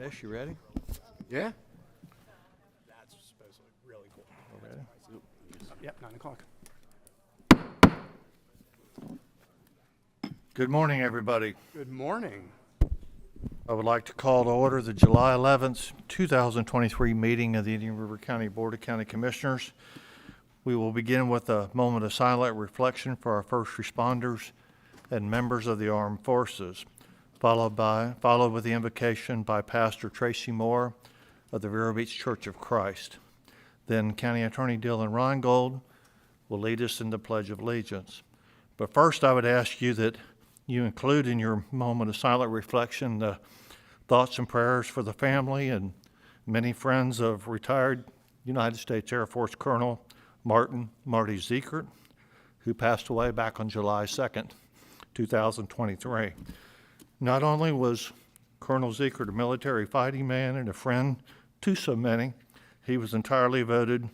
Mish, you ready? Yeah. That's supposedly really cool. We're ready. Yep, 9 o'clock. Good morning, everybody. Good morning. I would like to call to order the July 11th, 2023 meeting of the Indian River County Board of County Commissioners. We will begin with a moment of silent reflection for our first responders and members of the armed forces, followed with the invocation by Pastor Tracy Moore of the Vero Beach Church of Christ. Then County Attorney Dylan Reingold will lead us in the Pledge of Allegiance. But first, I would ask you that you include in your moment of silent reflection the thoughts and prayers for the family and many friends of retired United States Air Force Colonel Marty Ziekert, who passed away back on July 2nd, 2023. Not only was Colonel Ziekert a military fighting man and a friend to so many, he was entirely devoted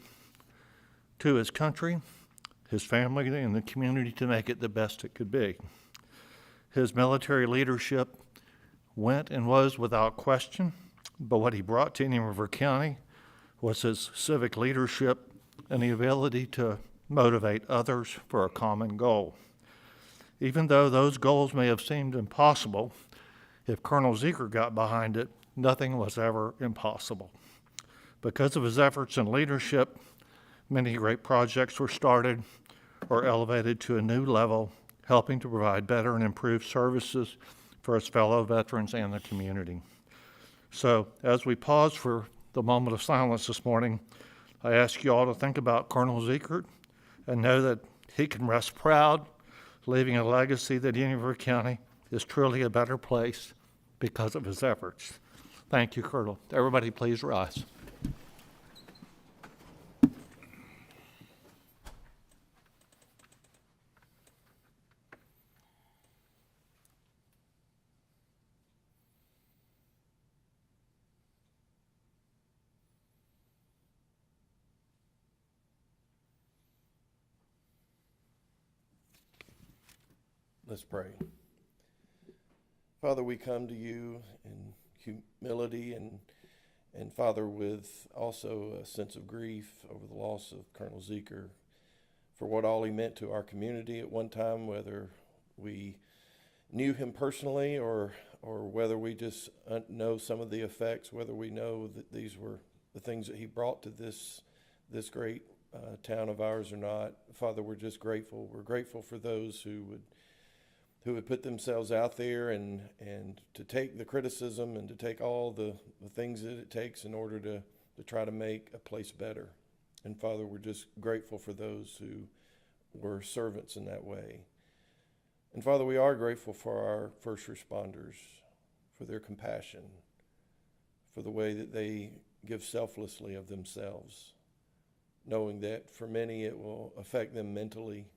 to his country, his family, and the community to make it the best it could be. His military leadership went and was without question, but what he brought to Indian River County was his civic leadership and the ability to motivate others for a common goal. Even though those goals may have seemed impossible, if Colonel Ziekert got behind it, nothing was ever impossible. Because of his efforts and leadership, many great projects were started or elevated to a new level, helping to provide better and improved services for his fellow veterans and the community. So, as we pause for the moment of silence this morning, I ask you all to think about Colonel Ziekert and know that he can rest proud, leaving a legacy that Indian River County is truly a better place because of his efforts. Thank you, Colonel. Everybody please rise. Let's pray. Father, we come to you in humility and Father, with also a sense of grief over the loss of Colonel Ziekert, for what all he meant to our community at one time, whether we knew him personally or whether we just know some of the effects, whether we know that these were the things that he brought to this great town of ours or not. Father, we're just grateful. We're grateful for those who would put themselves out there and to take the criticism and to take all the things that it takes in order to try to make a place better. And Father, we're just grateful for those who were servants in that way. And Father, we are grateful for our first responders, for their compassion, for the way that they give selflessly of themselves, knowing that for many it will affect them mentally,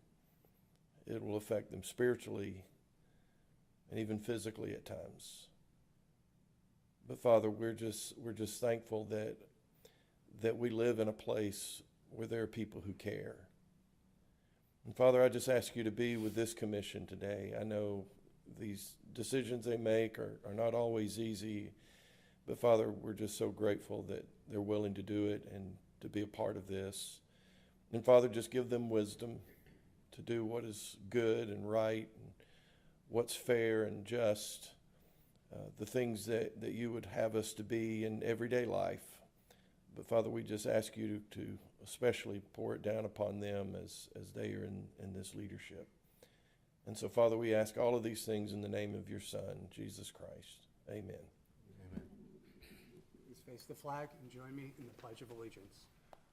it will affect them spiritually, and even physically at times. But Father, we're just thankful that we live in a place where there are people who care. And Father, I just ask you to be with this commission today. I know these decisions they make are not always easy, but Father, we're just so grateful that they're willing to do it and to be a part of this. And Father, just give them wisdom to do what is good and right, and what's fair and just, the things that you would have us to be in everyday life. But Father, we just ask you to especially pour it down upon them as they are in this leadership. And so, Father, we ask all of these things in the name of your Son, Jesus Christ. Amen. Amen. Please face the flag and join me in the Pledge of Allegiance.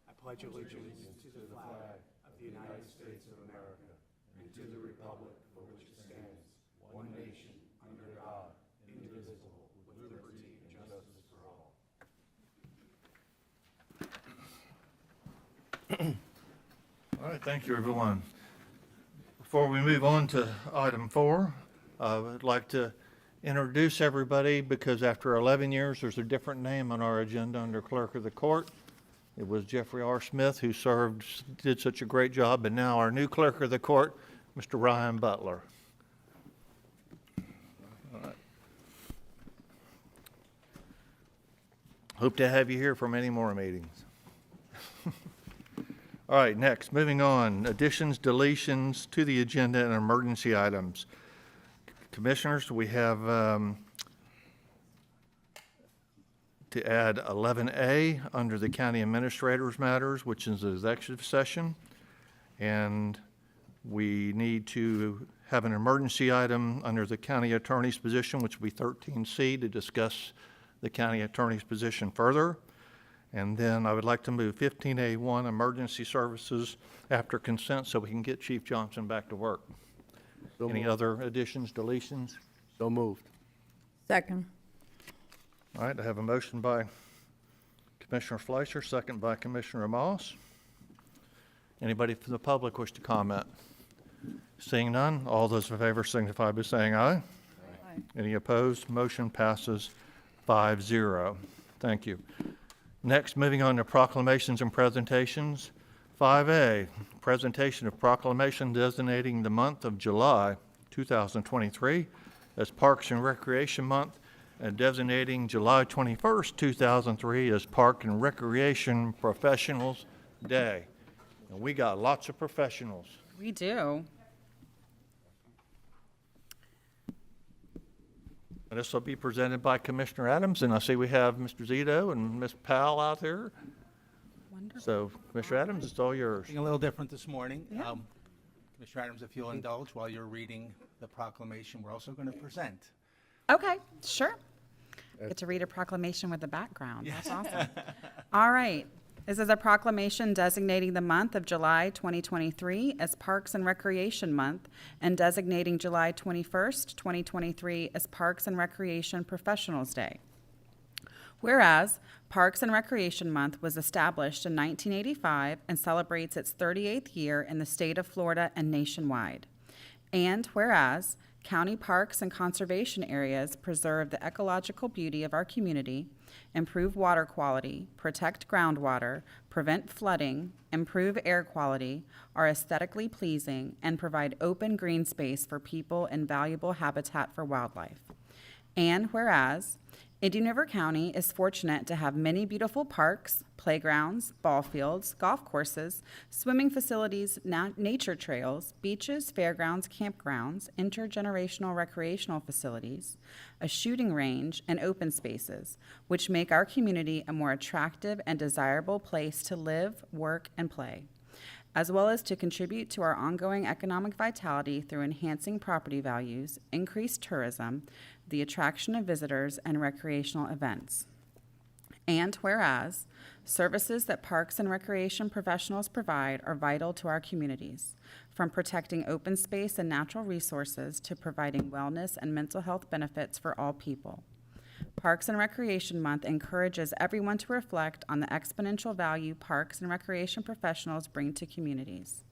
I pledge allegiance to the flag of the United States of America and to the republic for which it stands, one nation, under God, indivisible, with liberty and justice for all. All right, thank you, everyone. Before we move on to item 4, I would like to introduce everybody because after 11 years, there's a different name on our agenda under Clerk of the Court. It was Jeffrey R. Smith who did such a great job, and now our new Clerk of the Court, Mr. Ryan Butler. All right. Hope to have you here for many more meetings. All right, next, moving on, additions, deletions to the agenda and emergency items. Commissioners, we have to add 11A under the county administrator's matters, which is an executive session. And we need to have an emergency item under the county attorney's position, which would be 13C, to discuss the county attorney's position further. And then I would like to move 15A1, emergency services, after consent so we can get Chief Johnson back to work. So Any moved. other additions, deletions? So moved. Second. All right, I have a motion by Commissioner Fleischer, second by Commissioner Moss. Anybody from the public wish to comment? Seeing none, all those in favor signify by saying aye. Aye. Any opposed? Motion passes 5-0. Thank you. Next, moving on to proclamations and presentations. 5A, presentation of proclamation designating the month of July 2023 as Parks and Recreation Month and designating July 21st, 2003 as Park and Recreation Professionals Day. And we got lots of professionals. We do. And this will be presented by Commissioner Adams, and I see we have Mr. Zito and Ms. Powell out there. Wonderful. So, Commissioner Adams, it's all yours. Something a little different this morning. Yeah. Commissioner Adams, if you'll indulge while you're reading the proclamation, we're also going to present. Okay, sure. Get to read a proclamation with a background. That's awesome. All right. This is a proclamation designating the month of July 2023 as Parks and Recreation Month and designating July 21st, 2023 as Parks and Recreation Professionals Day. Whereas Parks and Recreation Month was established in 1985 and celebrates its 38th year in the state of Florida and nationwide. And whereas county parks and conservation areas preserve the ecological beauty of our community, improve water quality, protect groundwater, prevent flooding, improve air quality, are aesthetically pleasing, and provide open green space for people and valuable habitat for wildlife. And whereas Indian River County is fortunate to have many beautiful parks, playgrounds, ball fields, golf courses, swimming facilities, nature trails, beaches, fairgrounds, campgrounds, intergenerational recreational facilities, a shooting range, and open spaces, which make our community a more attractive and desirable place to live, work, and play, as well as to contribute to our ongoing economic vitality through enhancing property values, increased tourism, the attraction of visitors, and recreational events. And whereas services that parks and recreation professionals provide are vital to our communities, from protecting open space and natural resources to providing wellness and mental health benefits for all people. Parks and Recreation Month encourages everyone to reflect on the exponential value parks and recreation professionals bring to communities.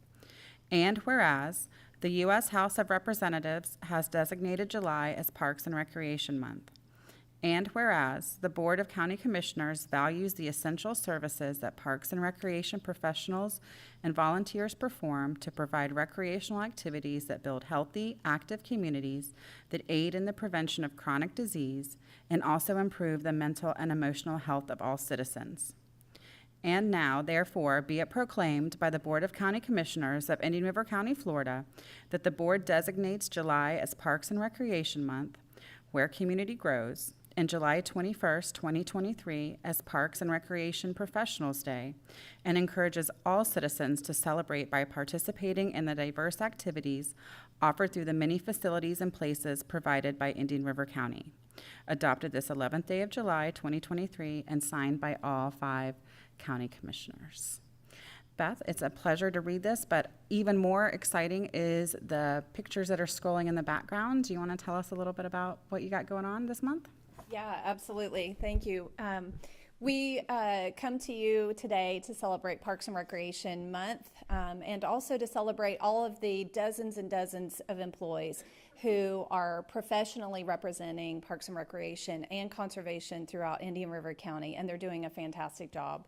And whereas the U.S. House of Representatives has designated July as Parks and Recreation Month. And whereas the Board of County Commissioners values the essential services that parks and recreation professionals and volunteers perform to provide recreational activities that build healthy, active communities that aid in the prevention of chronic disease and also improve the mental and emotional health of all citizens. And now, therefore, be it proclaimed by the Board of County Commissioners of Indian River County, Florida, that the Board designates July as Parks and Recreation Month, where community grows, and July 21st, 2023 as Parks and Recreation Professionals Day, and encourages all citizens to celebrate by participating in the diverse activities offered through the many facilities and places provided by Indian River County. Adopted this 11th day of July, 2023, and signed by all 5 county commissioners. Beth, it's a pleasure to read this, but even more exciting is the pictures that are scrolling in the background. Do you want to tell us a little bit about what you got going on this month? Yeah, absolutely. Thank you. We come to you today to celebrate Parks and Recreation Month and also to celebrate all of the dozens and dozens of employees who are professionally representing Parks and Recreation and conservation throughout Indian River County, and they're doing a fantastic job.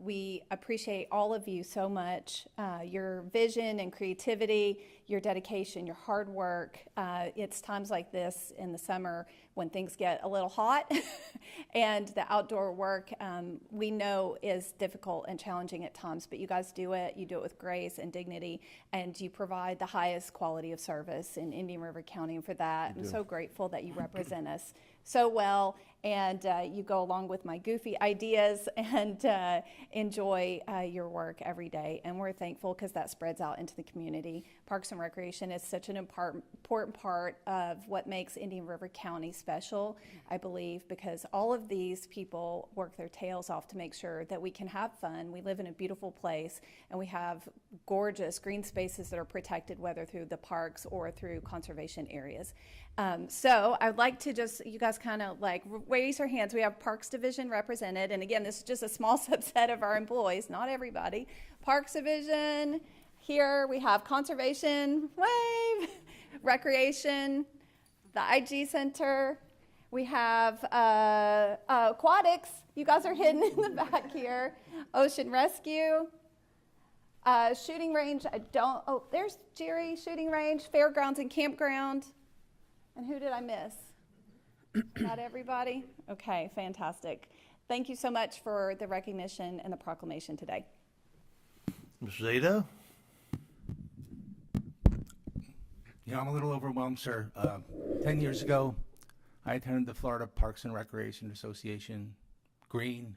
We appreciate all of you so much, your vision and creativity, your dedication, your hard work. It's times like this in the summer when things get a little hot and the outdoor work we know is difficult and challenging at times, but you guys do it. You do it with grace and dignity, and you provide the highest quality of service in Indian River County, and for that, I'm so grateful that you represent us so well, and you go along with my goofy ideas and enjoy your work every day. And we're thankful because that spreads out into the community. Parks and Recreation is such an important part of what makes Indian River County special, I believe, because all of these people work their tails off to make sure that we can have fun. We live in a beautiful place, and we have gorgeous green spaces that are protected, whether through the parks or through conservation areas. So I'd like to just, you guys kind of like raise your hands. We have Parks Division represented. And again, this is just a small subset of our employees, not everybody. Parks Division, here we have Conservation, wave, Recreation, the IG Center. We have Aquatics. You guys are hidden in the back here. Ocean Rescue. Shooting range, there's Jerry, shooting range, fairgrounds and campground. And who did I miss? Not everybody? Okay, fantastic. Thank you so much for the recognition and the proclamation today. Ms. Zito? I'm a little overwhelmed, sir. 10 years ago, I attended the Florida Parks and Recreation Association, Green,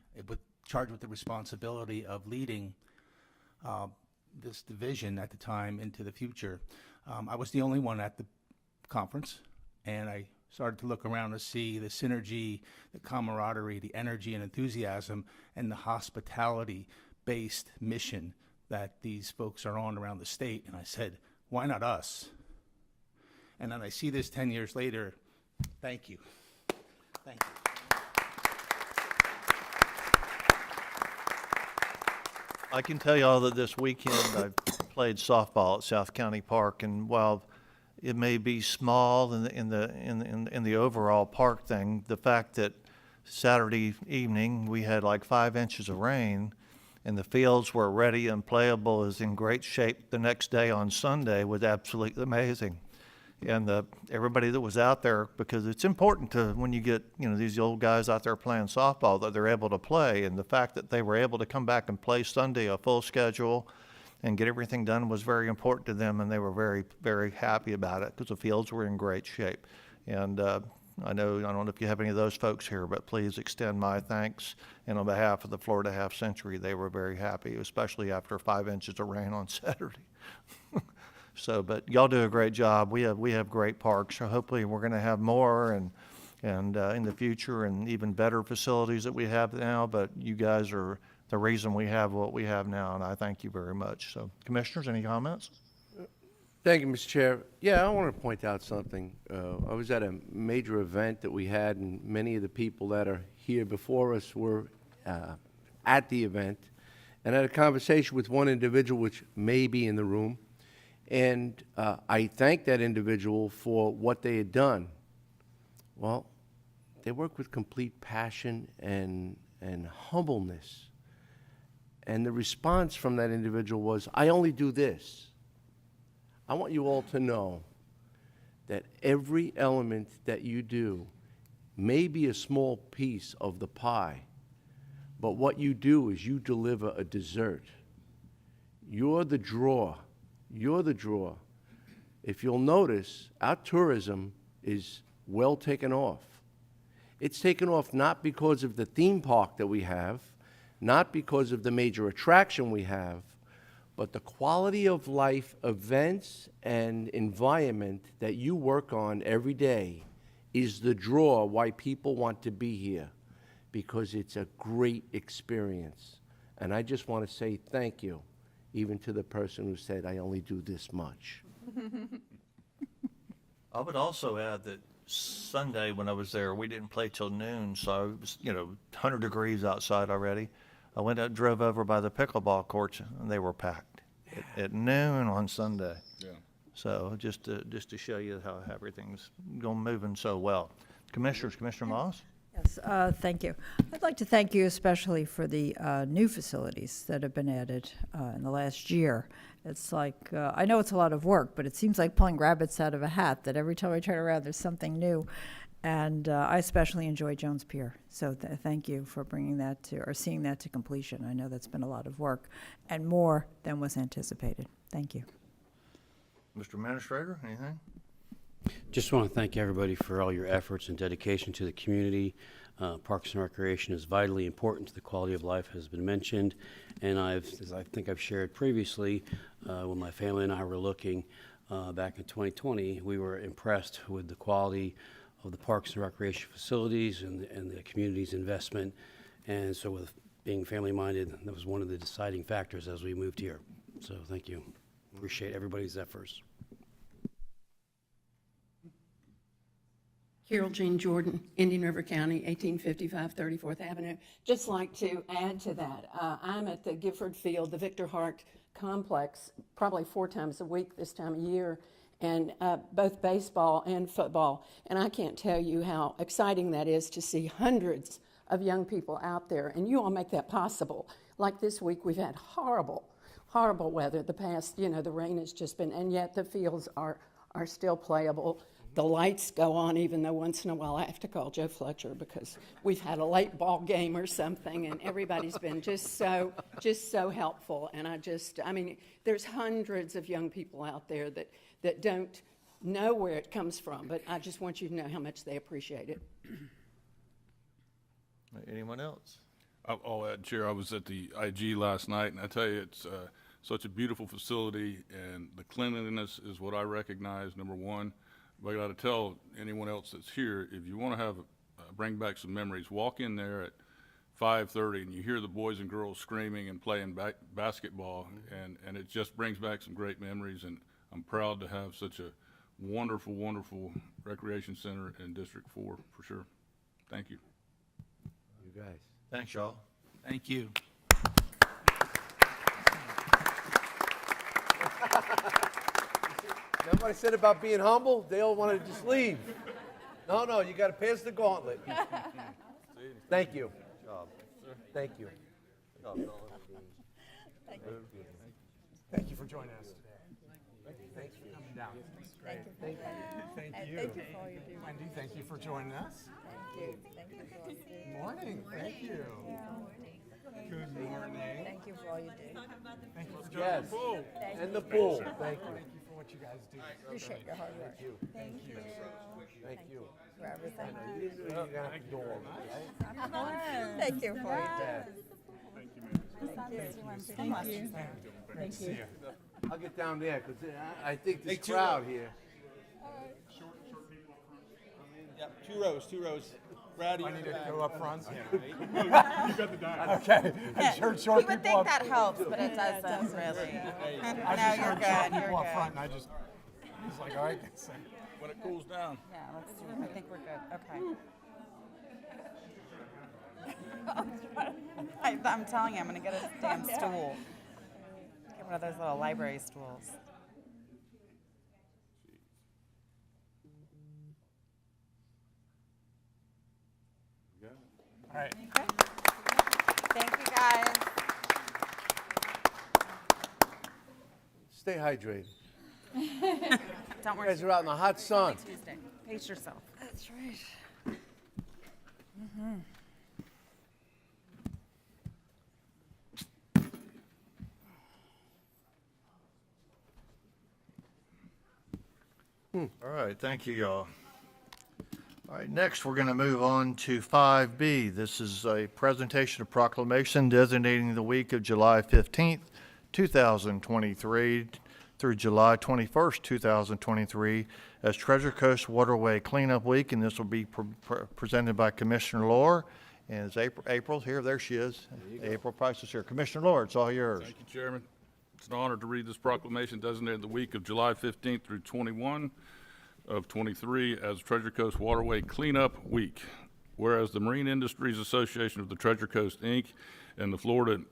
charged with the responsibility of leading this division at the time into the future. I was the only one at the conference, and I started to look around to see the synergy, the camaraderie, the energy and enthusiasm, and the hospitality-based mission that these folks are on around the state. And I said, why not us? And then I see this 10 years later. Thank you. Thank you. I can tell y'all that this weekend I played softball at South County Park, and while it may be small in the overall park thing, the fact that Saturday evening we had like 5 inches of rain, and the fields were ready and playable, is in great shape the next day on Sunday, was absolutely amazing. And everybody that was out there, because it's important to, when you get, these old guys out there playing softball, that they're able to play. And the fact that they were able to come back and play Sunday a full schedule and get everything done was very important to them, and they were very, very happy about it because the fields were in great shape. And I don't know if you have any of those folks here, but please extend my thanks. And on behalf of the Florida Half Century, they were very happy, especially after 5 inches of rain on Saturday. So, but y'all do a great job. We have great parks. So hopefully we're going to have more and in the future, and even better facilities that we have now. But you guys are the reason we have what we have now, and I thank you very much. So, commissioners, any comments? Thank you, Mr. Chair. Yeah, I want to point out something. I was at a major event that we had, and many of the people that are here before us were at the event, and I had a conversation with one individual, which may be in the room. And I thanked that individual for what they had done. Well, they work with complete passion and humbleness. And the response from that individual was, I only do this. I want you all to know that every element that you do may be a small piece of the pie, but what you do is you deliver a dessert. You're the draw. You're the draw. If you'll notice, our tourism is well taken off. It's taken off not because of the theme park that we have, not because of the major attraction we have, but the quality of life events and environment that you work on every day is the draw why people want to be here, because it's a great experience. And I just want to say thank you, even to the person who said, I only do this much. I would also add that Sunday when I was there, we didn't play till noon, so it was, 100 degrees outside already. I went out, drove over by the pickleball courts, and they were packed at noon on Sunday. Yeah. So just to show you how everything's moving so well. Commissioner Moss? Yes, thank you. I'd like to thank you especially for the new facilities that have been added in the last year. It's like, I know it's a lot of work, but it seems like pulling rabbits out of a hat, that every time I turn around, there's something new. And I especially enjoy Jones Pier. So thank you for bringing that to, or seeing that to completion. I know that's been a lot of work and more than was anticipated. Thank you. Mr. Administrator, anything? Just want to thank everybody for all your efforts and dedication to the community. Parks and Recreation is vitally important to the quality of life, has been mentioned. And as I think I've shared previously, when my family and I were looking back in 2020, we were impressed with the quality of the Parks and Recreation facilities and the community's investment. And so with being family-minded, that was one of the deciding factors as we moved here. So thank you. Appreciate everybody's efforts. Carol Jean Jordan, Indian River County, 1855 34th Avenue. Just like to add to that, I'm at the Gifford Field, the Victor Hart Complex, probably 4 times a week this time of year, and both baseball and football. And I can't tell you how exciting that is to see hundreds of young people out there, and you all make that possible. Like this week, we've had horrible weather. The past, the rain has just been, and yet the fields are still playable. The lights go on, even though once in a while I have to call Joe Fletcher because we've had a late ball game or something, and everybody's been just so helpful. And I mean, there's hundreds of young people out there that don't know where it comes from, but I just want you to know how much they appreciate it. Anyone else? I'll add, Chair, I was at the IG last night, and I tell you, it's such a beautiful facility, and the cleanliness is what I recognize, number one. But I got to tell anyone else that's here, if you want to have bring back some memories, walk in there at 5:30 and you hear the boys and girls screaming and playing basketball, and it just brings back some great memories. And I'm proud to have such a wonderful, wonderful recreation center in District 4 for sure. Thank you. You guys. Thanks, y'all. Thank you. Remember what I said about being humble? They all wanted to just leave. No, you got to pass the gauntlet. Thank you. Thank you. Thank you for joining us today. Thanks for coming down. It's great. Thank you. Thank you for all you do. Wendy, thank you for joining us. Thank you. Thank you for all you do. Morning. Thank you. Good morning. Thank you for all you do. Thank you for joining Yes. the pool. And the pool. Thank you. Thank you for what you guys do. Appreciate your hard work. Thank you. Thank you. For everything. You got to do all this, right? Thank you for all you do. Great to see you. I'll get down there because I think this crowd here. Yep, 2 rows. Brad, I need to go up front. You got the dial. Okay. Short You would people think up. that helps, but it doesn't really. I No, just you're heard short good, you're people up good. front, and I was like, all right. When it cools down. Yeah, let's do it. I think we're good. Okay. I'm telling you, I'm gonna get a damn stool. Get one of those little library stools. All right. Thank you, guys. Stay hydrated. Don't You worry. guys are out in the hot sun. Tuesday. Pace yourself. That's right. All right, thank you, y'all. All right, next, we're going to move on to 5B. This is a presentation of proclamation designating the week of July 15th, 2023 through July 21st, 2023 as Treasure Coast Waterway Cleanup Week, and this will be presented by Commissioner Lohr. And it's April's here. There she is. April Price is here. Commissioner Lohr, it's all yours. Thank you, Chairman. It's an honor to read this proclamation designating the week of July 15th through 21 of 23 as Treasure Coast Waterway Cleanup Week. Whereas the Marine Industries Association of the Treasure Coast, Inc. and the Florida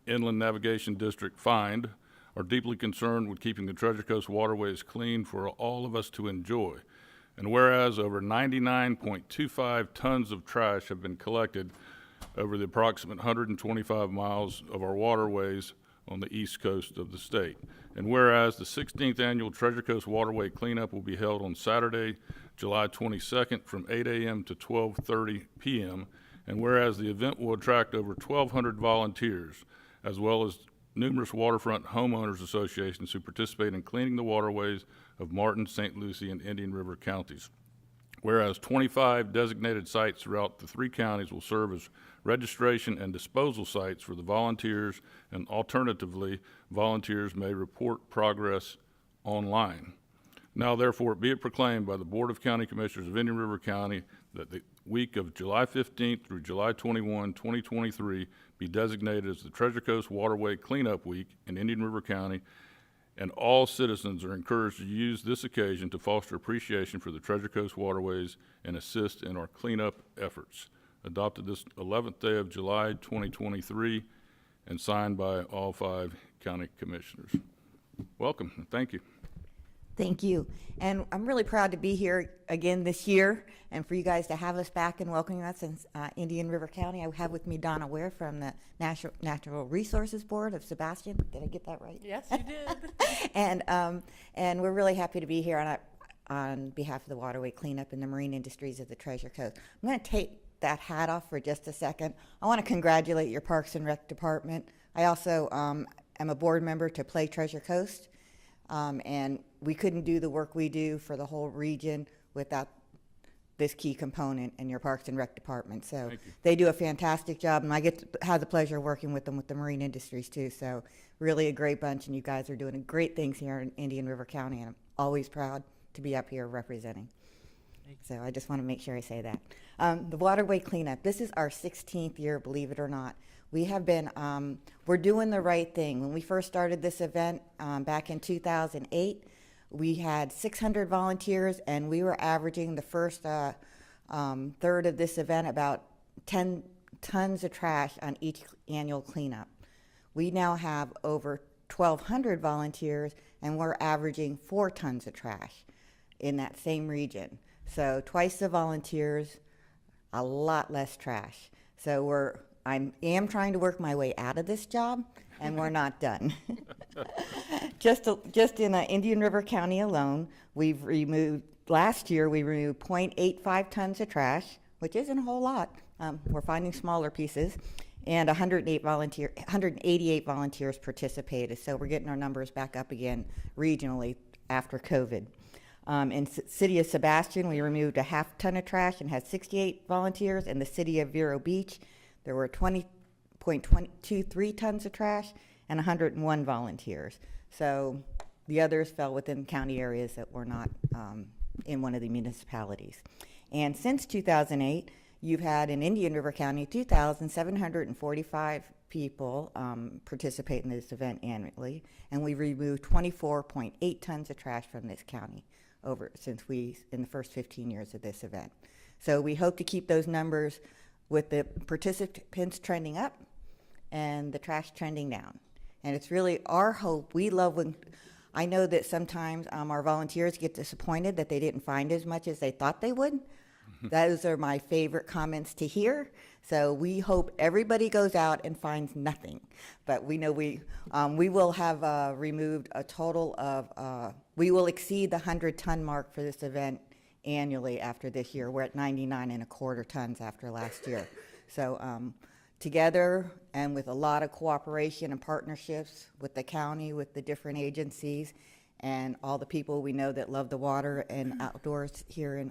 Inland Navigation District, FIND, are deeply concerned with keeping the Treasure Coast waterways clean for all of us to enjoy. And whereas over 99.25 tons of trash have been collected over the approximate 125 miles of our waterways on the east coast of the state. And whereas the 16th Annual Treasure Coast Waterway Cleanup will be held on Saturday, July 22nd from 8 a.m. to 12:30 p.m. And whereas the event will attract over 1,200 volunteers, as well as numerous waterfront homeowners associations who participate in cleaning the waterways of Martin, St. Lucie, and Indian River counties. Whereas 25 designated sites throughout the 3 counties will serve as registration and disposal sites for the volunteers, and alternatively, volunteers may report progress online. Now therefore be it proclaimed by the Board of County Commissioners of Indian River County that the week of July 15th through July 21, 2023 be designated as the Treasure Coast Waterway Cleanup Week in Indian River County, and all citizens are encouraged to use this occasion to foster appreciation for the Treasure Coast waterways and assist in our cleanup efforts. Adopted this 11th day of July 2023 and signed by all 5 county commissioners. Welcome and thank you. Thank you. And I'm really proud to be here again this year and for you guys to have us back and welcoming us in Indian River County. I have with me Donna Ware from the Natural Resources Board of Sebastian. Did I get that right? Yes, you did. And we're really happy to be here on behalf of the Waterway Cleanup and the Marine Industries of the Treasure Coast. I'm going to take that hat off for just a second. I want to congratulate your Parks and Rec Department. I also am a board member to Play Treasure Coast. And we couldn't do the work we do for the whole region without this key component in your Parks and Rec Department. So they do a fantastic job, and I get to have the pleasure of working with them with the marine industries too. So really a great bunch, and you guys are doing great things here in Indian River County, and I'm always proud to be up here representing. So I just want to make sure I say that. The Waterway Cleanup, this is our 16th year, believe it or not. We have been, we're doing the right thing. When we first started this event back in 2008, we had 600 volunteers, and we were averaging the first third of this event about 10 tons of trash on each annual cleanup. We now have over 1,200 volunteers, and we're averaging 4 tons of trash in that same region. So twice the volunteers, a lot less trash. So I am trying to work my way out of this job, and we're not done. Just in Indian River County alone, last year we removed 0.85 tons of trash, which isn't a whole lot. We're finding smaller pieces, and 188 volunteers participated. So we're getting our numbers back up again regionally after COVID. In City of Sebastian, we removed a half ton of trash and had 68 volunteers. In the City of Vero Beach, there were 20.23 tons of trash and 101 volunteers. So the others fell within county areas that were not in one of the municipalities. And since 2008, you've had in Indian River County 2,745 people participate in this event annually, and we removed 24.8 tons of trash from this county in the first 15 years of this event. So we hope to keep those numbers with the participants trending up and the trash trending down. And it's really our hope. We love when, I know that sometimes our volunteers get disappointed that they didn't find as much as they thought they would. Those are my favorite comments to hear. So we hope everybody goes out and finds nothing. But we know we will have removed a total of, we will exceed the 100-ton mark for this event annually after this year. We're at 99.25 tons after last year. So together and with a lot of cooperation and partnerships with the county, with the different agencies, and all the people we know that love the water and outdoors here in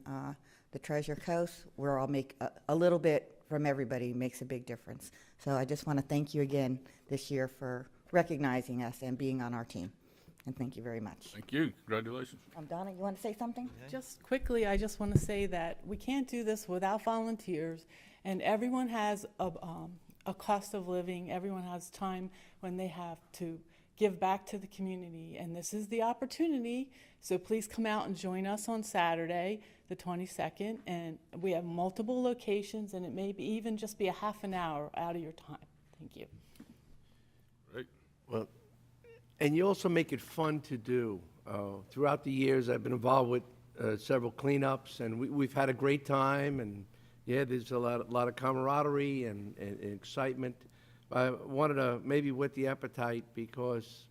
the Treasure Coast, we're all make a little bit from everybody makes a big difference. So I just want to thank you again this year for recognizing us and being on our team. And thank you very much. Thank you. Congratulations. Donna, you want to say something? Just quickly, I just want to say that we can't do this without volunteers, and everyone has a cost of living. Everyone has time when they have to give back to the community, and this is the opportunity. So please come out and join us on Saturday, the 22nd, and we have multiple locations, and it may be even just be a half an hour out of your time. Thank you. Great. Well, and you also make it fun to do. Throughout the years, I've been involved with several cleanups, and we've had a great time, and yeah, there's a lot of camaraderie and excitement. I wanted to maybe whet the appetite because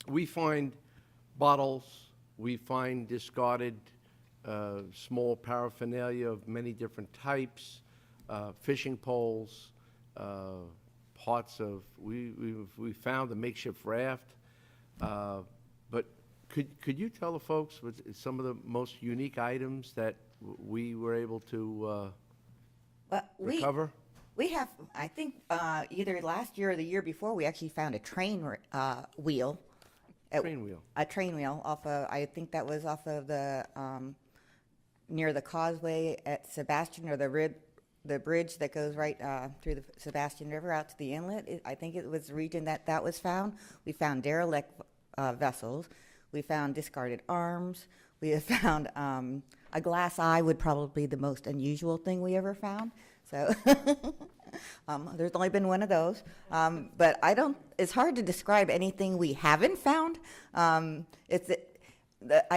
we find bottles, we find discarded small paraphernalia of many different types, fishing poles, parts of, we found a makeshift raft. But could you tell the folks what some of the most unique items that we were able to recover? We have, I think, either last year or the year before, we actually found a train wheel. Train wheel. A train wheel off of, I think that was off of the, near the causeway at Sebastian, or the bridge that goes right through the Sebastian River out to the inlet. I think it was the region that was found. We found derelict vessels. We found discarded arms. We have found a glass eye would probably be the most unusual thing we ever found. So there's only been one of those. But it's hard to describe anything we haven't found. I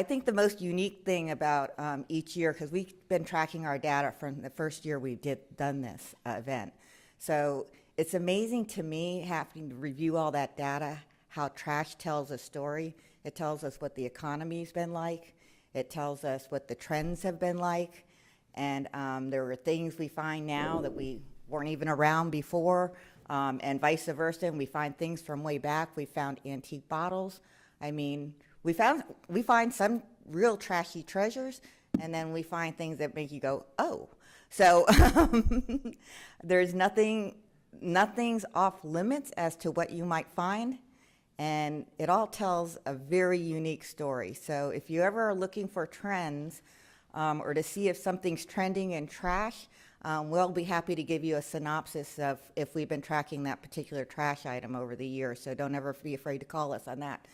think the most unique thing about each year, because we've been tracking our data from the first year we done this event. So it's amazing to me having to review all that data, how trash tells a story. It tells us what the economy's been like. It tells us what the trends have been like. And there are things we find now that we weren't even around before, and vice versa. And we find things from way back. We found antique bottles. I mean, we find some real trashy treasures, and then we find things that make you go, oh. So there's nothing's off limits as to what you might find, and it all tells a very unique story. So if you ever are looking for trends, or to see if something's trending in trash, we'll be happy to give you a synopsis of if we've been tracking that particular trash item over the years, so don't ever be afraid to call us on that.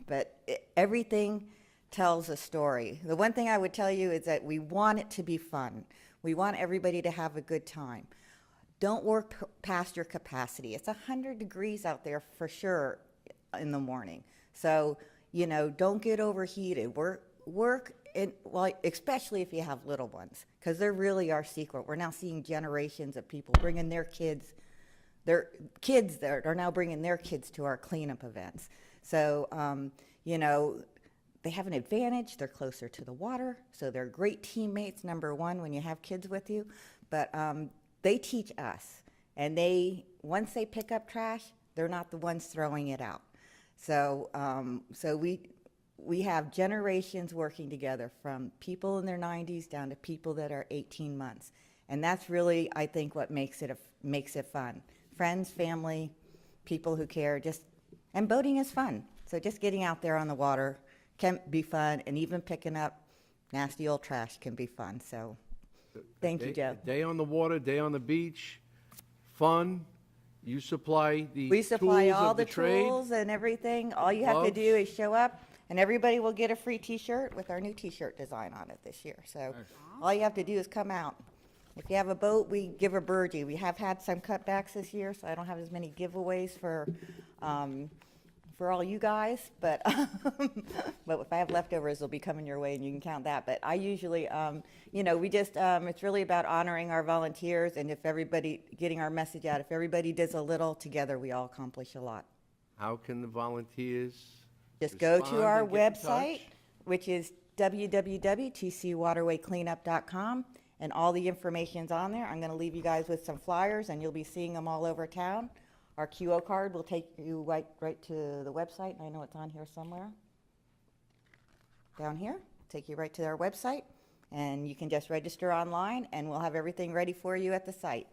But everything tells a story. The one thing I would tell you is that we want it to be fun. We want everybody to have a good time. Don't work past your capacity. It's 100 degrees out there for sure in the morning. So, don't get overheated. Work well, especially if you have little ones, because they're really our secret. We're now seeing generations of people bringing their kids that are now bringing their kids to our cleanup events. So, they have an advantage. They're closer to the water, so they're great teammates, number one, when you have kids with you. But they teach us, and once they pick up trash, they're not the ones throwing it out. So, we have generations working together, from people in their 90s down to people that are 18 months. And that's really, I think, what makes it fun. Friends, family, people who care, and boating is fun. So just getting out there on the water can be fun, and even picking up nasty old trash can be fun. So thank you, Joe. Day on the water, day on the beach, fun. You supply the We supply tools all of the trade. tools and everything. All you have to Gloves. do is show up, and everybody will get a free T-shirt with our new T-shirt design on it this year. So all you have to do is come out. If you have a boat, we give a birdie. We have had some cutbacks this year, so I don't have as many giveaways for all you guys. But but if I have leftovers, they'll be coming your way, and you can count that. But I usually, we just it's really about honoring our volunteers, and getting our message out. If everybody does a little together, we all accomplish a lot. How can the volunteers Just go respond to our and get in website, touch? which is www.tcwaterwaycleanup.com, and all the information's on there. I'm going to leave you guys with some flyers, and you'll be seeing them all over town. Our QO card will take you right to the website, and I know it's on here somewhere. Down here, take you right to our website, and you can just register online, and we'll have everything ready for you at the site.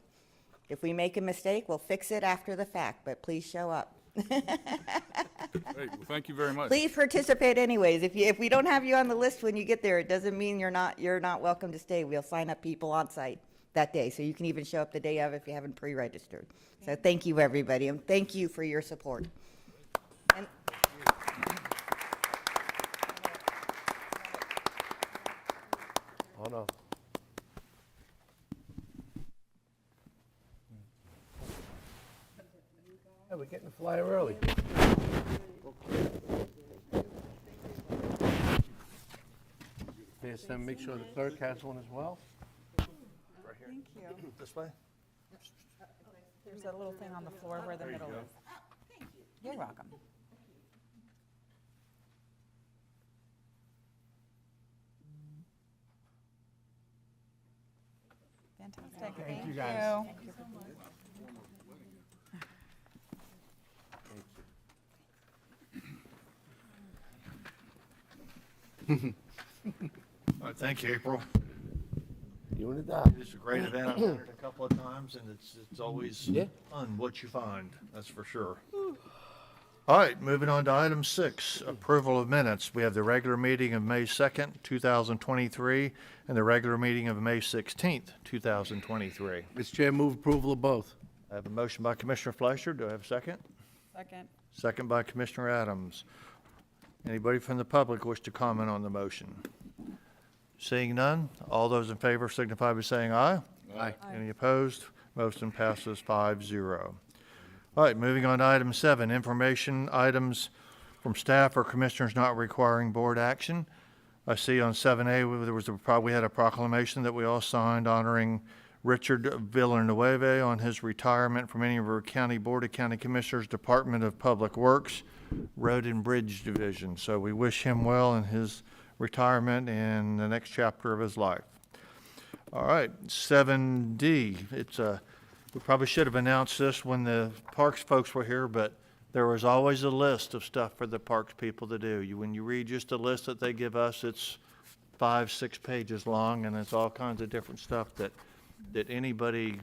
If we make a mistake, we'll fix it after the fact, but please show up. Great, well, thank you very much. Please participate anyways. If we don't have you on the list when you get there, it doesn't mean you're not welcome to stay. We'll sign up people on site that day, so you can even show up the day of if you haven't pre-registered. So thank you, everybody, and thank you for your support. And Oh, no. Hey, we're getting the flyer early. Ask them, make sure the clerk has one as well. Thank you. This way? There's a little thing on the floor where the middle is. You're welcome. Fantastic. Thank you, guys. All right, thank you, April. You and the dog. It's a great event. I've done it a couple of times, and it's always fun what you find, that's for sure. All right, moving on to item 6, approval of minutes. We have the regular meeting of May 2nd, 2023, and the regular meeting of May 16th, 2023. Mr. Chair, move approval of both. I have a motion by Commissioner Fleischer. Do I have a second? Second. Second by Commissioner Adams. Anybody from the public wish to comment on the motion? Seeing none, all those in favor signify by saying aye. Aye. Any opposed? Motion passes 5-0. All right, moving on to item 7, information items from staff or commissioners not requiring board action. I see on 7A, we had a proclamation that we all signed honoring Richard Villanueva on his retirement from any of our county board of county commissioners, Department of Public Works, Road and Bridge Division. So we wish him well in his retirement and the next chapter of his life. All right, 7D, we probably should have announced this when the parks folks were here, but there was always a list of stuff for the parks people to do. When you read just a list that they give us, it's 5-6 pages long, and it's all kinds of different stuff that anybody,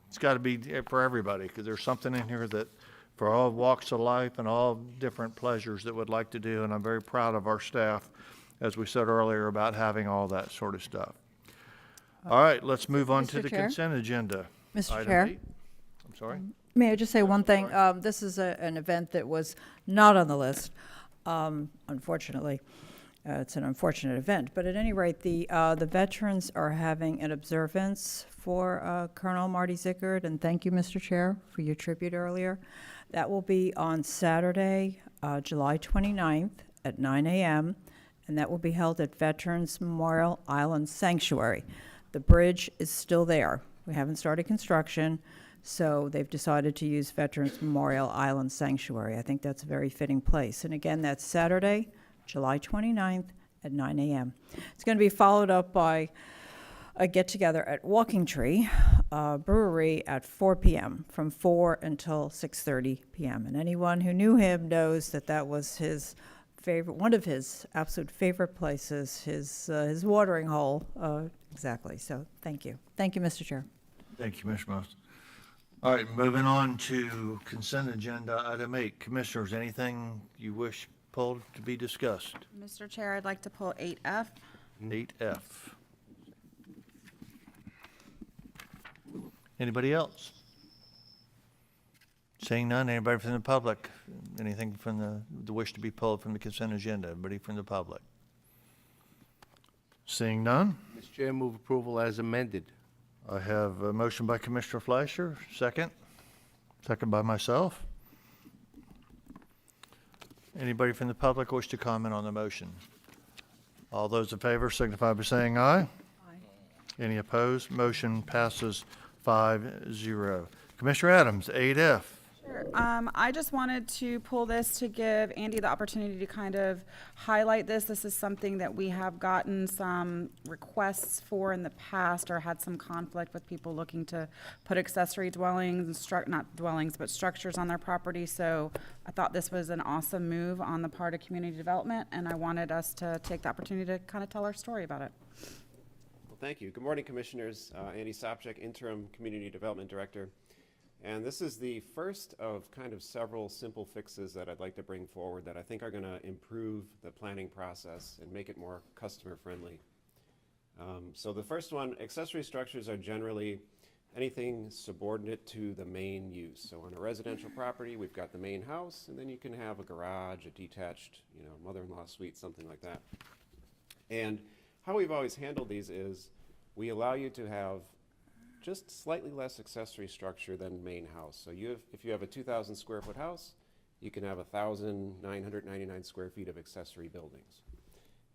it's got to be for everybody, because there's something in here that for all walks of life and all different pleasures that would like to do, and I'm very proud of our staff, as we said earlier, about having all that sort of stuff. All right, let's move on to Mr. the Chair? consent agenda. Mr. Item Chair? 8. I'm sorry? May I just say one thing? This is an event that was not on the list, unfortunately. It's an unfortunate event, but at any rate, the veterans are having an observance for Colonel Marty Zickard, and thank you, Mr. Chair, for your tribute earlier. That will be on Saturday, July 29th at 9 a.m., and that will be held at Veterans Memorial Island Sanctuary. The bridge is still there. We haven't started construction, so they've decided to use Veterans Memorial Island Sanctuary. I think that's a very fitting place. And again, that's Saturday, July 29th at 9 a.m. It's going to be followed up by a get-together at Walking Tree Brewery at 4 p.m., from 4 until 6:30 p.m. And anyone who knew him knows that that was his favorite, one of his absolute favorite places, his watering hole. Exactly. So thank you. Thank you, Mr. Chair. Thank you, Ms. Most. All right, moving on to consent agenda item 8. Commissioners, anything you wish pulled to be discussed? Mr. Chair, I'd like to pull 8F. 8F. Anybody else? Seeing none, anybody from the public? Anything from the wish to be pulled from the consent agenda? Anybody from the public? Seeing none, Mr. Chair, move approval as amended. I have a motion by Commissioner Fleischer, second. Second by myself. Anybody from the public wish to comment on the motion? All those in favor signify by saying aye. Aye. Any opposed? Motion passes 5-0. Commissioner Adams, 8F. Sure. I just wanted to pull this to give Andy the opportunity to kind of highlight this. This is something that we have gotten some requests for in the past, or had some conflict with people looking to put accessory dwellings, not dwellings, but structures on their property. So I thought this was an awesome move on the part of community development, and I wanted us to take the opportunity to kind of tell our story about it. Well, thank you. Good morning, Commissioners. Andy Sopcich, Interim Community Development Director. And this is the first of kind of several simple fixes that I'd like to bring forward that I think are going to improve the planning process and make it more customer friendly. So the first one, accessory structures are generally anything subordinate to the main use. So on a residential property, we've got the main house, and then you can have a garage, a detached, mother-in-law suite, something like that. And how we've always handled these is we allow you to have just slightly less accessory structure than main house. So if you have a 2,000 square foot house, you can have 1,999 square feet of accessory buildings.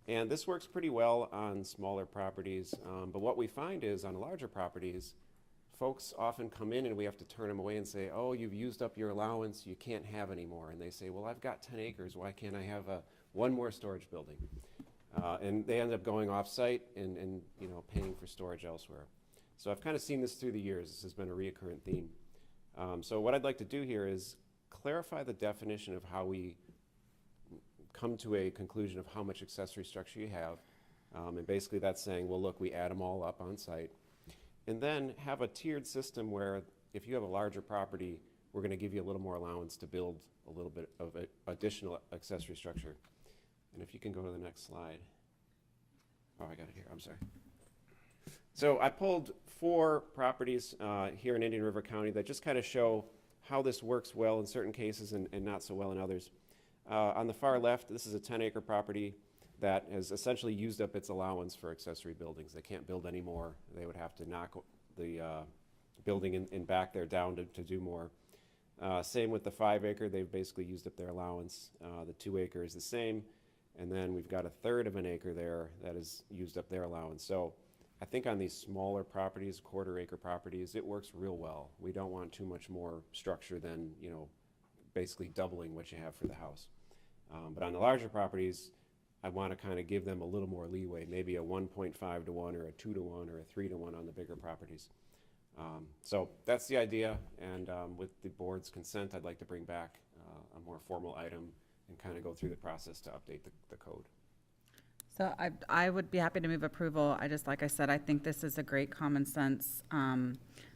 And this works pretty well on smaller properties, but what we find is on larger properties, folks often come in and we have to turn them away and say, oh, you've used up your allowance, you can't have any more. And they say, well, I've got 10 acres, why can't I have one more storage building? And they end up going off-site and paying for storage elsewhere. So I've kind of seen this through the years. This has been a reoccurring theme. So what I'd like to do here is clarify the definition of how we come to a conclusion of how much accessory structure you have. And basically that's saying, well, look, we add them all up on site. And then have a tiered system where if you have a larger property, we're going to give you a little more allowance to build a little bit of additional accessory structure. And if you can go to the next slide. Oh, I got it here. I'm sorry. So I pulled 4 properties here in Indian River County that just kind of show how this works well in certain cases and not so well in others. On the far left, this is a 10-acre property that has essentially used up its allowance for accessory buildings. They can't build any more. They would have to knock the building in back there down to do more. Same with the 5-acre. They've basically used up their allowance. The 2-acre is the same. And then we've got a third of an acre there that has used up their allowance. So I think on these smaller properties, quarter-acre properties, it works real well. We don't want too much more structure than, basically doubling what you have for the house. But on the larger properties, I want to kind of give them a little more leeway, maybe a 1.5 to 1 or a 2 to 1 or a 3 to 1 on the bigger properties. So that's the idea, and with the board's consent, I'd like to bring back a more formal item and kind of go through the process to update the code. So I would be happy to move approval. Like I said, I think this is a great common sense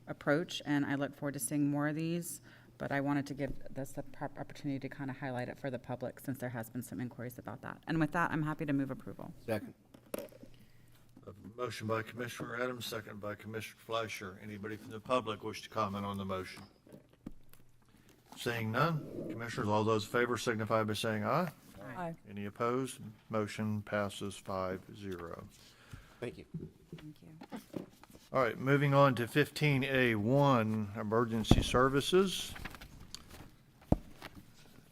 approach, and I look forward to seeing more of these. But I wanted to give this the proper opportunity to kind of highlight it for the public since there has been some inquiries about that. And with that, I'm happy to move approval. Second. A motion by Commissioner Adams, second by Commissioner Fleischer. Anybody from the public wish to comment on the motion? Seeing none, Commissioners, all those in favor signify by saying aye. Aye. Any opposed? Motion passes 5-0. Thank you. Thank you. All right, moving on to 15A1, Emergency Services.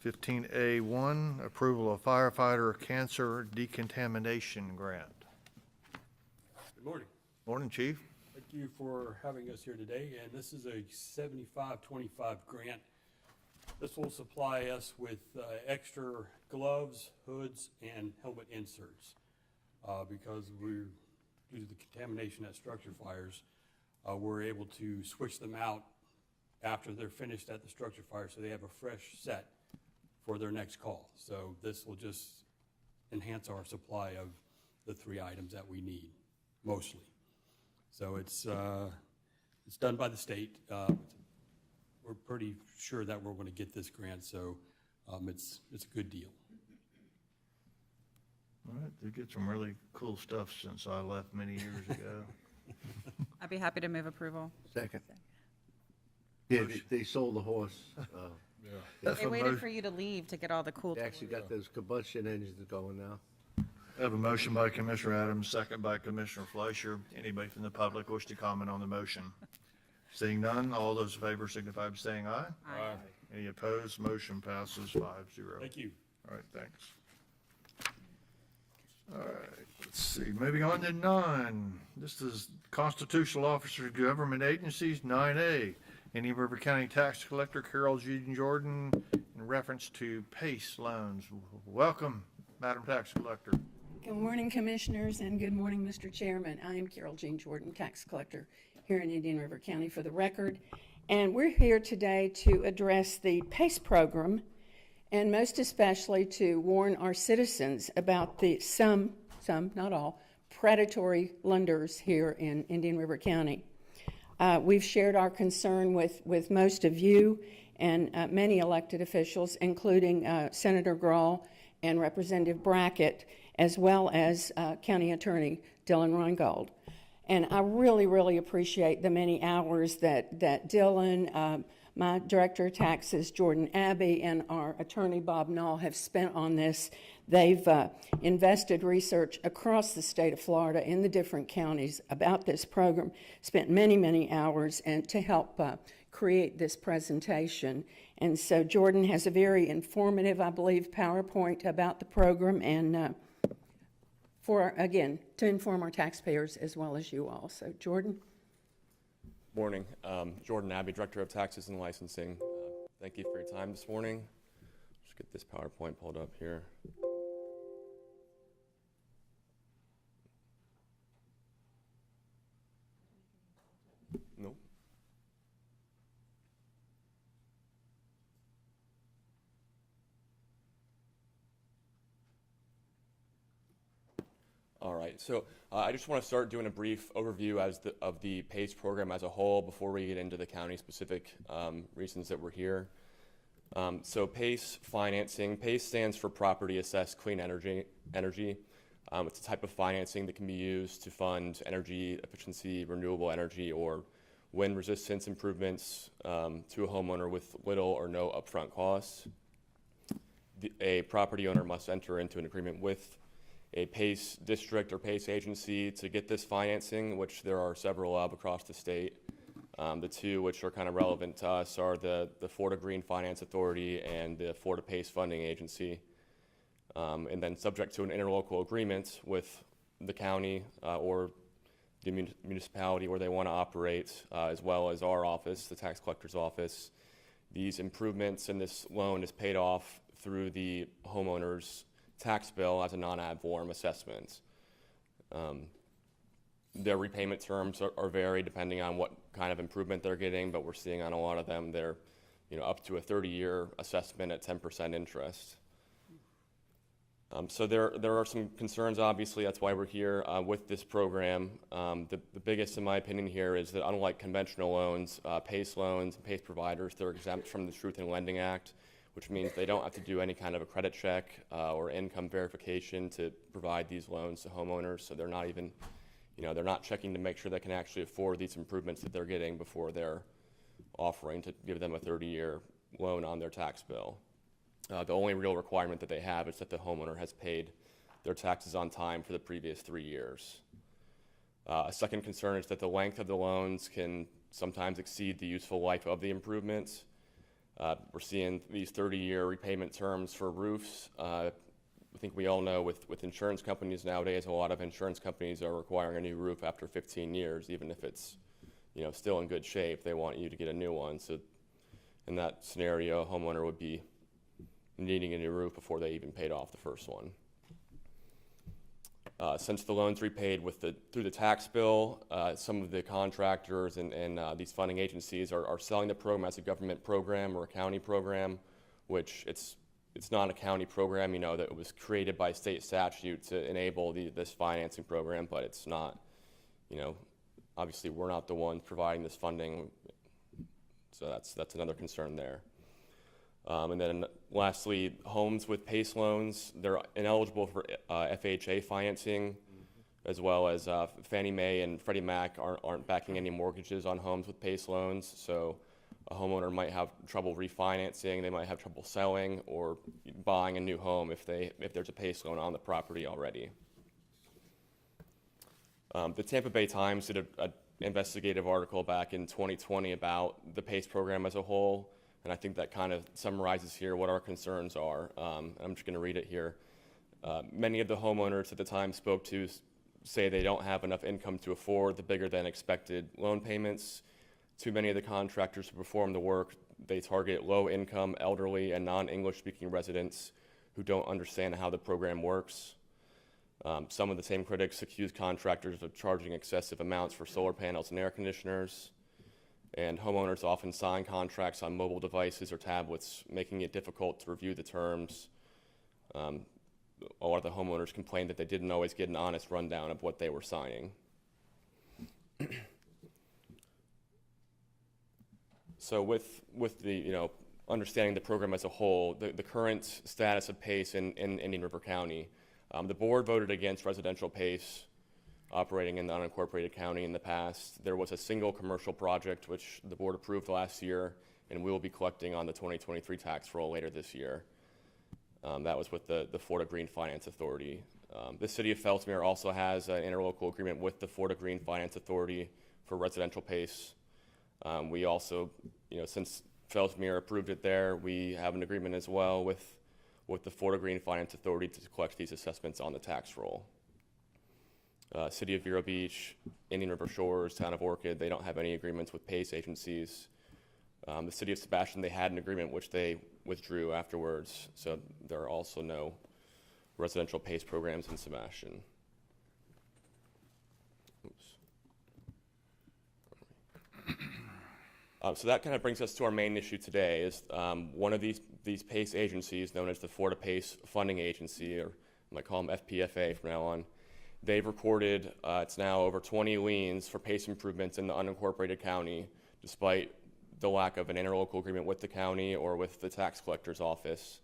15A1, approval of firefighter cancer decontamination grant. Good morning. Morning, Chief. Thank you for having us here today, and this is a 75-25 grant. This will supply us with extra gloves, hoods, and helmet inserts because due to the contamination at structure fires, we're able to switch them out after they're finished at the structure fire so they have a fresh set for their next call. So this will just enhance our supply of the 3 items that we need, mostly. So it's done by the state. We're pretty sure that we're going to get this grant, so it's a good deal. All right, they get some really cool stuff since I left many years ago. I'd be happy to move approval. Second. Yeah, they sold the horse. They waited for you to leave to get all the cool. They actually got those combustion engines going now. I have a motion by Commissioner Adams, second by Commissioner Fleischer. Anybody from the public wish to comment on the motion? Seeing none, all those in favor signify by saying aye. Aye. Any opposed? Motion passes 5-0. Thank you. All right, thanks. All right, let's see, moving on to 9. This is constitutional officers of government agencies, 9A. Indian River County Tax Collector Carol G. Jordan in reference to PACE loans. Welcome, Madam Tax Collector. Good morning, Commissioners, and good morning, Mr. Chairman. I am Carol Jean Jordan, Tax Collector here in Indian River County for the record. And we're here today to address the PACE program, and most especially to warn our citizens about the some, not all, predatory lenders here in Indian River County. We've shared our concern with most of you and many elected officials, including Senator Grahl and Representative Brackett, as well as County Attorney Dylan Reingold. And I really, really appreciate the many hours that Dylan, my Director of Taxes, Jordan Abbey, and our attorney, Bob Knoll, have spent on this. They've invested research across the state of Florida in the different counties about this program, spent many, many hours and to help create this presentation. And so Jordan has a very informative, I believe, PowerPoint about the program, and again, to inform our taxpayers as well as you all. So Jordan? Morning. Jordan Abbey, Director of Taxes and Licensing. Thank you for your time this morning. Just get this PowerPoint pulled up here. Nope. All right, so I just want to start doing a brief overview of the PACE program as a whole before we get into the county-specific reasons that we're here. So PACE financing, PACE stands for Property Assessed Clean Energy. It's a type of financing that can be used to fund energy efficiency, renewable energy, or wind resistance improvements to a homeowner with little or no upfront costs. A property owner must enter into an agreement with a PACE district or PACE agency to get this financing, which there are several of across the state. The two which are kind of relevant to us are the Florida Green Finance Authority and the Florida PACE Funding Agency. And then subject to an interlocal agreement with the county or the municipality where they want to operate, as well as our office, the tax collector's office. These improvements and this loan is paid off through the homeowner's tax bill as a non-ad valorem assessment. Their repayment terms are varied depending on what kind of improvement they're getting, but we're seeing on a lot of them they're up to a 30-year assessment at 10% interest. So there are some concerns, obviously, that's why we're here with this program. The biggest, in my opinion, here is that unlike conventional loans, PACE loans and PACE providers, they're exempt from the Truth in Lending Act, which means they don't have to do any kind of a credit check or income verification to provide these loans to homeowners. So they're not even, they're not checking to make sure they can actually afford these improvements that they're getting before they're offering to give them a 30-year loan on their tax bill. The only real requirement that they have is that the homeowner has paid their taxes on time for the previous 3 years. A second concern is that the length of the loans can sometimes exceed the useful life of the improvements. We're seeing these 30-year repayment terms for roofs. I think we all know with insurance companies nowadays, a lot of insurance companies are requiring a new roof after 15 years, even if it's still in good shape. They want you to get a new one. So in that scenario, a homeowner would be needing a new roof before they even paid off the first one. Since the loan's repaid through the tax bill, some of the contractors and these funding agencies are selling the program as a government program or a county program, which it's not a county program, that it was created by state statute to enable this financing program, but it's not, obviously we're not the ones providing this funding, so that's another concern there. And then lastly, homes with PACE loans, they're ineligible for FHA financing, as well as Fannie Mae and Freddie Mac aren't backing any mortgages on homes with PACE loans. So a homeowner might have trouble refinancing, they might have trouble selling or buying a new home if there's a PACE loan on the property already. The Tampa Bay Times did an investigative article back in 2020 about the PACE program as a whole. And I think that kind of summarizes here what our concerns are. I'm just going to read it here. Many of the homeowners at the time spoke to say they don't have enough income to afford the bigger than expected loan payments. Too many of the contractors who perform the work, they target low income, elderly, and non-English speaking residents who don't understand how the program works. Some of the same critics accuse contractors of charging excessive amounts for solar panels and air conditioners. And homeowners often sign contracts on mobile devices or tablets, making it difficult to review the terms. A lot of the homeowners complained that they didn't always get an honest rundown of what they were signing. So with the understanding the program as a whole, the current status of PACE in Indian River County, the board voted against residential PACE operating in the unincorporated county in the past. There was a single commercial project which the board approved last year, and we will be collecting on the 2023 tax roll later this year. That was with the Florida Green Finance Authority. The city of Fellsmere also has an interlocal agreement with the Florida Green Finance Authority for residential PACE. We also, since Fellsmere approved it there, we have an agreement as well with the Florida Green Finance Authority to collect these assessments on the tax roll. City of Vero Beach, Indian River Shores, Town of Orchid, they don't have any agreements with PACE agencies. The City of Sebastian, they had an agreement which they withdrew afterwards, so there are also no residential PACE programs in Sebastian. So that kind of brings us to our main issue today is one of these PACE agencies, known as the Florida PACE Funding Agency, or I might call them FPFA from now on. They've recorded, it's now over 20 liens for PACE improvements in the unincorporated county, despite the lack of an interlocal agreement with the county or with the tax collector's office.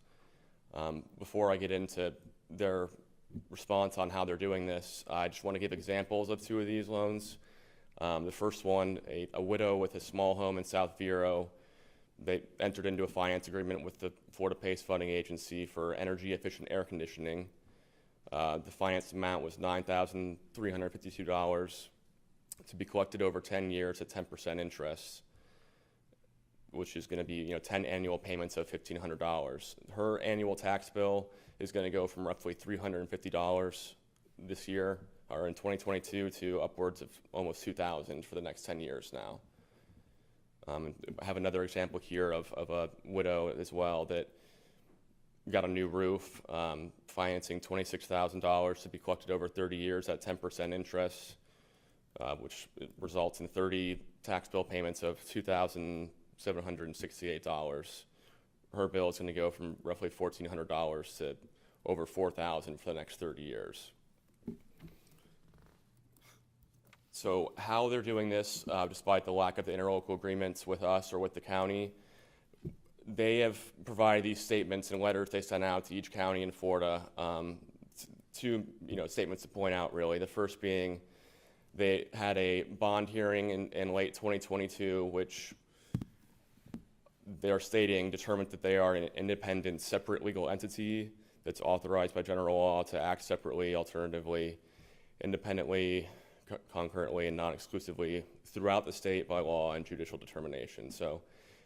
Before I get into their response on how they're doing this, I just want to give examples of two of these loans. The first one, a widow with a small home in South Vero, they entered into a finance agreement with the Florida PACE Funding Agency for energy efficient air conditioning. The finance amount was $9,352 to be collected over 10 years at 10% interest, which is going to be 10 annual payments of $1,500. Her annual tax bill is going to go from roughly $350 this year, or in 2022, to upwards of almost $2,000 for the next 10 years now. I have another example here of a widow as well that got a new roof, financing $26,000 to be collected over 30 years at 10% interest, which results in 30 tax bill payments of $2,768. Her bill is going to go from roughly $1,400 to over $4,000 for the next 30 years. So how they're doing this, despite the lack of the interlocal agreements with us or with the county, they have provided these statements and letters they sent out to each county in Florida. Two statements to point out, really. The first being they had a bond hearing in late 2022, which they're stating determined that they are an independent, separate legal entity that's authorized by general law to act separately, alternatively, independently, concurrently, and non-exclusively throughout the state by law and judicial determination. So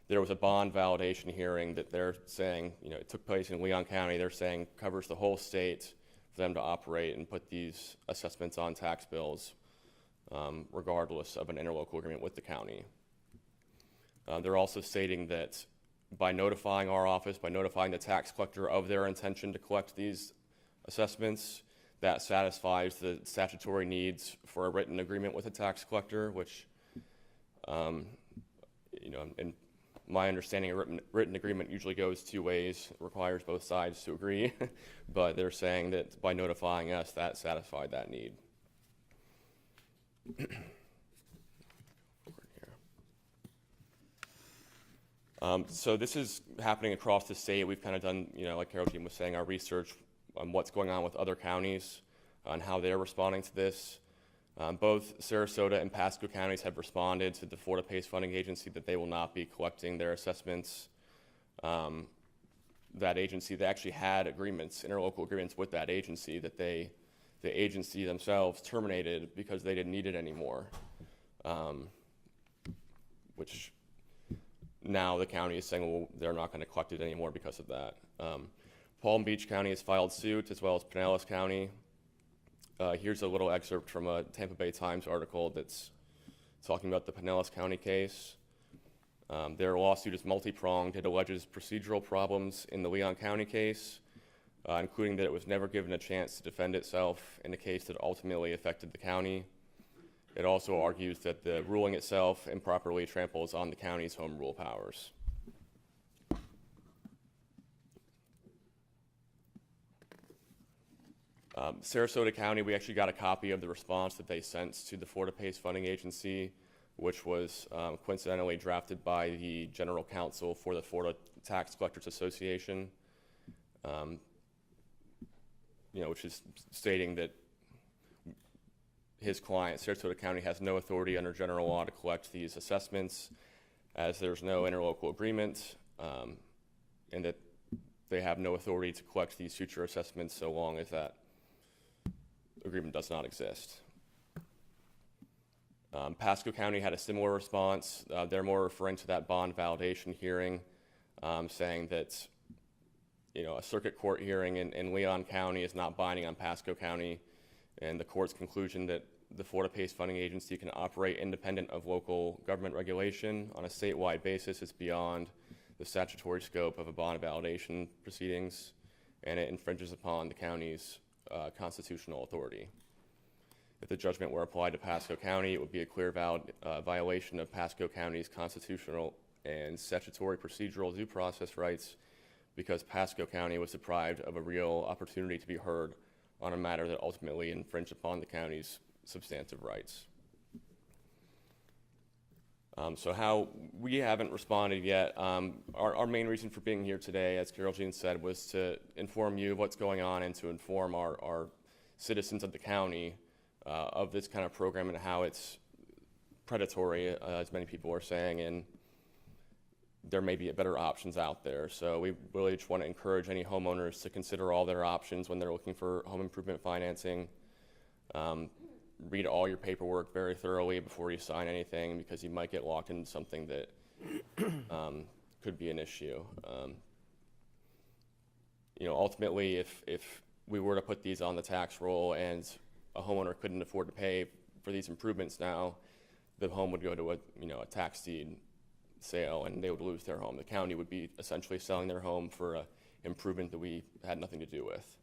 there was a bond validation hearing that they're saying, it took place in Leon County. They're saying covers the whole state for them to operate and put these assessments on tax bills, regardless of an interlocal agreement with the county. They're also stating that by notifying our office, by notifying the tax collector of their intention to collect these assessments, that satisfies the statutory needs for a written agreement with a tax collector, which, in my understanding, a written agreement usually goes two ways. It requires both sides to agree, but they're saying that by notifying us, that satisfied that need. So this is happening across the state. We've kind of done, like Carol Jean was saying, our research on what's going on with other counties, on how they're responding to this. Both Sarasota and Pasco counties have responded to the Florida PACE Funding Agency that they will not be collecting their assessments. That agency, they actually had agreements, interlocal agreements with that agency that the agency themselves terminated because they didn't need it anymore, which now the county is saying, well, they're not going to collect it anymore because of that. Palm Beach County has filed suit, as well as Pinellas County. Here's a little excerpt from a Tampa Bay Times article that's talking about the Pinellas County case. Their lawsuit is multi-pronged. It alleges procedural problems in the Leon County case, including that it was never given a chance to defend itself in a case that ultimately affected the county. It also argues that the ruling itself improperly tramples on the county's home rule powers. Sarasota County, we actually got a copy of the response that they sent to the Florida PACE Funding Agency, which was coincidentally drafted by the General Counsel for the Florida Tax Collectors Association, which is stating that his client, Sarasota County, has no authority under general law to collect these assessments, as there's no interlocal agreement, and that they have no authority to collect these future assessments so long as that agreement does not exist. Pasco County had a similar response. They're more referring to that bond validation hearing, saying that a circuit court hearing in Leon County is not binding on Pasco County, and the court's conclusion that the Florida PACE Funding Agency can operate independent of local government regulation on a statewide basis is beyond the statutory scope of a bond validation proceedings, and it infringes upon the county's constitutional authority. If the judgment were applied to Pasco County, it would be a clear violation of Pasco County's constitutional and statutory procedural due process rights, because Pasco County was deprived of a real opportunity to be heard on a matter that ultimately infringed upon the county's substantive rights. So how we haven't responded yet. Our main reason for being here today, as Carol Jean said, was to inform you of what's going on and to inform our citizens of the county of this kind of program and how it's predatory, as many people are saying, and there may be better options out there. So we really just want to encourage any homeowners to consider all their options when they're looking for home improvement financing. Read all your paperwork very thoroughly before you sign anything, because you might get locked into something that could be an issue. Ultimately, if we were to put these on the tax roll and a homeowner couldn't afford to pay for these improvements now, the home would go to a tax deed sale and they would lose their home. The county would be essentially selling their home for an improvement that we had nothing to do with.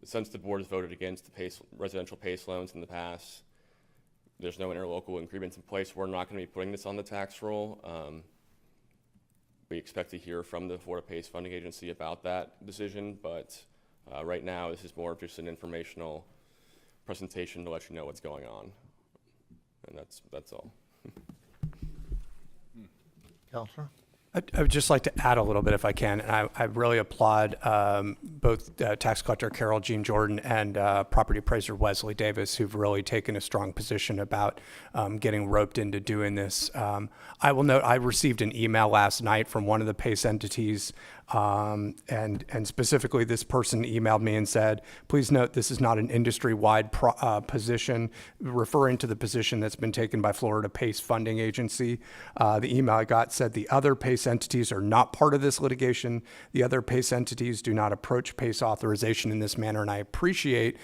Since the board has voted against the residential PACE loans in the past, there's no interlocal agreements in place. We're not going to be putting this on the tax roll. We expect to hear from the Florida PACE Funding Agency about that decision, but right now this is more of just an informational presentation to let you know what's going on. And that's all. Counselor? I would just like to add a little bit if I can, and I really applaud both tax collector Carol Jean Jordan and property appraiser Wesley Davis, who've really taken a strong position about getting roped into doing this. I will note I received an email last night from one of the PACE entities, and specifically this person emailed me and said, please note this is not an industry-wide position, referring to the position that's been taken by Florida PACE Funding Agency. The email I got said the other PACE entities are not part of this litigation. The other PACE entities do not approach PACE authorization in this manner, and I appreciate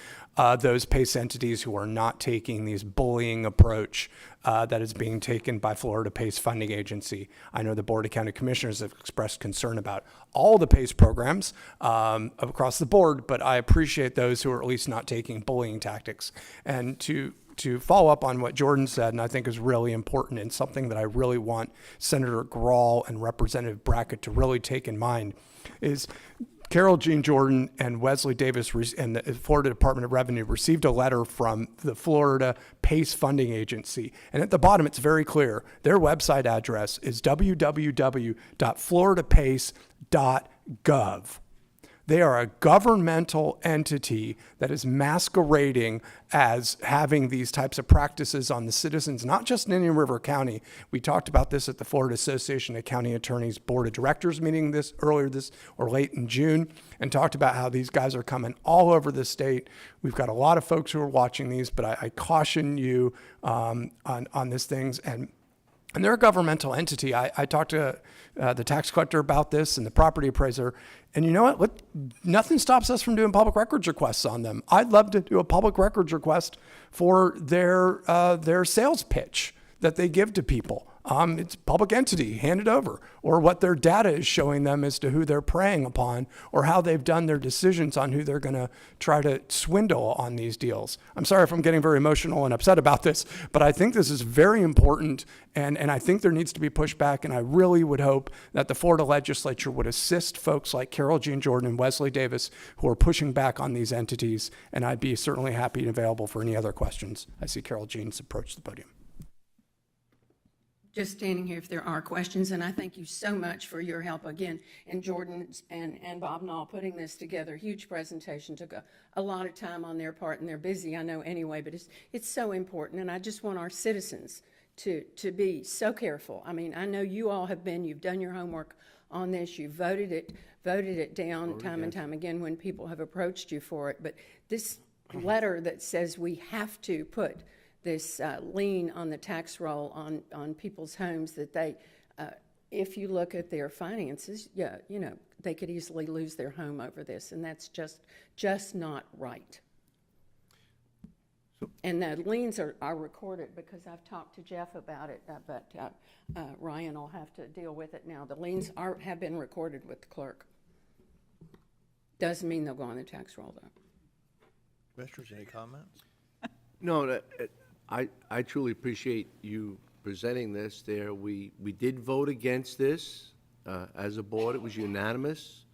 those PACE entities who are not taking this bullying approach that is being taken by Florida PACE Funding Agency. I know the Board of County Commissioners have expressed concern about all the PACE programs across the board, but I appreciate those who are at least not taking bullying tactics. And to follow up on what Jordan said, and I think is really important and something that I really want Senator Grahl and Representative Brackett to really take in mind, is Carol Jean Jordan and Wesley Davis and the Florida Department of Revenue received a letter from the Florida PACE Funding Agency. And at the bottom, it's very clear. Their website address is www.floridapace.gov. They are a governmental entity that is masquerading as having these types of practices on the citizens, not just in Indian River County. We talked about this at the Florida Association of County Attorneys Board of Directors meeting late in June, and talked about how these guys are coming all over the state. We've got a lot of folks who are watching these, but I caution you on these things. And they're a governmental entity. I talked to the tax collector about this and the property appraiser. And you know what? Nothing stops us from doing public records requests on them. I'd love to do a public records request for their sales pitch that they give to people. It's a public entity, hand it over. Or what their data is showing them as to who they're preying upon, or how they've done their decisions on who they're going to try to swindle on these deals. I'm sorry if I'm getting very emotional and upset about this, but I think this is very important, and I think there needs to be pushback, and I really would hope that the Florida legislature would assist folks like Carol Jean Jordan and Wesley Davis who are pushing back on these entities, and I'd be certainly happy and available for any other questions. I see Carol Jean's approached the podium. Just standing here if there are questions, and I thank you so much for your help again, and Jordan and Bob Nall putting this together. Huge presentation, took a lot of time on their part, and they're busy, I know anyway, but it's so important, and I just want our citizens to be so careful. I mean, I know you all you've done your homework on this, you voted it down time and time again when people have approached you for it, but this letter that says we have to put this lien on the tax roll on people's homes, that they, if you look at their finances, they could easily lose their home over this, and that's just not right. And the liens are recorded because I've talked to Jeff about it, but Ryan will have to deal with it now. The liens have been recorded with the clerk. Doesn't mean they'll go on the tax roll, though. Commissioners, any comments? No, I truly appreciate you presenting this there. We did vote against this as a board. It was unanimous.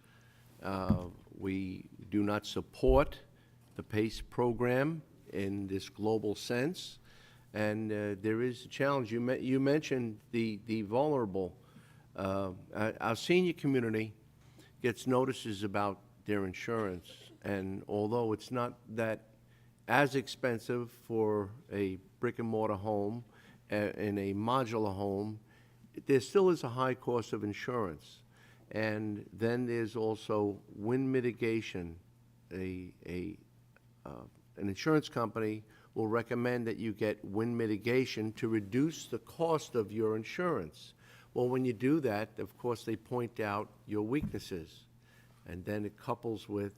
We do not support the PACE program in this global sense. And there is a challenge. You mentioned the vulnerable. Our senior community gets notices about their insurance. And although it's not that as expensive for a brick and mortar home in a modular home, there still is a high cost of insurance. And then there's also wind mitigation. An insurance company will recommend that you get wind mitigation to reduce the cost of your insurance. Well, when you do that, of course, they point out your weaknesses. And then it couples with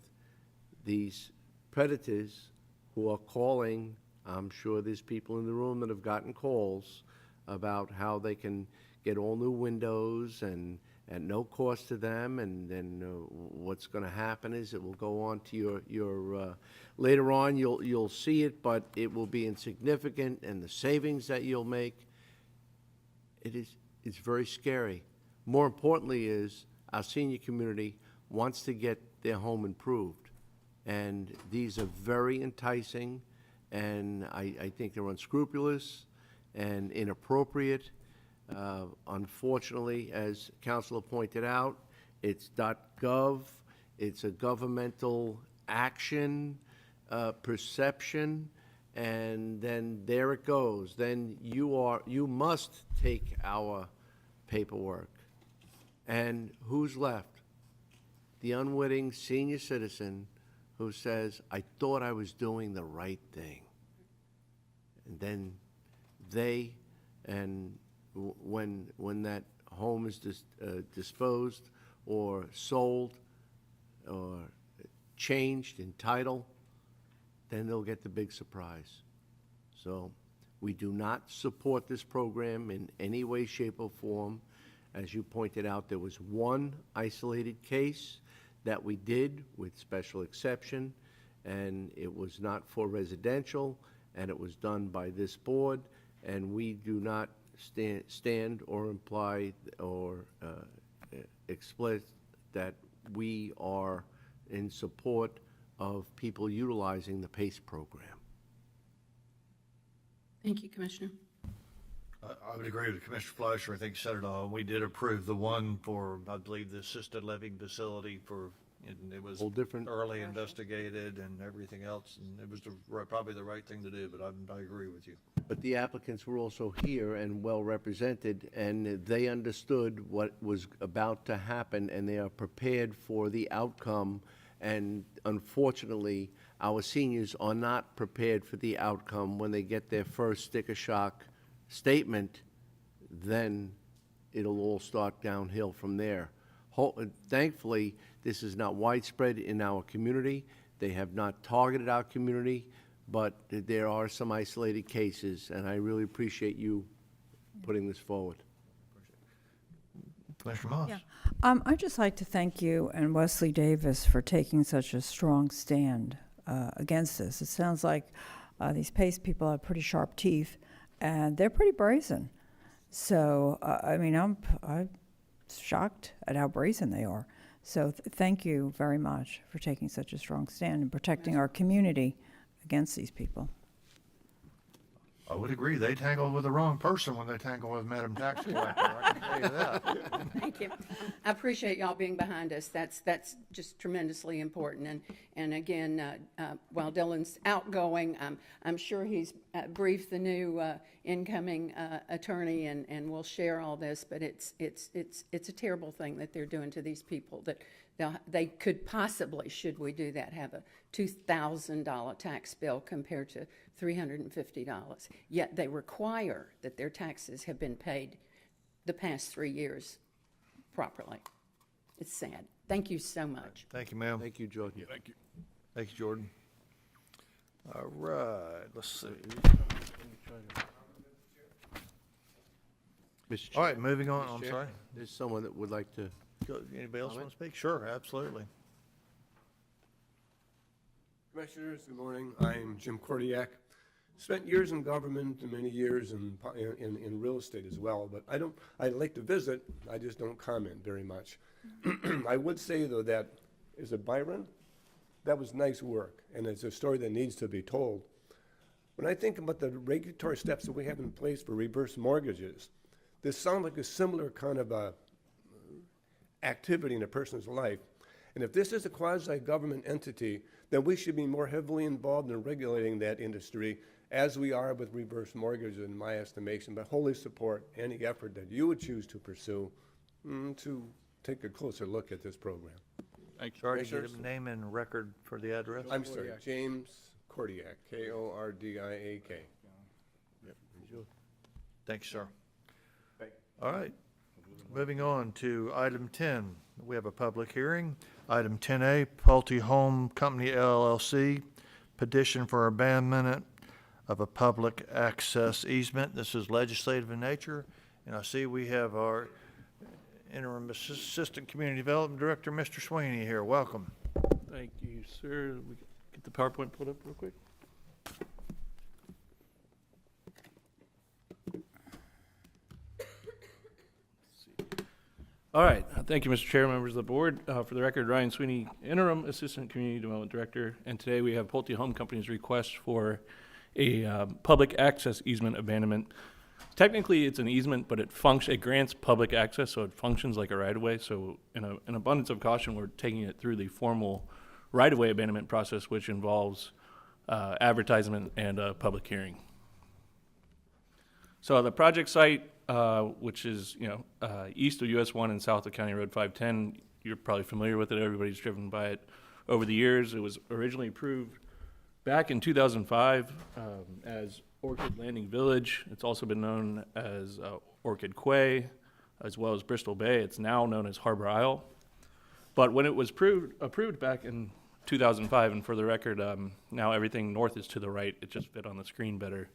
these predators who are calling. I'm sure there's people in the room that have gotten calls about how they can get all new windows and at no cost to them, and then what's going to happen is it will go on to your later on you'll see it, but it will be insignificant, and the savings that you'll make, it's very scary. More importantly is our senior community wants to get their home improved, and these are very enticing, and I think they're unscrupulous and inappropriate. Unfortunately, as Councilor pointed out, it's .gov, it's a governmental action, perception, and then there it goes. Then you must take our paperwork. And who's left? The unwitting senior citizen who says, I thought I was doing the right thing. And then when that home is disposed or sold or changed in title, then they'll get the big surprise. So we do not support this program in any way, shape, or form. As you pointed out, there was one isolated case that we did with special exception, and it was not for residential, and it was done by this board, and we do not stand or imply or explicit that we are in support of people utilizing the PACE program. Thank you, Commissioner. I would agree with Commissioner Fleischer. I think he said it all. We did approve the one for, I believe, the assisted living facility and it was Whole different- early investigated and everything else, and it was probably the right thing to do, but I agree with you. But the applicants were also here and well represented, and they understood what was about to happen, and they are prepared for the outcome. And unfortunately, our seniors are not prepared for the outcome. When they get their first sticker shock statement, then it'll all start downhill from there. Thankfully, this is not widespread in our community. They have not targeted our community, but there are some isolated cases, and I really appreciate you putting this forward. Commissioner Moss? Yeah. I'd just like to thank you and Wesley Davis for taking such a strong stand against this. It sounds like these PACE people have pretty sharp teeth, and they're pretty brazen. So, I mean, I'm shocked at how brazen they are. So thank you very much for taking such a strong stand and protecting our community against these people. I would agree. They tangle with the wrong person when they tangle with Madam Tax Collector. I can tell you that. Thank you. I appreciate y'all being behind us. That's just tremendously important. And again, while Dylan's outgoing, I'm sure he's briefed the new incoming attorney, and we'll share all this. But it's a terrible thing that they're doing to these people. That they could possibly, should we do that, have a $2,000 tax bill compared to $350. Yet they require that their taxes have been paid the past 3 years properly. It's sad. Thank you so much. Thank you, ma'am. Thank you, Jordan. Thank you. Thanks, Jordan. All right, let's see. Mr. All Chair. right, moving on, Mr. I'm Chair, sorry. There's someone that would like to. Anybody else want Comment? to speak? Sure, absolutely. Commissioners, good morning. I'm Jim Kordiak. Spent years in government and many years in real estate as well, but I like to visit, I just don't comment very much. I would say though that, is it Byron? That was nice work, and it's a story that needs to be told. When I think about the regulatory steps that we have in place for reverse mortgages, this sounds like a similar kind of activity in a person's life. And if this is a quasi-government entity, then we should be more heavily involved in regulating that industry as we are with reverse mortgages, in my estimation, but wholly support any effort that you would choose to pursue to take a closer look at this program. Thank you. Sorry to get Commissioners? a name and record for the address. I'm sorry, James Kordiak, Kordiak. Thank you, sir. All right, moving on to item 10. We have a public hearing. Item 10A, Pulte Home Company LLC, petition for abandonment of a public access easement. This is legislative in nature, and I see we have our interim assistant community development director, Mr. Sweeney, here. Welcome. Thank you, sir. We get the PowerPoint pulled up real quick. All right. Thank you, Mr. Chair, members of the board. For the record, Ryan Sweeney, interim assistant community development director, and today we have Pulte Home Company's request for a public access easement abandonment. Technically, it's an easement, but it grants public access, so it functions like a right-of-way. So in an abundance of caution, we're taking it through the formal right-of-way abandonment process, which involves advertisement and a public hearing. So the project site, which is east of US 1 and south of County Road 510, you're probably familiar with it. Everybody's driven by it over the years. It was originally approved back in 2005 as Orchid Landing Village. It's also been known as Orchid Quay, as well as Bristol Bay. It's now known as Harbor Isle. But when it was approved back in 2005, and for the record, now everything north is to the right. It just fit on the screen better.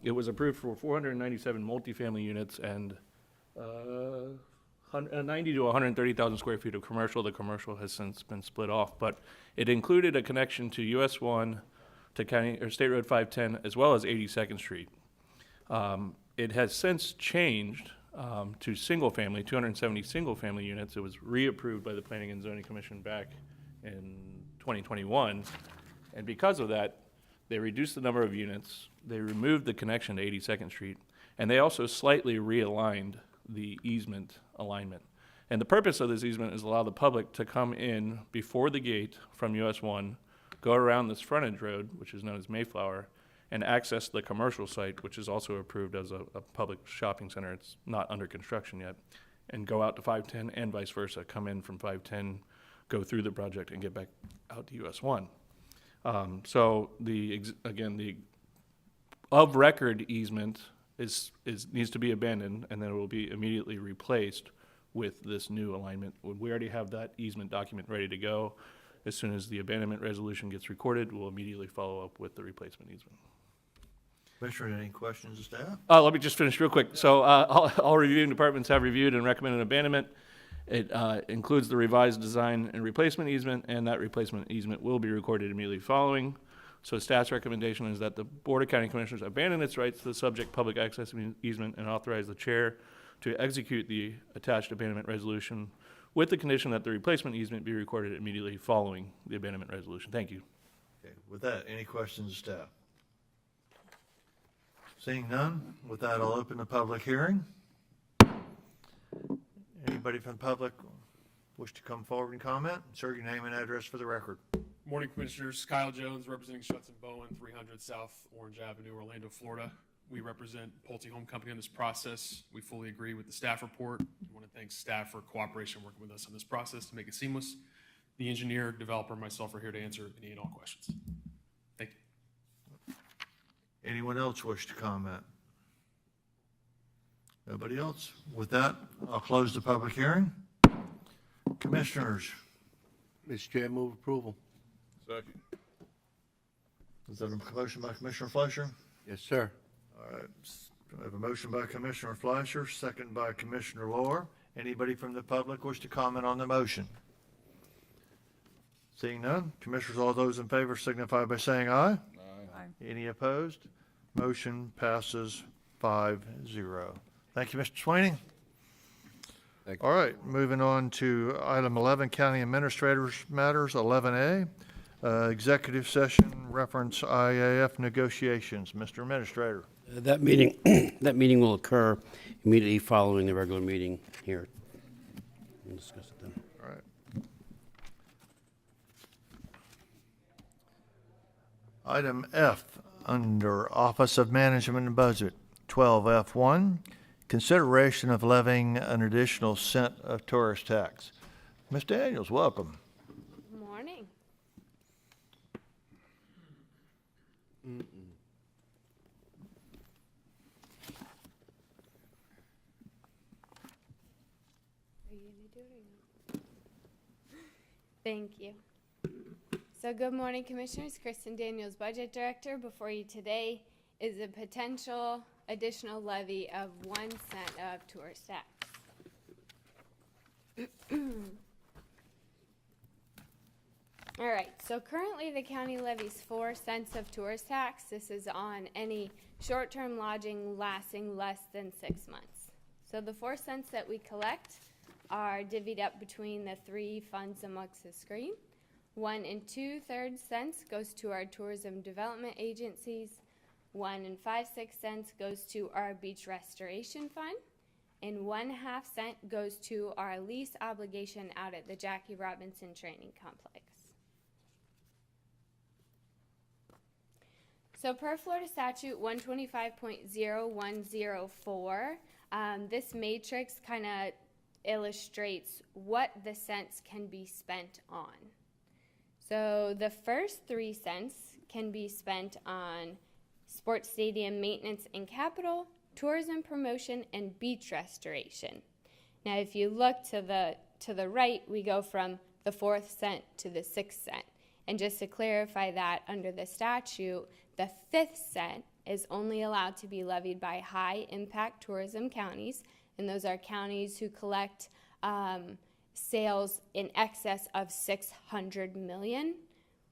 It was approved for 497 multifamily units and 90 to 130,000 square feet of commercial. The commercial has since been split off, but it included a connection to US 1, to State Road 510, as well as 82nd Street. It has since changed to single-family, 270 single-family units. It was reapproved by the Planning and Zoning Commission back in 2021, and because of that, they reduced the number of units, they removed the connection to 82nd Street, and they also slightly realigned the easement alignment. And the purpose of this easement is allow the public to come in before the gate from US 1, go around this frontage road, which is known as Mayflower, and access the commercial site, which is also approved as a public shopping center. It's not under construction yet, and go out to 510 and vice versa, come in from 510, go through the project and get back out to US 1. So the of record easement needs to be abandoned, and then it will be immediately replaced with this new alignment. We already have that easement document ready to go. As soon as the abandonment resolution gets recorded, we'll immediately follow up with the replacement easement. Commissioner, any questions of staff? Let me just finish real quick. So all reviewing departments have reviewed and recommended abandonment. It includes the revised design and replacement easement, and that replacement easement will be recorded immediately following. So staff's recommendation is that the Board of County Commissioners abandon its rights to the subject public access easement and authorize the chair to execute the attached abandonment resolution with the condition that the replacement easement be recorded immediately following the abandonment resolution. Thank you. Okay, with that, any questions of staff? Seeing none, with that, I'll open the public hearing. Anybody from the public wish to come forward and comment? Sir, your name and address for the record. Morning, Commissioners. Kyle Jones, representing Schutz & Bowen, 300 South Orange Avenue, Orlando, Florida. We represent Pulte Home Company on this process. We fully agree with the staff report. We want to thank staff for cooperation working with us on this process to make it seamless. The engineer, developer, and myself are here to answer any and all questions. Thank you. Anyone else wish to comment? Nobody else? With that, I'll close the public hearing. Commissioners, Mr. Chair, move approval. Second. Is that a motion by Commissioner Fleischer? Yes, sir. All right. We have a motion by Commissioner Fleischer, second by Commissioner Lohr. Anybody from the public wish to comment on the motion? Seeing none, Commissioners, all those in favor signify by saying aye. Aye. Any opposed? Motion passes 5-0. Thank you, Mr. Sweeney. Thank you. All right, moving on to item 11, County Administrators Matters, 11A, executive session reference IAF negotiations. Mr. Administrator. That meeting, that meeting will occur immediately following the regular meeting here. We'll discuss it then. All right. Item F, under Office of Management and Budget, 12F1, consideration of levying an additional cent of tourist tax. Ms. Daniels, welcome. Good morning. Are you gonna do it or no? Thank you. So good morning, Commissioners. Kristen Daniels, Budget Director. Before you today is a potential additional levy of 1 cent of tourist tax. All right, so currently the county levies 4 cents of tourist tax. This is on any short-term lodging lasting less than 6 months. So the 4 cents that we collect are divvied up between the 3 funds amongst the screen. 1 2/3 cents goes to our tourism development agencies. 1 5/6 cents goes to our beach restoration fund, and 1/2 cent goes to our lease obligation out at the Jackie Robinson Training Complex. So per Florida Statute 125.0104, this matrix kind of illustrates what the cents can be spent on. So the first 3 cents can be spent on sports stadium maintenance and capital, tourism promotion, and beach restoration. Now, if you look to the right, we go from the 4th cent to the 6th cent. And just to clarify that, under the statute, the 5th cent is only allowed to be levied by high-impact tourism counties, and those are counties who collect sales in excess of $600 million.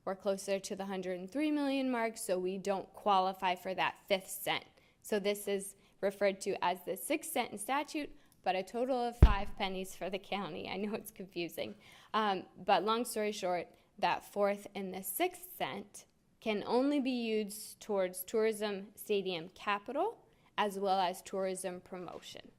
We're closer to the 103 million mark, so we don't qualify for that 5th cent. So this is referred to as the 6th cent in statute, but a total of 5 pennies for the county. I know it's confusing. But long story short, that 4th and the 6th cent can only be used towards tourism stadium capital as well as tourism promotion.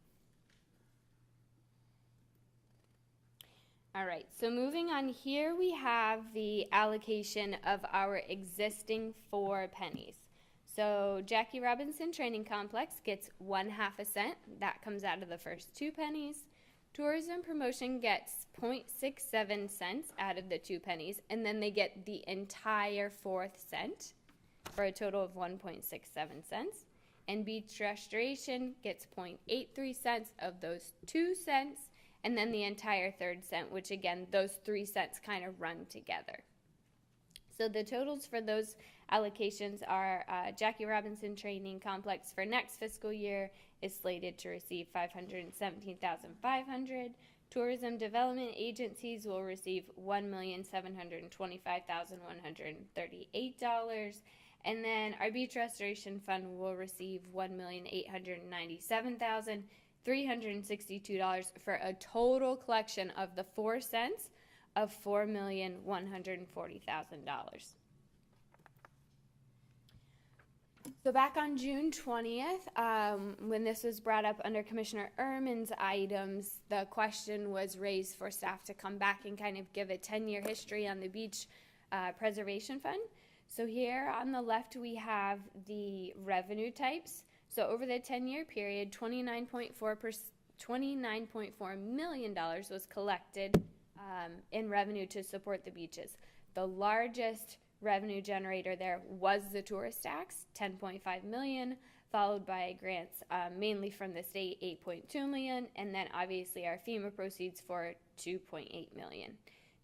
All right, so moving on here, we have the allocation of our existing 4 pennies. So Jackie Robinson Training Complex gets 1/2 cent. That comes out of the first 2 pennies. Tourism promotion gets 0.67 cents out of the 2 pennies, and then they get the entire 4th cent for a total of 1.67 cents. And beach restoration gets 0.83 cents of those 2 cents, and then the entire 3rd cent, which again, those 3 cents kind of run together. So the totals for those allocations are Jackie Robinson Training Complex for next fiscal year is slated to receive $517,500. Tourism development agencies will receive $1,725,138. And then our beach restoration fund will receive $1,897,362 for a total collection of the 4 cents of $4,140,000. So back on June 20th, when this was brought up under Commissioner Ehrman's items, the question was raised for staff to come back and kind of give a 10-year history on the beach preservation fund. So here on the left, we have the revenue types. So over the 10-year period, $29.4 million was collected in revenue to support the beaches. The largest revenue generator there was the tourist tax, $10.5 million, followed by grants mainly from the state, $8.2 million, and then obviously our FEMA proceeds for $2.8 million.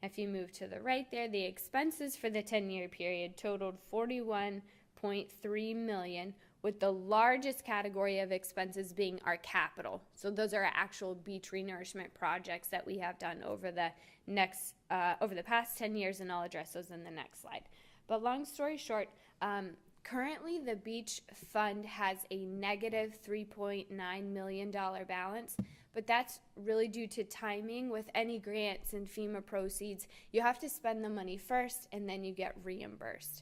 If you move to the right there, the expenses for the 10-year period totaled $41.3 million, with the largest category of expenses being our capital. So those are actual beach renourishment projects that we have done over the past 10 years, and I'll address those in the next slide. But long story short, currently the beach fund has a negative $3.9 million balance, but that's really due to timing. With any grants and FEMA proceeds, you have to spend the money first and then you get reimbursed.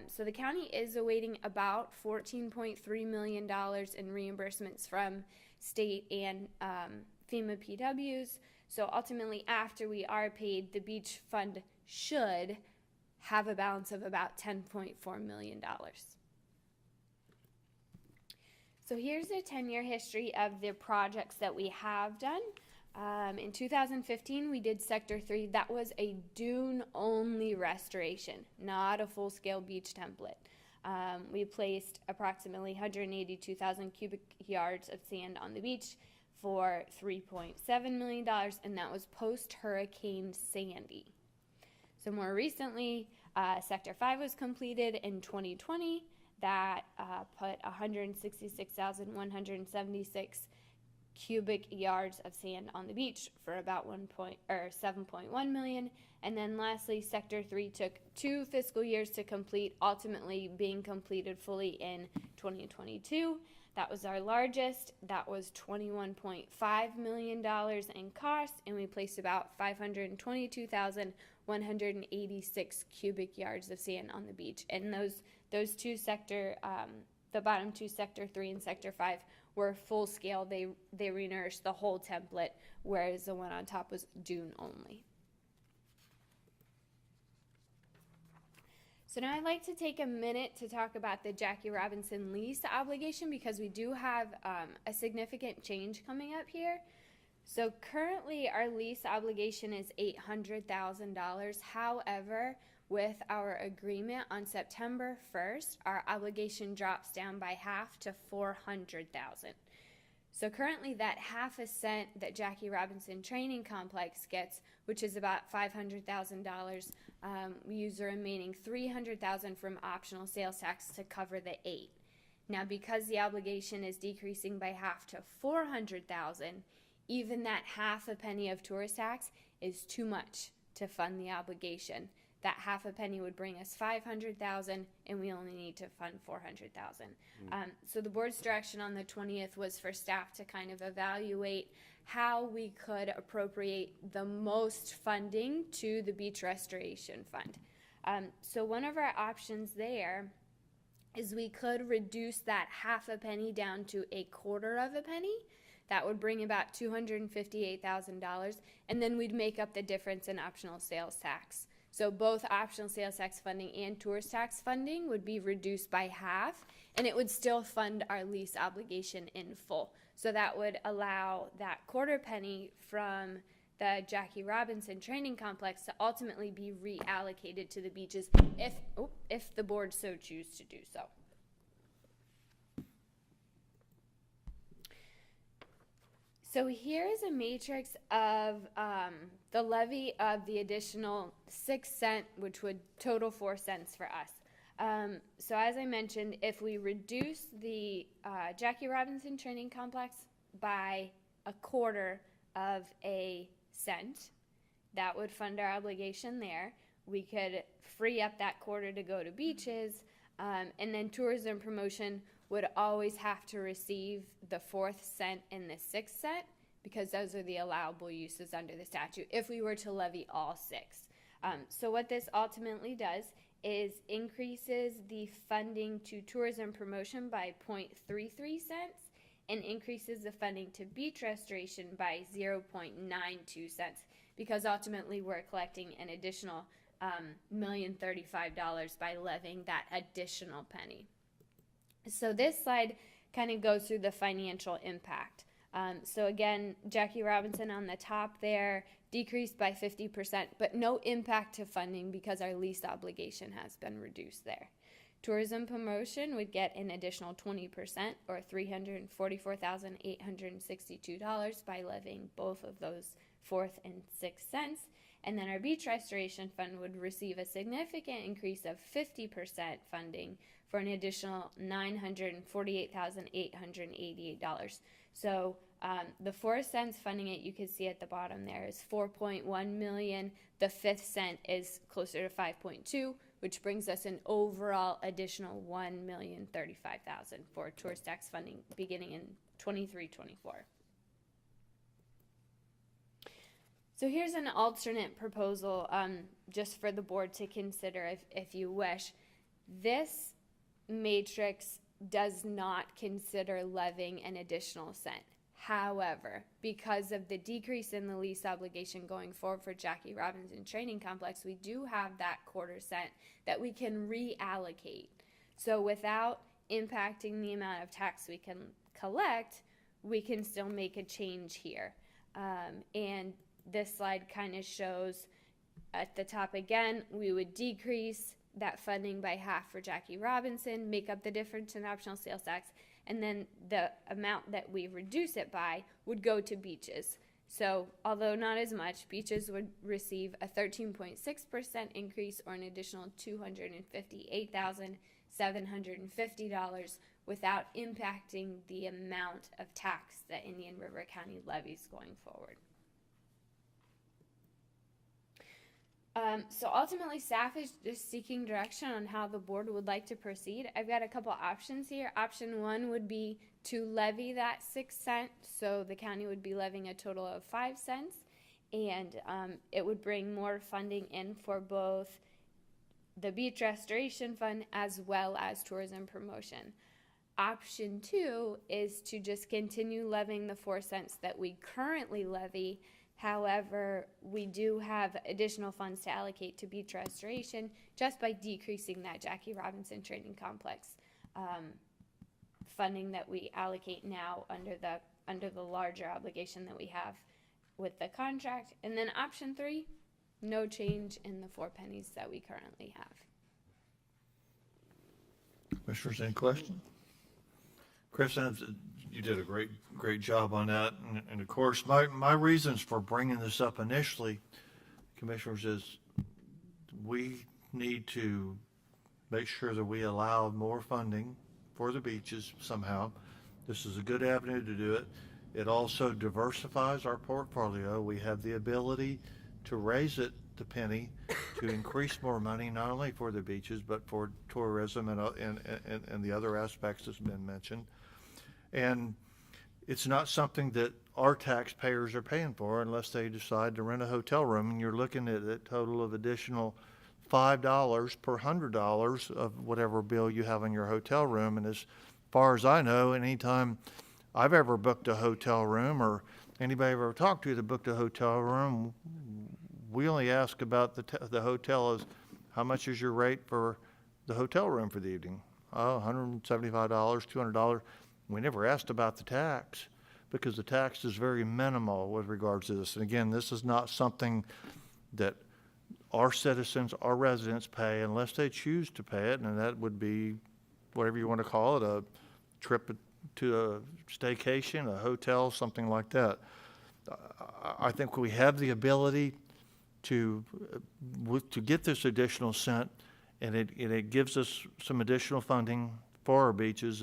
So the county is awaiting about $14.3 million in reimbursements from state and FEMA PWs. So ultimately, after we are paid, the beach fund should have a balance of about $10.4 million. So here's a 10-year history of the projects that we have done. In 2015, we did Sector 3. That was a dune-only restoration, not a full-scale beach template. We placed approximately 182,000 cubic yards of sand on the beach for $3.7 million, and that was post-Hurricane Sandy. So more recently, Sector 5 was completed in 2020. That put 166,176 cubic yards of sand on the beach for about 7.1 million. And then lastly, Sector 3 took 2 fiscal years to complete, ultimately being completed fully in 2022. That was our largest. That was $21.5 million in cost, and we placed about 522,186 cubic yards of sand on the beach. And those two sector, the bottom two, Sector 3 and Sector 5, were full scale. They renourished the whole template, whereas the one on top was dune only. So now I'd like to take a minute to talk about the Jackie Robinson lease obligation, because we do have a significant change coming up here. So currently our lease obligation is $800,000. However, with our agreement on September 1st, our obligation drops down by half to $400,000. So currently that half a cent that Jackie Robinson Training Complex gets, which is about $500,000, we use the remaining $300,000 from optional sales tax to cover the $800,000. Now, because the obligation is decreasing by half to $400,000, even that half a penny of tourist tax is too much to fund the obligation. That half a penny would bring us $500,000, and we only need to fund $400,000. So the board's direction on the 20th was for staff to kind of evaluate how we could appropriate the most funding to the Beach Restoration Fund. So one of our options there is we could reduce that half a penny down to a quarter of a penny. That would bring about $258,000, and then we'd make up the difference in optional sales tax. So both optional sales tax funding and tourist tax funding would be reduced by half, and it would still fund our lease obligation in full. So that would allow that quarter penny from the Jackie Robinson Training Complex to ultimately be reallocated to the beaches if the board so choose to do so. So here is a matrix of the levy of the additional 6 cents, which would total 4 cents for us. So as I mentioned, if we reduce the Jackie Robinson Training Complex by a quarter of a cent, that would fund our obligation there. We could free up that quarter to go to beaches, and then tourism promotion would always have to receive the 4th cent and the 6th cent, because those are the allowable uses under the statute if we were to levy all 6. So what this ultimately does is increases the funding to tourism promotion by 0.33 cents and increases the funding to beach restoration by 0.92 cents, because ultimately we're collecting an additional $1,035,000 by levying that additional penny. So this slide kind of goes through the financial impact. So again, Jackie Robinson on the top there decreased by 50%, but no impact to funding because our lease obligation has been reduced there. Tourism promotion would get an additional 20% or $344,862 by levying both of those 4th and 6th cents. And then our beach restoration fund would receive a significant increase of 50% funding for an additional $948,888. So the 4 cents funding it, you can see at the bottom there, is $4.1 million. The 5th cent is closer to 5.2, which brings us an overall additional $1,035,000 for tourist tax funding beginning in 23-24. So here's an alternate proposal, just for the board to consider if you wish. This matrix does not consider levying an additional cent. However, because of the decrease in the lease obligation going forward for Jackie Robinson Training Complex, we do have that quarter cent that we can reallocate. So without impacting the amount of tax we can collect, we can still make a change here. And this slide kind of shows at the top again, we would decrease that funding by half for Jackie Robinson, make up the difference in optional sales tax, and then the amount that we reduce it by would go to beaches. So although not as much, beaches would receive a 13.6% increase or an additional $258,750 without impacting the amount of tax that Indian River County levies going forward. So ultimately, staff is just seeking direction on how the board would like to proceed. I've got a couple options here. Option 1 would be to levy that 6 cents, so the county would be levying a total of 5 cents, and it would bring more funding in for both the beach restoration fund as well as tourism promotion. Option 2 is to just continue levying the 4 cents that we currently levy. However, we do have additional funds to allocate to beach restoration just by decreasing that Jackie Robinson Training Complex funding that we allocate now under the larger obligation that we have with the contract. And then option 3, no change in the 4 pennies that we currently have. Commissioners, any questions? Chris, you did a great job on that. And of course, my reasons for bringing this up initially, Commissioners, is we need to make sure that we allow more funding for the beaches somehow. This is a good avenue to do it. It also diversifies our portfolio. We have the ability to raise it the penny to increase more money, not only for the beaches, but for tourism and the other aspects that's been mentioned. And it's not something that our taxpayers are paying for unless they decide to rent a hotel room, and you're looking at a total of additional $5 per $100 of whatever bill you have on your hotel room. And as far as I know, anytime I've ever booked a hotel room or anybody I've ever talked to that booked a hotel room, we only ask about the hotel is, how much is your rate for the hotel room for the evening? Oh, $175, $200. We never asked about the tax because the tax is very minimal with regards to this. And again, this is not something that our citizens, our residents pay unless they choose to pay it, and that would be whatever you want to call it, a trip to a staycation, a hotel, something like that. I think we have the ability to get this additional cent, and it gives us some additional funding for our beaches.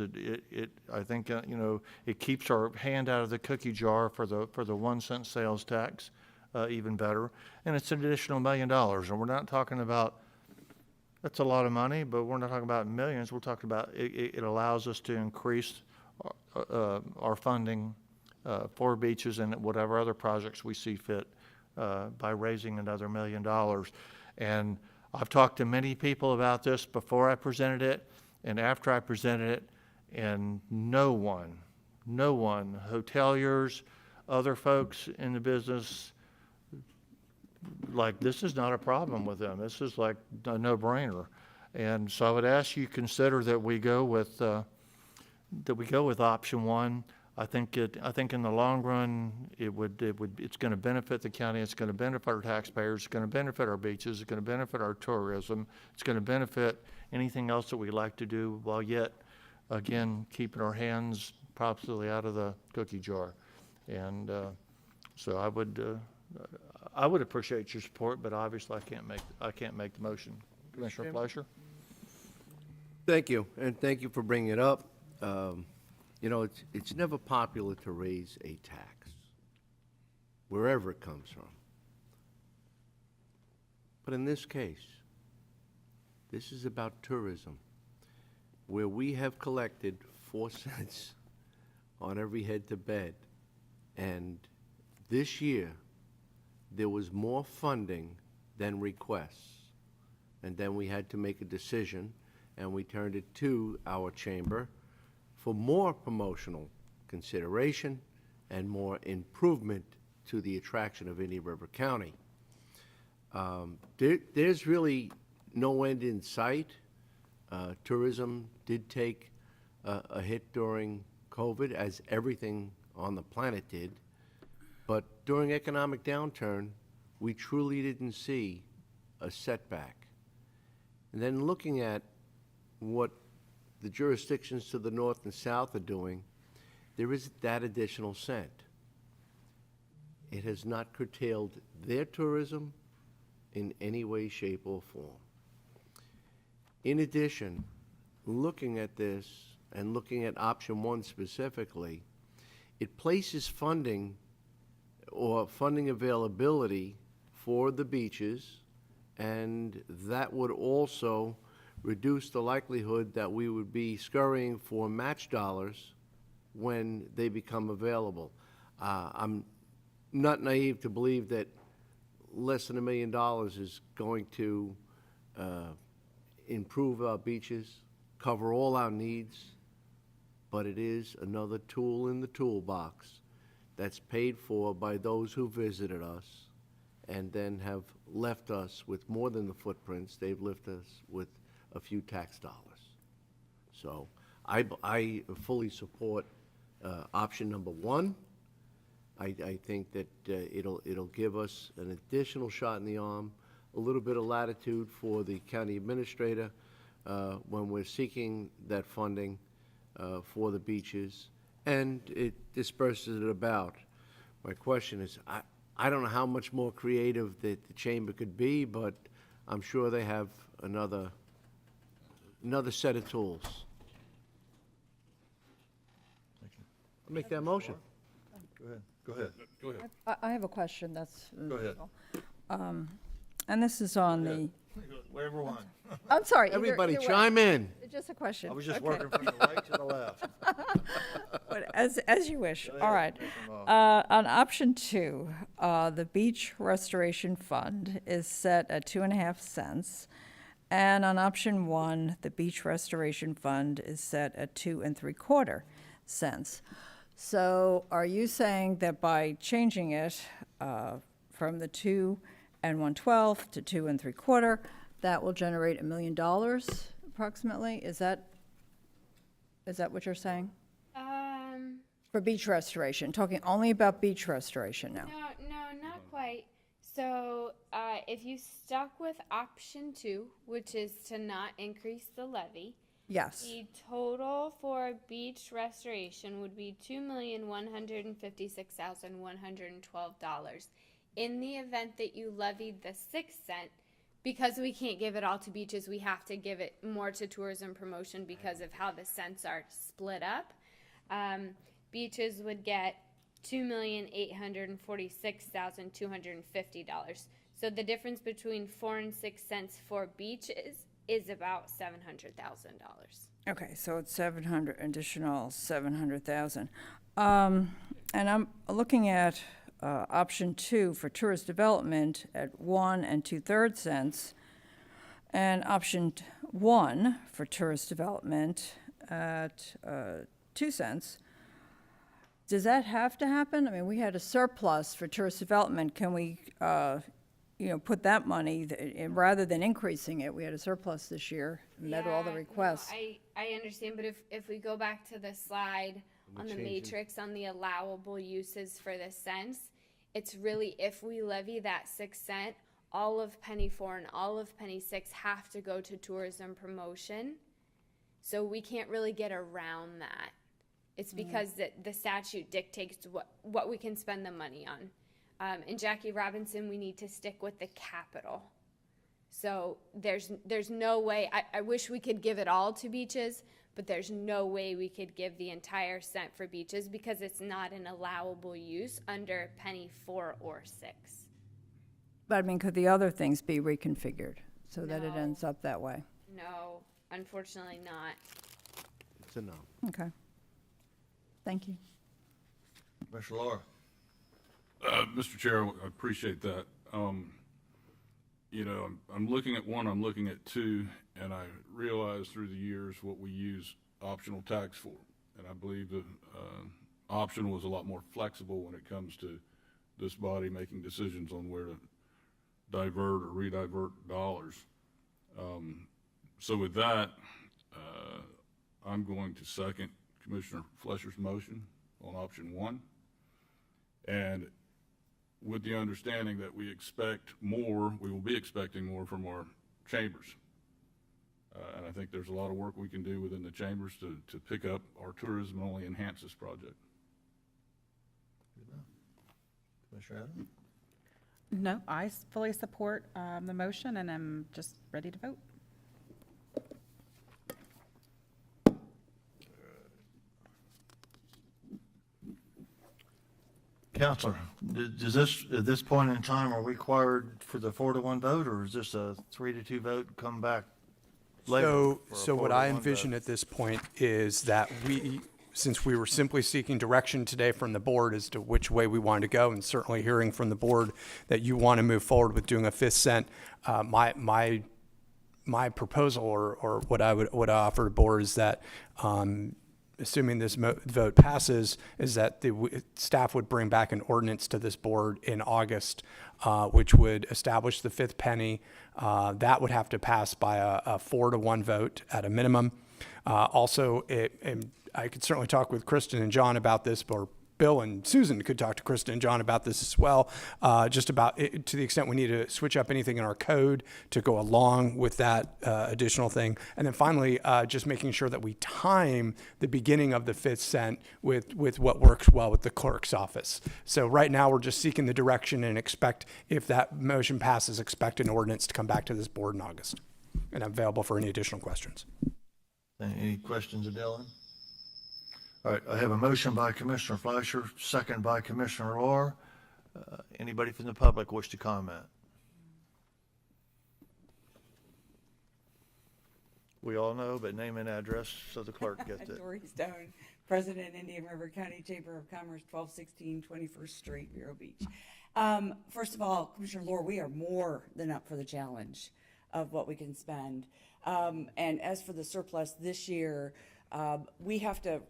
I think it keeps our hand out of the cookie jar for the 1 cent sales tax even better, and it's an additional $1 million. And we're not talking about, that's a lot of money, but we're not talking about millions. We're talking about it allows us to increase our funding for beaches and whatever other projects we see fit by raising another $1 million. And I've talked to many people about this before I presented it and after I presented it, and no one, hoteliers, other folks in the business, like, this is not a problem with them. This is like a no-brainer. And so I would ask you consider that we go with option 1. I think in the long run, it's gonna benefit the county, it's gonna benefit our taxpayers, it's gonna benefit our beaches, it's gonna benefit our tourism, it's gonna benefit anything else that we like to do, while yet, again, keeping our hands probably out of the cookie jar. And, so I would appreciate your support, but obviously I can't make the motion. Commissioner Fleischer? Thank you, and thank you for bringing it up. You know, it's never popular to raise a tax, wherever it comes from. But in this case, this is about tourism, where we have collected 4 cents on every head to bed. And this year, there was more funding than requests. And then we had to make a decision, and we turned it to our chamber for more promotional consideration and more improvement to the attraction of Indian River County. There's really no end in sight. Tourism did take a hit during COVID, as everything on the planet did. But during economic downturn, we truly didn't see a setback. And then looking at what the jurisdictions to the north and south are doing, there is that additional cent. It has not curtailed their tourism in any way, shape, or form. In addition, looking at this and looking at option 1 specifically, it places funding or funding availability for the beaches, and that would also reduce the likelihood that we would be scurrying for match dollars when they become available. I'm not naive to believe that less than $1 million is going to improve our beaches, cover all our needs, but it is another tool in the toolbox that's paid for by those who visited us and then have left us with more than the footprints. They've left us with a few tax dollars. So I fully support option number 1. I think that it'll give us an additional shot in the arm, a little bit of latitude for the county administrator when we're seeking that funding for the beaches, and it disperses it about. My question is, I don't know how much more creative that the chamber could be, but I'm sure they have another set of tools. I'll make that motion. Go ahead. Go ahead. I have a question that's. Go ahead. And this is on the, Whatever one. I'm sorry. Everybody either way. chime in. Just a question. I was just Okay. working from the right to the left. But as you wish. Go All ahead, right. Commissioner Moss. On option 2, the Beach Restoration Fund is set at 2.5 cents. And on option 1, the Beach Restoration Fund is set at 2 3/4 cents. So are you saying that by changing it from the 2 1/12 to 2 3/4, that will generate $1 million approximately? Is that what you're saying? For beach restoration, talking only about beach restoration now. No, not quite. So if you stuck with option 2, which is to not increase the levy, Yes. the total for beach restoration would be $2,156,112. In the event that you levied the 6 cent, because we can't give it all to beaches, we have to give it more to tourism promotion because of how the cents are split up. Beaches would get $2,846,250. So the difference between 4 and 6 cents for beaches is about $700,000. Okay, so it's additional 700,000. And I'm looking at option 2 for tourist development at 1 2/3 cents, and option 1 for tourist development at 2 cents. Does that have to happen? I mean, we had a surplus for tourist development. Can we, put that money, rather than increasing it, we had a surplus this year, met all the requests. I understand, but if we go back to the slide on the changing- matrix on the allowable uses for the cents. It's really, if we levy that 6 cent, all of penny 4 and all of penny 6 have to go to tourism promotion. So we can't really get around that. It's because the statute dictates what we can spend the money on. In Jackie Robinson, we need to stick with the capital. So there's no way, I wish we could give it all to beaches, but there's no way we could give the entire cent for beaches because it's not an allowable use under penny 4 or 6. But I mean, could the other things be reconfigured so that it No. ends up that way? No, unfortunately not. It's a no. Okay. Thank you. Commissioner Laura? Mr. Chair, I appreciate that. You know, I'm looking at one, I'm looking at two, and I realize through the years what we use optional tax for. And I believe the option was a lot more flexible when it comes to this body making decisions on where to divert or redivert dollars. So with that, I'm going to second Commissioner Flesher's motion on option one. And with the understanding that we expect more, we will be expecting more from our chambers. And I think there's a lot of work we can do within the chambers to pick up our tourism and only enhance this project. Commissioner Adams? No, I fully support the motion, and I'm just ready to vote. Counselor, does this, at this point in time, are we required for the 4-to-1 vote, or is this a 3-to-2 vote and come back later? So what I envision at this point is that since we were simply seeking direction today from the board as to which way we wanted to go, and certainly hearing from the board that you want to move forward with doing a 5th cent, my proposal or what I would offer the board is that, assuming this vote passes, is that the staff would bring back an ordinance to this board in August, which would establish the 5th penny. That would have to pass by a 4-to-1 vote at a minimum. Also, and I could certainly talk with Kristen and John about this, or Bill and Susan could talk to Kristen and John about this as well, just about it, to the extent we need to switch up anything in our code to go along with that additional thing. And then finally, just making sure that we time the beginning of the 5th cent with what works well with the clerk's office. So right now, we're just seeking the direction and expect, if that motion passes, expect an ordinance to come back to this board in August. And I'm available for any additional questions. Any questions of Dylan? All right, I have a motion by Commissioner Fleischer, second by Commissioner Orr. Anybody from the public wish to comment? We all know, but name and address so the clerk gets it. Dory Stone, President, Indian River County Chamber of Commerce, 1216 21st Street, Vero Beach. First of all, Commissioner Lohr, we are more than up for the challenge of what we can spend. And as for the surplus this year, we have to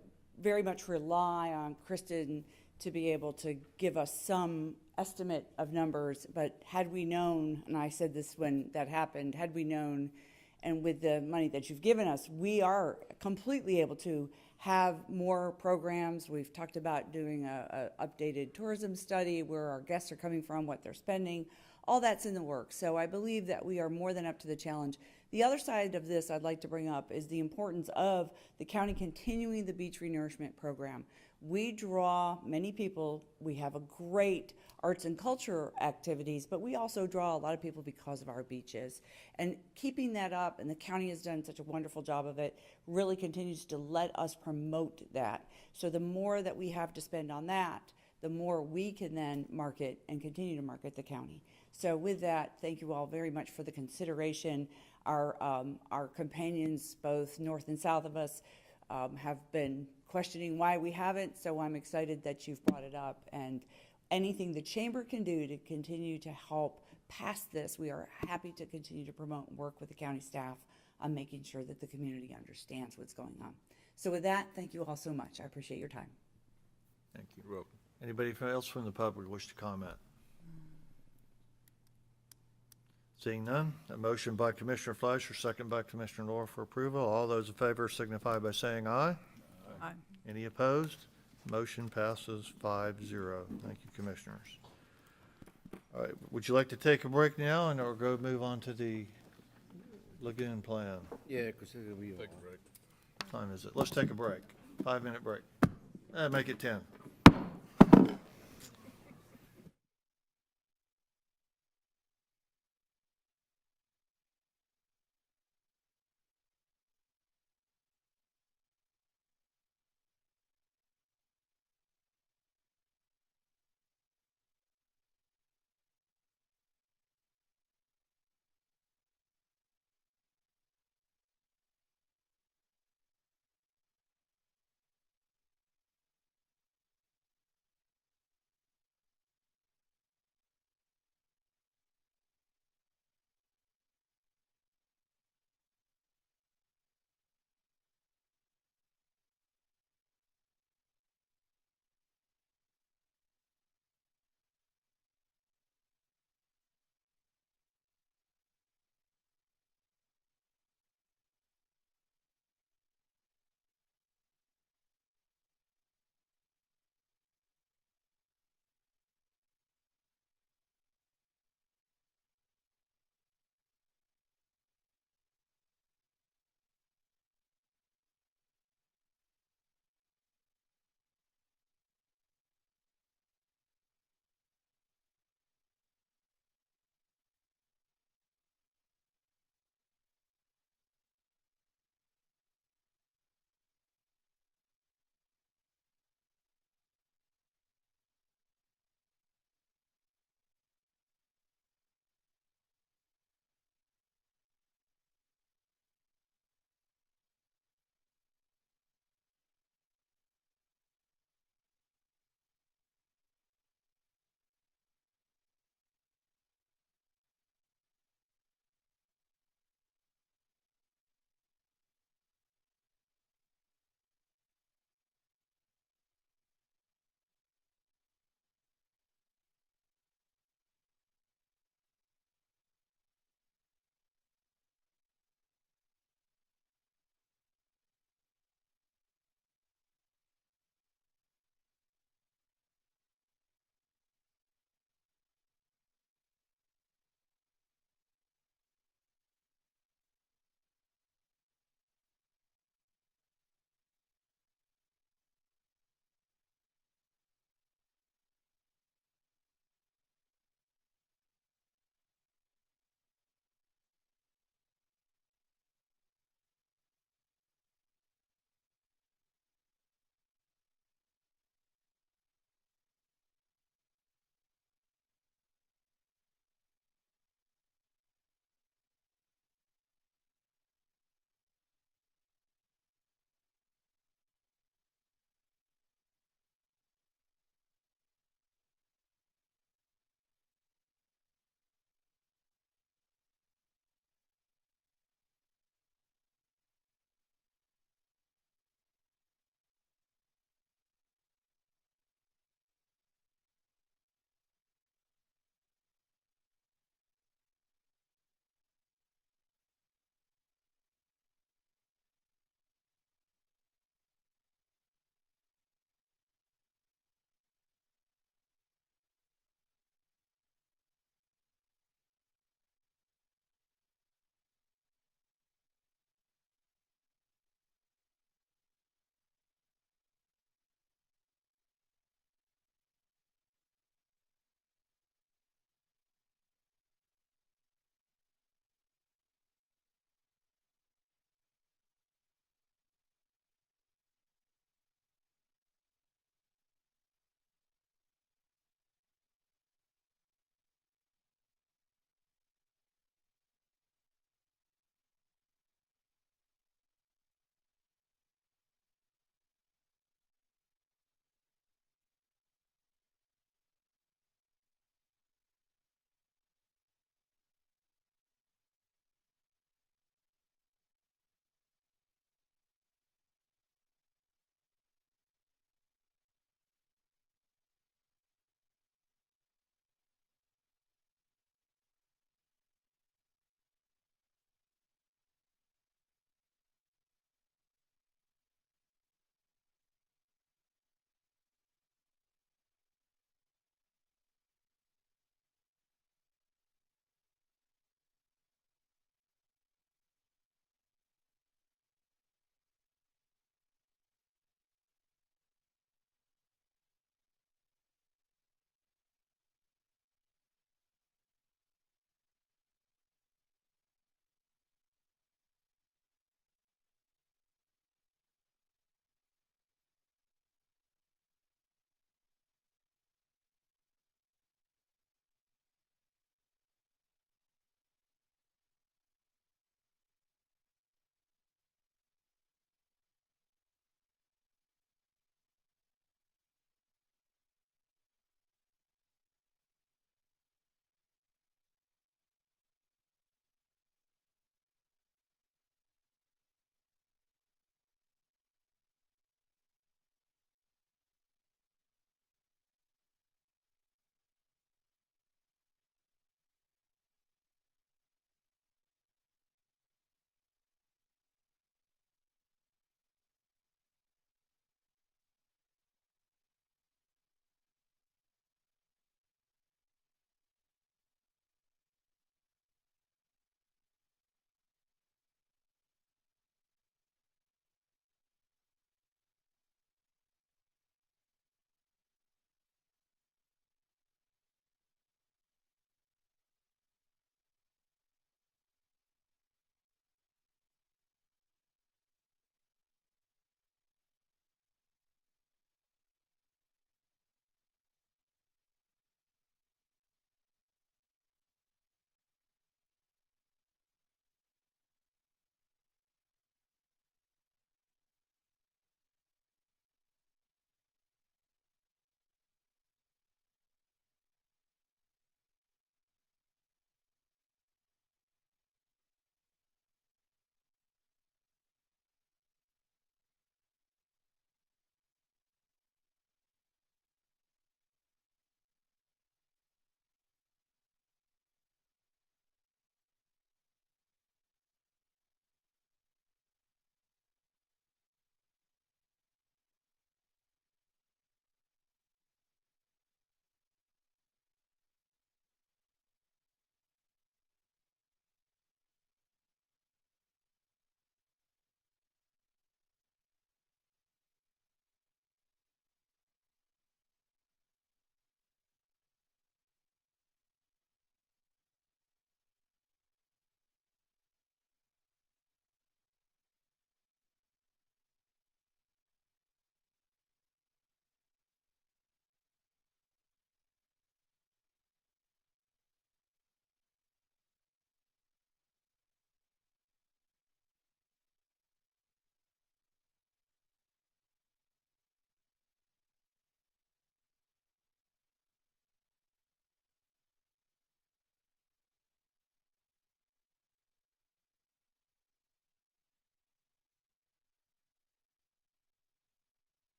very much rely on Kristen to be able to give us some estimate of numbers. But had we known, and I said this when that happened, had we known, and with the money that you've given us, we are completely able to have more programs. We've talked about doing a updated tourism study, where our guests are coming from, what they're spending. All that's in the works. So I believe that we are more than up to the challenge. The other side of this I'd like to bring up is the importance of the county continuing the beach renourishment program. We draw many people. We have a great arts and culture activities, but we also draw a lot of people because of our beaches. And keeping that up, and the county has done such a wonderful job of it, really continues to let us promote that. So the more that we have to spend on that, the more we can then market and continue to market the county. So with that, thank you all very much for the consideration. Our companions, both north and south of us, have been questioning why we haven't, so I'm excited that you've brought it up. And anything the chamber can do to continue to help pass this, we are happy to continue to promote and work with the county staff on making sure that the community understands what's going on. So with that, thank you all so much. I appreciate your time. Thank you. You're welcome. Anybody else from the public wish to comment? Seeing none, a motion by Commissioner Fleischer, second by Commissioner Orr for approval. All those in favor signify by saying aye. Aye. Any opposed? Motion passes 5-0. Thank you, Commissioners. All right, would you like to take a break now and or go move on to the lagoon plan? Yeah, because we. What time is it? Let's take a break. 5-minute break. Make it 10.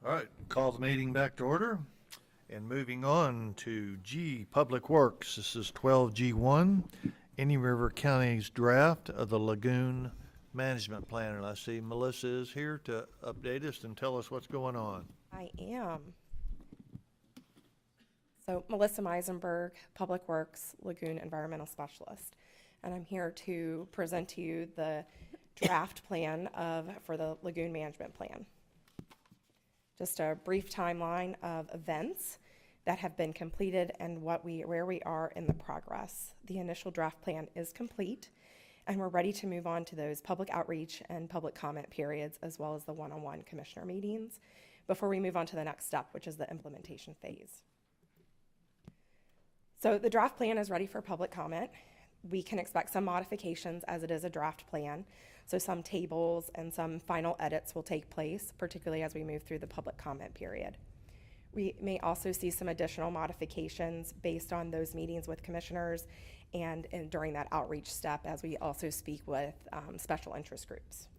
All right, call the meeting back to order. And moving on to G, Public Works. This is 12G1, Indian River County's draft of the Lagoon Management Plan. And I see Melissa is here to update us and tell us what's going on. I am. So Melissa Meisenberg, Public Works Lagoon Environmental Specialist. And I'm here to present to you the draft plan for the Lagoon Management Plan. Just a brief timeline of events that have been completed and where we are in the progress. The initial draft plan is complete, and we're ready to move on to those public outreach and public comment periods, as well as the one-on-one commissioner meetings, before we move on to the next step, which is the implementation phase. So the draft plan is ready for public comment. We can expect some modifications as it is a draft plan. So some tables and some final edits will take place, particularly as we move through the public comment period. We may also see some additional modifications based on those meetings with commissioners and during that outreach step as we also speak with special interest groups.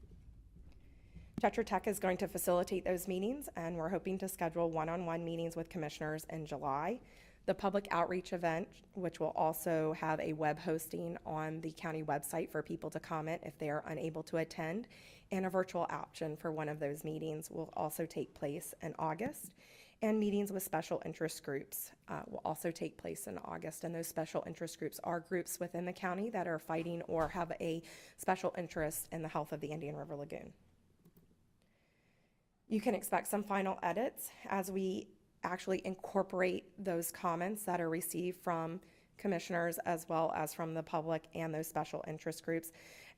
Tetra Tech is going to facilitate those meetings, and we're hoping to schedule one-on-one meetings with commissioners in July. The public outreach event, which will also have a web hosting on the county website for people to comment if they are unable to attend, and a virtual option for one of those meetings will also take place in August. And meetings with special interest groups will also take place in August. And those special interest groups are groups within the county that are fighting or have a special interest in the health of the Indian River Lagoon. You can expect some final edits as we actually incorporate those comments that are received from commissioners as well as from the public and those special interest groups.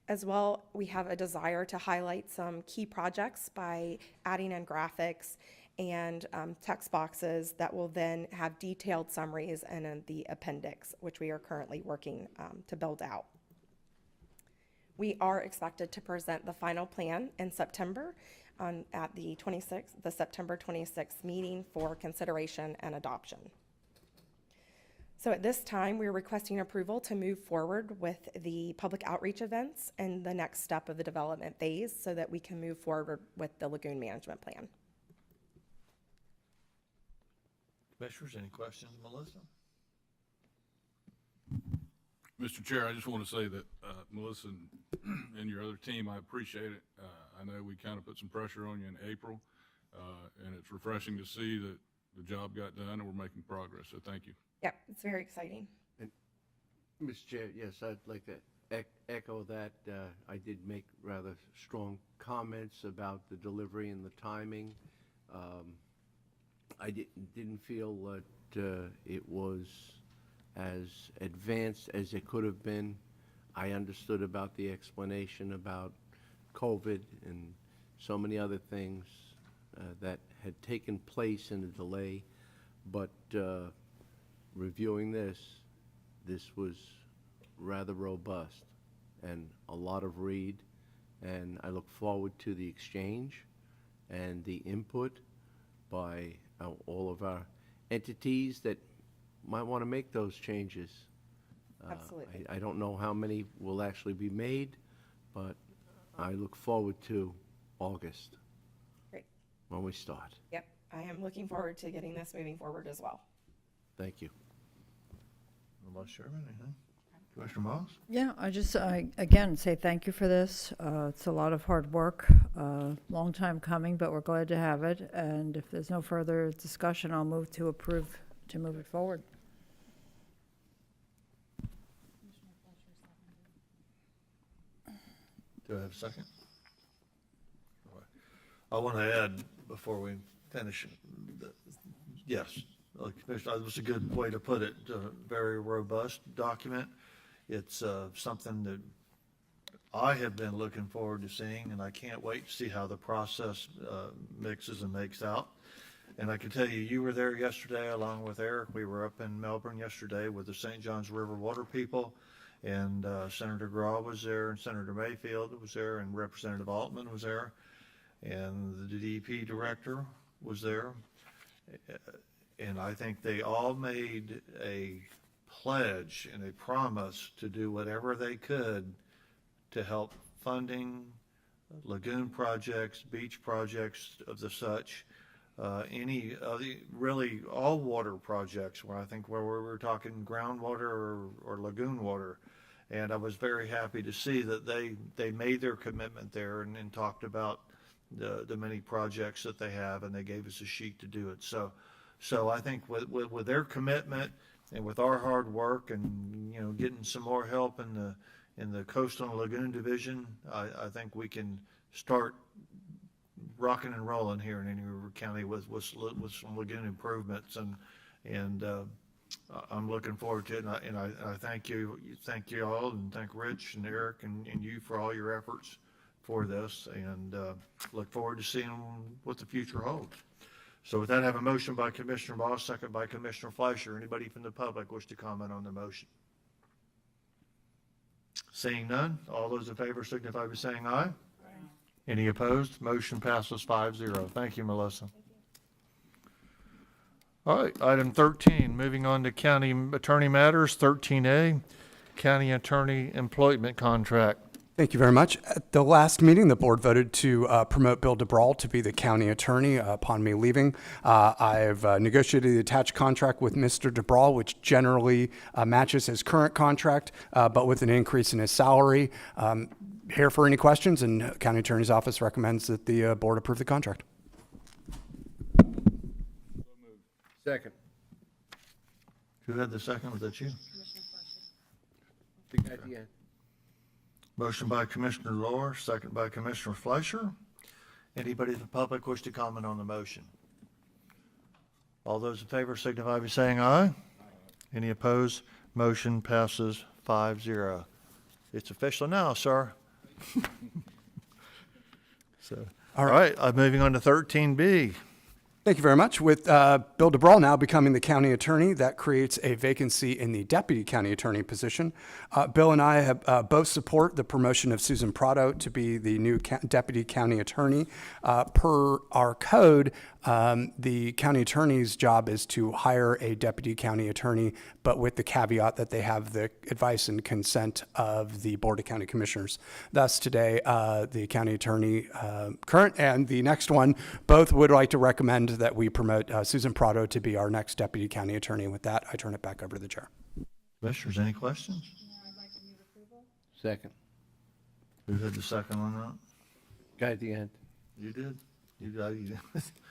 As well, we have a desire to highlight some key projects by adding in graphics and text boxes that will then have detailed summaries and in the appendix, which we are currently working to build out. We are expected to present the final plan in September at the September 26th meeting for consideration and adoption. So at this time, we're requesting approval to move forward with the public outreach events and the next step of the development phase so that we can move forward with the Lagoon Management Plan. Commissioners, any questions, Melissa? Mr. Chair, I just want to say that Melissa and your other team, I appreciate it. I know we kind of put some pressure on you in April, and it's refreshing to see that the job got done and we're making progress, so thank you. Yep, it's very exciting. And, Mr. Chair, yes, I'd like to echo that. I did make rather strong comments about the delivery and the timing. I didn't feel that it was as advanced as it could have been. I understood about the explanation about COVID and so many other things that had taken place in the delay, but reviewing this was rather robust and a lot of read, and I look forward to the exchange and the input by all of our entities that might want to make those changes. Absolutely. I don't know how many will actually be made, but I look forward to August. Great. When we start. Yep, I am looking forward to getting this moving forward as well. Thank you. Vice Chairman, anything? Commissioner Moss? Yeah, I again say thank you for this. It's a lot of hard work, long time coming, but we're glad to have it. And if there's no further discussion, I'll move to approve to move it forward. Do I have a second? I want to add before we finish, yes, Commissioner, that was a good way to put it, a very robust document. It's something that I have been looking forward to seeing, and I can't wait to see how the process mixes and makes out. And I can tell you, you were there yesterday along with Eric. We were up in Melbourne yesterday with the St. Johns River water people, and Senator Graw was there, and Senator Mayfield was there, and Representative Altman was there, and the DEP director was there. And I think they all made a pledge and a promise to do whatever they could to help funding lagoon projects, beach projects of the such, any of the, really all water projects, where I think where we were talking groundwater or lagoon water. And I was very happy to see that they made their commitment there and talked about the many projects that they have, and they gave us a sheet to do it. So I think with their commitment and with our hard work and, you know, getting some more help in the Coastal and Lagoon Division, I think we can start rocking and rolling here in Indian River County with some lagoon improvements, and I'm looking forward to it, and I thank you all, and thank Rich and Eric and you for all your efforts for this, and look forward to seeing what the future holds. So with that, I have a motion by Commissioner Moss, second by Commissioner Fleischer. Anybody from the public wish to comment on the motion? Seeing none, all those in favor signify by saying aye. Any opposed? Motion passes 5-0. Thank you, Melissa. All right, item 13, moving on to county attorney matters. 13A, county attorney employment contract. Thank you very much. At the last meeting, the board voted to promote Bill DeBrawl to be the county attorney upon me leaving. I've negotiated the attached contract with Mr. DeBrawl, which generally matches his current contract, but with an increase in his salary. Here for any questions, and county attorney's office recommends that the board approve the contract. Second. Who had the second? Was that you? The guy at the end. Motion by Commissioner Lohr, second by Commissioner Fleischer. Anybody in the public wish to comment on the motion? All those in favor signify by saying aye. Any opposed? Motion passes 5-0. It's official now, sir. So, all right, moving on to 13B. Thank you very much. With Bill DeBrawl now becoming the county attorney, that creates a vacancy in the deputy county attorney position. Bill and I have both support the promotion of Susan Prado to be the new deputy county attorney. Per our code, the county attorney's job is to hire a deputy county attorney, but with the caveat that they have the advice and consent of the Board of County Commissioners. Thus, today, the county attorney, current and the next one, both would like to recommend that we promote Susan Prado to be our next deputy county attorney. And with that, I turn it back over to the chair. Commissioners, any questions? Second. Who had the second on that? Guy at the end. You did?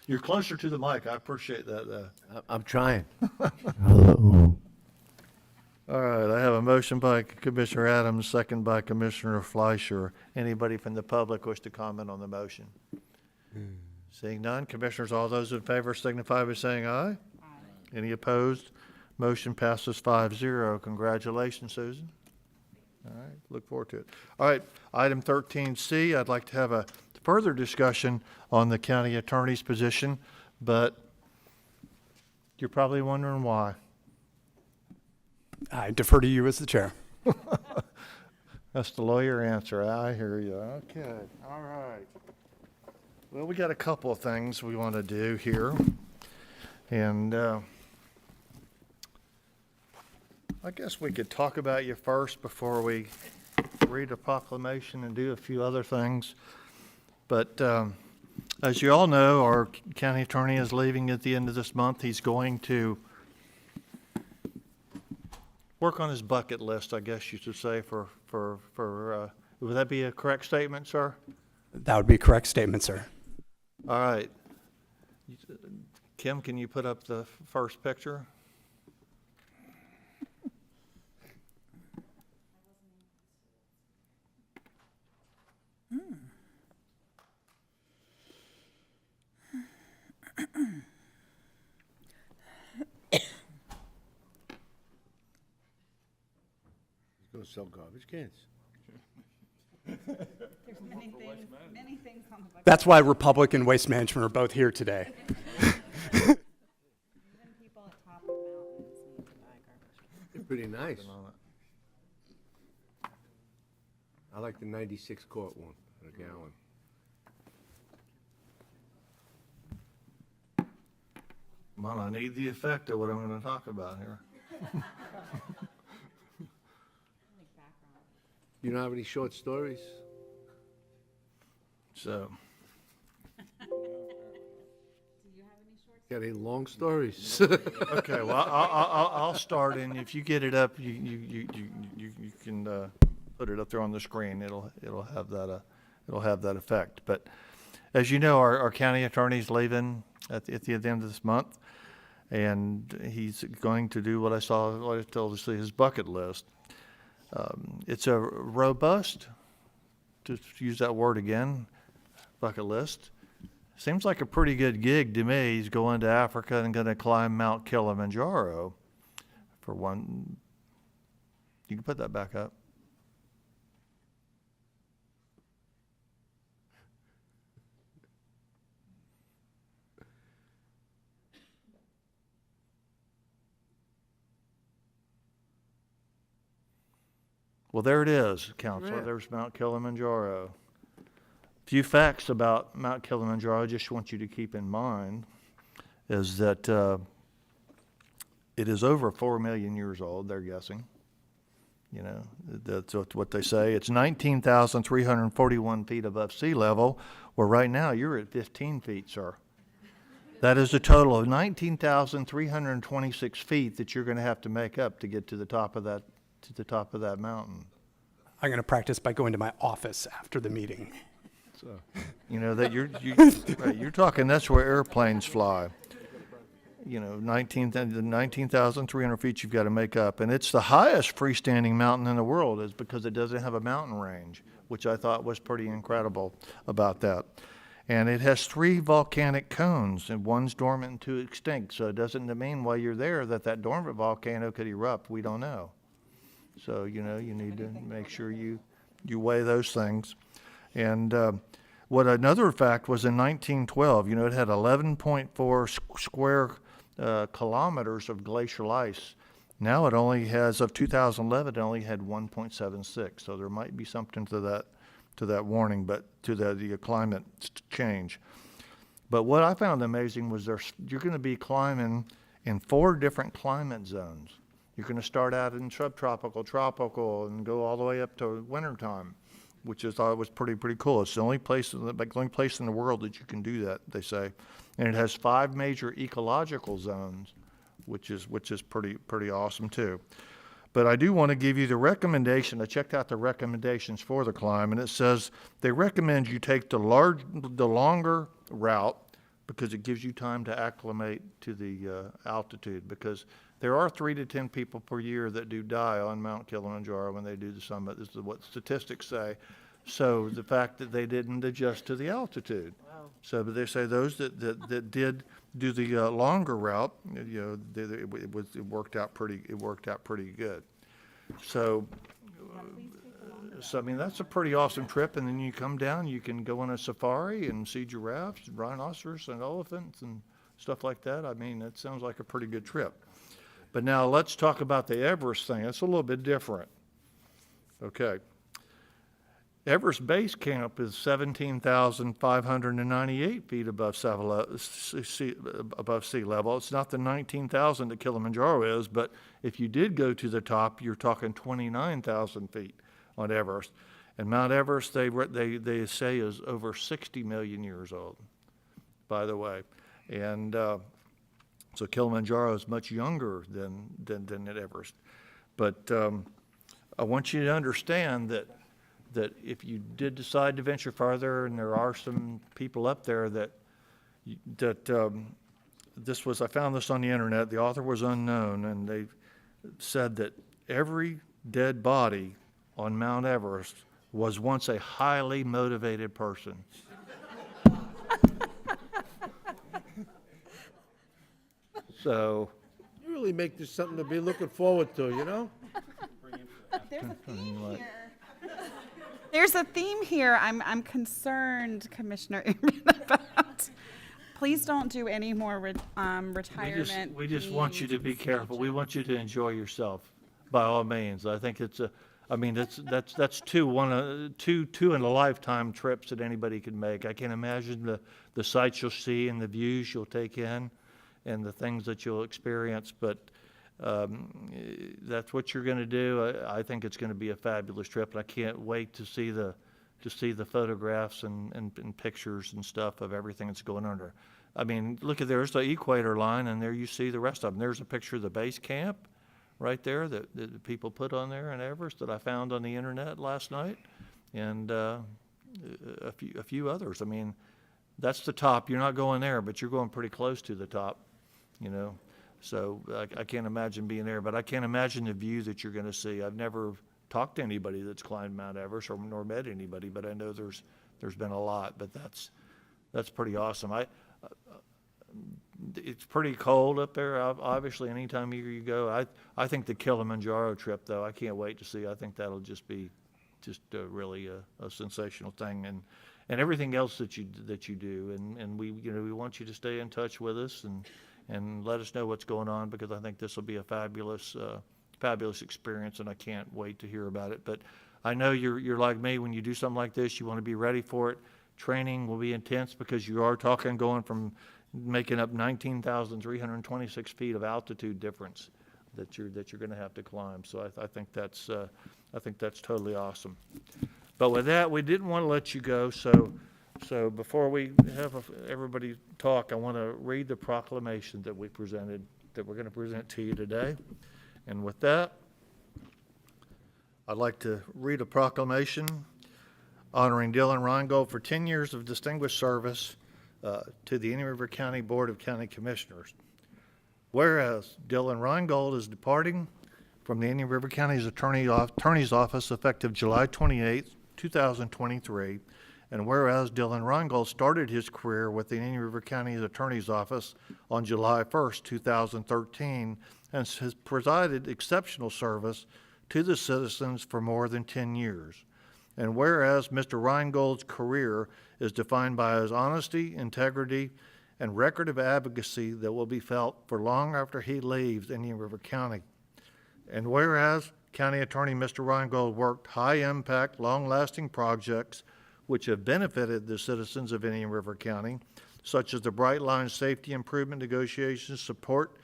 You're closer to the mic. I appreciate that. I'm trying. All right, I have a motion by Commissioner Adams, second by Commissioner Fleischer. Anybody from the public wish to comment on the motion? Seeing none, Commissioners, all those in favor signify by saying aye. Aye. Any opposed? Motion passes 5-0. Congratulations, Susan. All right, look forward to it. All right, item 13C, I'd like to have a further discussion on the county attorney's position, but you're probably wondering why. I defer to you as the chair. That's the lawyer answer. I hear you. Okay, all right. Well, we got a couple of things we want to do here. And I guess we could talk about you first before we read a proclamation and do a few other things. But as you all know, our county attorney is leaving at the end of this month. He's going to work on his bucket list, I guess you should say, for would that be a correct statement, sir? That would be a correct statement, sir. All right. Kim, can you put up the first picture? Go sell garbage cans. There's many things on the bucket. That's why Republic and Waste Management are both here today. Even people at top of mountains need to buy garbage. They're pretty nice. I like the 96 quart one, a gallon. Well, I need the effect of what I'm going to talk about here. You don't have any short stories? So. Do you have Getting long stories. Okay, well, I'll start, and if you get it up, you can put it up there on the screen. It'll have that effect. But as you know, our county attorney's leaving at the end of this month, and he's going to do what I told us his bucket list. It's a robust, to use that word again, bucket list. Seems like a pretty good gig to me. He's going to Africa and going to climb Mount Kilimanjaro for one. You can put that back up. Well, there it is, Counselor. Yeah. There's Mount Kilimanjaro. Few facts about Mount Kilimanjaro I just want you to keep in mind is that it is over 4 million years old, they're guessing. You know, that's what they say. It's 19,341 feet above sea level, where right now you're at 15 feet, sir. That is a total of 19,326 feet that you're going to have to make up to get to the top of that mountain. I'm going to practice by going to my office after the meeting. So, you know, that you're talking, that's where airplanes fly. You know, 19,300 feet you've got to make up. And it's the highest freestanding mountain in the world is because it doesn't have a mountain range, which I thought was pretty incredible about that. And it has 3 volcanic cones, and one's dormant and 2 extinct. So it doesn't mean while you're there that dormant volcano could erupt. We don't know. So, you know, you need to make sure you weigh those things. And what another fact was in 1912, you know, it had 11.4 square kilometers of glacial ice. Now it only has, of 2011, it only had 1.76. So there might be something to that warning, but to the climate change. But what I found amazing was you're going to be climbing in 4 different climate zones. You're going to start out in subtropical, tropical, and go all the way up to wintertime, which I thought was pretty cool. It's the only place in the world that you can do that, they say. And it has 5 major ecological zones, which is pretty awesome too. But I do want to give you the recommendation. I checked out the recommendations for the climb, and it says they recommend you take the longer route because it gives you time to acclimate to the altitude, because there are 3 to 10 people per year that do die on Mount Kilimanjaro when they do the summit. This is what statistics say. So the fact that they didn't adjust to the altitude. Wow. So but they say those that did do the longer route, you know, it worked out pretty good. So I mean, that's a pretty awesome trip. And then you come down, you can go on a safari and see giraffes, rhinoceros, and elephants and stuff like that. I mean, that sounds like a pretty good trip. But now let's talk about the Everest thing. It's a little bit different. Okay. Everest Base Camp is 17,598 feet above sea level. It's not the 19,000 that Kilimanjaro is, but if you did go to the top, you're talking 29,000 feet on Everest. And Mount Everest, they say, is over 60 million years old, by the way. And so Kilimanjaro is much younger than Everest. But I want you to understand that if you did decide to venture farther, and there are some people up there that I found this on the internet, the author was unknown, and they said that every dead body on Mount Everest was once a highly motivated person. So You really make this something to be looking forward to, you know? There's a theme here. There's a theme here I'm concerned, Commissioner Uhrman, about. Please don't do any more retirement. We just want you to be careful. We want you to enjoy yourself, by all means. I think that's two in a lifetime trips that anybody could make. I can imagine the sights you'll see and the views you'll take in and the things that you'll experience, but that's what you're going to do. I think it's going to be a fabulous trip, and I can't wait to see the photographs and pictures and stuff of everything that's going I mean, look at, there's the equator line, and there you see the rest of them. There's a picture of the base camp right there that the people put on there in Everest that I found on the internet last night, and a few others. I mean, that's the top. You're not going there, but you're going pretty close to the top, you know. So I can't imagine being there, but I can't imagine the view that you're going to see. I've never talked to anybody that's climbed Mount Everest or nor met anybody, but I know there's been a lot. But that's pretty awesome. It's pretty cold up there, obviously, anytime you go. I think the Kilimanjaro trip, though, I can't wait to see. I think that'll just be really a sensational thing, and everything else that you do. And we want you to stay in touch with us and let us know what's going on, because I think this will be a fabulous experience, and I can't wait to hear about it. But I know you're like me. When you do something like this, you want to be ready for it. Training will be intense, because you are going from making up 19,326 feet of altitude difference that you're going to have to climb. So I think that's totally awesome. But with that, we didn't want to let you go. So before we have everybody talk, I want to read the proclamation that we're going to present to you today. And with that, I'd like to read a proclamation honoring Dylan Reingold for 10 years of distinguished service to the Indian River County Board of County Commissioners. Whereas Dylan Reingold is departing from the Indian River County's Attorney's Office effective July 28, 2023, and whereas Dylan Reingold started his career with the Indian River County's Attorney's Office on July 1, 2013, and has provided exceptional service to the citizens for more than 10 years. And whereas Mr. Reingold's career is defined by his honesty, integrity, and record of advocacy that will be felt for long after he leaves Indian River County. And whereas County Attorney Mr. Reingold worked high-impact, long-lasting projects which have benefited the citizens of Indian River County, such as the Bright Line Safety Improvement Negotiations, support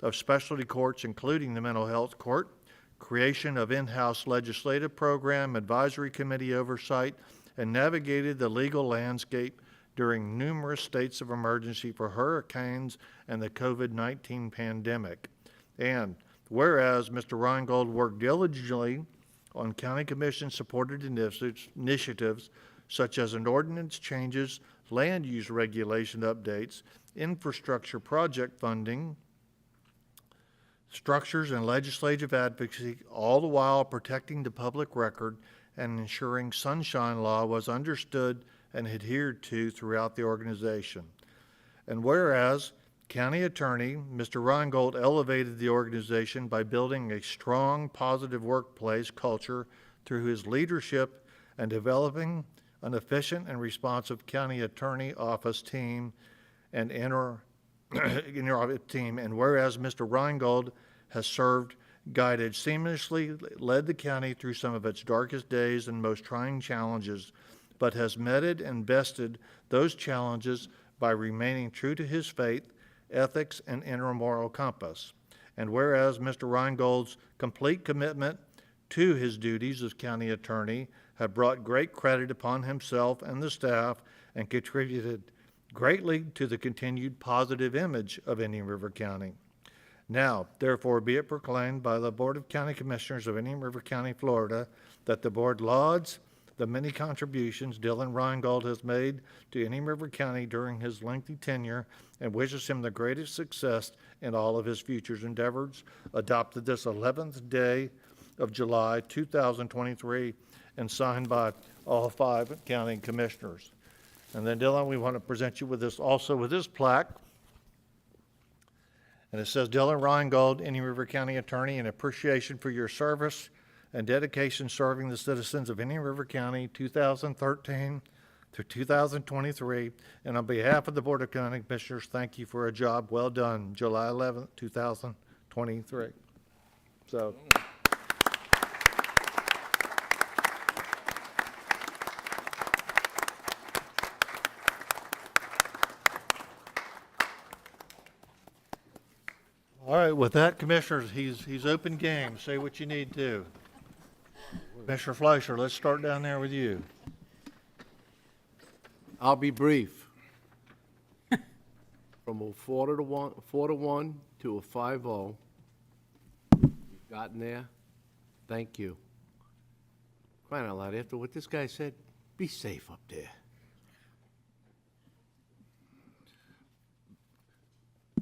of specialty courts, including the Mental Health Court, creation of in-house legislative program, advisory committee oversight, and navigated the legal landscape during numerous states of emergency for hurricanes and the COVID-19 pandemic. And whereas Mr. Reingold worked diligently on county commission-supported initiatives such as an ordinance changes, land use regulation updates, infrastructure project funding, structures, and legislative advocacy, all the while protecting the public record and ensuring Sunshine Law was understood and adhered to throughout the organization. And whereas County Attorney Mr. Reingold elevated the organization by building a strong, positive workplace culture through his leadership and developing an efficient and responsive County Attorney Office team and team, and whereas Mr. Reingold has served, guided, seamlessly led the county through some of its darkest days and most trying challenges, but has meted and bested those challenges by remaining true to his faith, ethics, and inner moral compass. And whereas Mr. Reingold's complete commitment to his duties as county attorney have brought great credit upon himself and the staff and contributed greatly to the continued positive image of Indian River County. Now, therefore, be it proclaimed by the Board of County Commissioners of Indian River County, Florida, that the board lauds the many contributions Dylan Reingold has made to Indian River County during his lengthy tenure and wishes him the greatest success in all of his future endeavors. Adopted this 11th day of July 2023 and signed by all 5 county commissioners. And then, Dylan, we want to present you with this plaque. And it says, Dylan Reingold, Indian River County Attorney, in appreciation for your service and dedication serving the citizens of Indian River County 2013 through 2023. And on behalf of the Board of County Commissioners, thank you for a job well done, July 11th, 2023. So. All right, with that, Commissioners, he's open game. Say what you need to. Commissioner Fleischer, let's start down there with you. I'll be brief. from a 4-1 to a 5-0. You've gotten there. Thank you. Crying out loud, after what this guy said, be safe up there.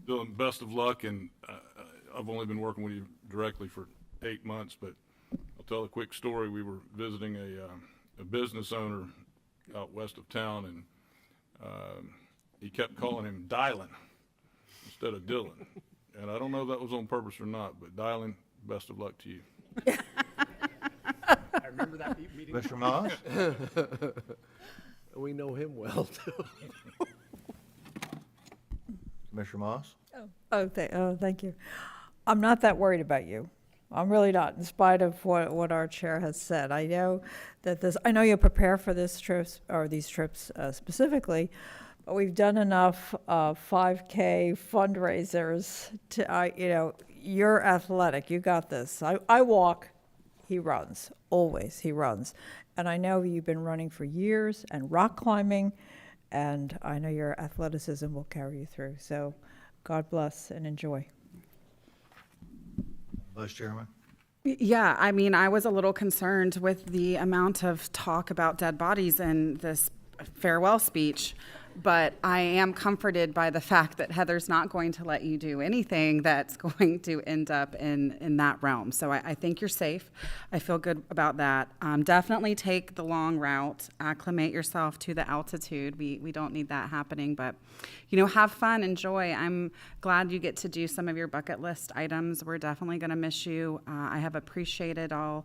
Dylan, best of luck, and I've only been working with you directly for 8 months, but I'll tell a quick story. We were visiting a business owner out west of town, and he kept calling him Dylan instead of Dylan. And I don't know if that was on purpose or not, but Dylan, best of luck to you. I remember that meeting. Mr. Moss? We know him well, too. Mr. Moss? Thank you. I'm not that worried about you. I'm really not, in spite of what our chair has said. I know that I know you'll prepare for this trips, or these trips specifically, but we've done enough 5K fundraisers to, you're athletic, you got this. I walk, he runs, always, he runs. And I know you've been running for years and rock climbing, and I know your athleticism will carry you through. So God bless and enjoy. Vice Chairman? Yeah, I mean, I was a little concerned with the amount of talk about dead bodies in this farewell speech, but I am comforted by the fact that Heather's not going to let you do anything that's going to end up in that realm. So I think you're safe. I feel good about that. Definitely take the long route, acclimate yourself to the altitude. We don't need that happening, but have fun, enjoy. I'm glad you get to do some of your bucket list items. We're definitely going to miss you. I have appreciated all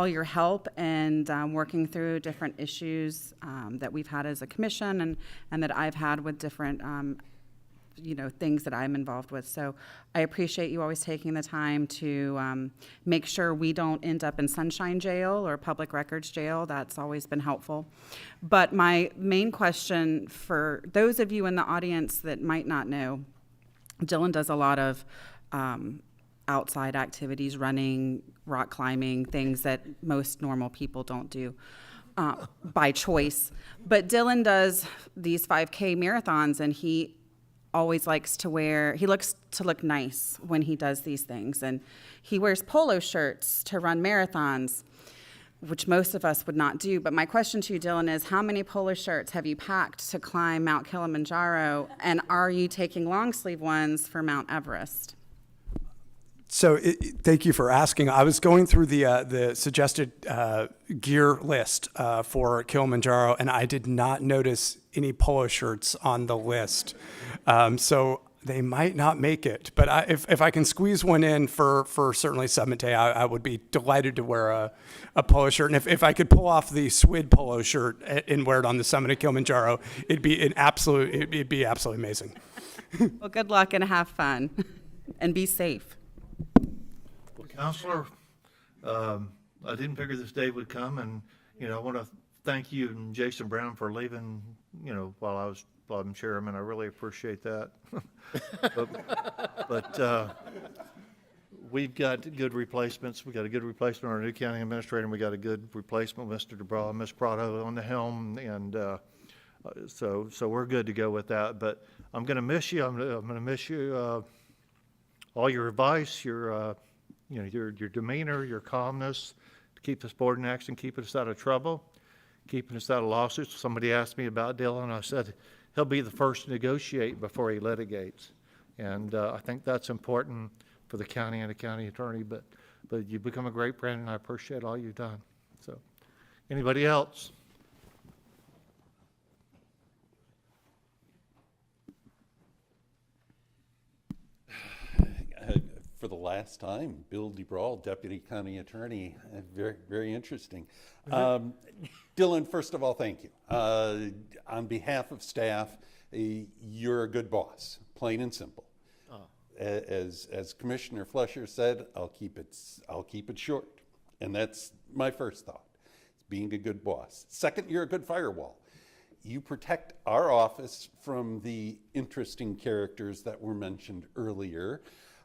your help and working through different issues that we've had as a commission and that I've had with different things that I'm involved with. So I appreciate you always taking the time to make sure we don't end up in sunshine jail or public records jail. That's always been helpful. But my main question for those of you in the audience that might not know, Dylan does a lot of outside activities, running, rock climbing, things that most normal people don't do by choice. But Dylan does these 5K marathons, and he always likes to look nice when he does these things. And he wears polo shirts to run marathons, which most of us would not do. But my question to you, Dylan, is how many polo shirts have you packed to climb Mount Kilimanjaro? And are you taking long sleeve ones for Mount Everest? So thank you for asking. I was going through the suggested gear list for Kilimanjaro, and I did not notice any polo shirts on the list. So they might not make it. But if I can squeeze one in for certainly Summit Day, I would be delighted to wear a polo shirt. And if I could pull off the SWID polo shirt and wear it on the summit of Kilimanjaro, it'd be absolutely amazing. Well, good luck and have fun, and be safe. Counselor, I didn't figure this day would come, and I want to thank you and Jason Brown for leaving. While I'm chairman, I really appreciate that. but we've got good replacements. We got a good replacement on our new county administrator, and we got a good replacement, Mr. DeBraw and Ms. Prado on the helm, and so we're good to go with that. But I'm going to miss you. I'm going to miss you. All your advice, your demeanor, your calmness to keep this board in action, keeping us out of trouble, keeping us out of lawsuits. Somebody asked me about Dylan. I said he'll be the first to negotiate before he litigates. And I think that's important for the county and the county attorney. But you've become a great friend, and I appreciate all you've done. So, anybody else? For the last time, Bill DeBrawl, Deputy County Attorney. Very, very interesting. Dylan, first of all, thank you. On behalf of staff, you're a good boss, plain and simple. As Commissioner Fletcher said, I'll keep it short, and that's my first thought. Being a good boss. Second, you're a good firewall. You protect our office from the interesting characters that were mentioned earlier.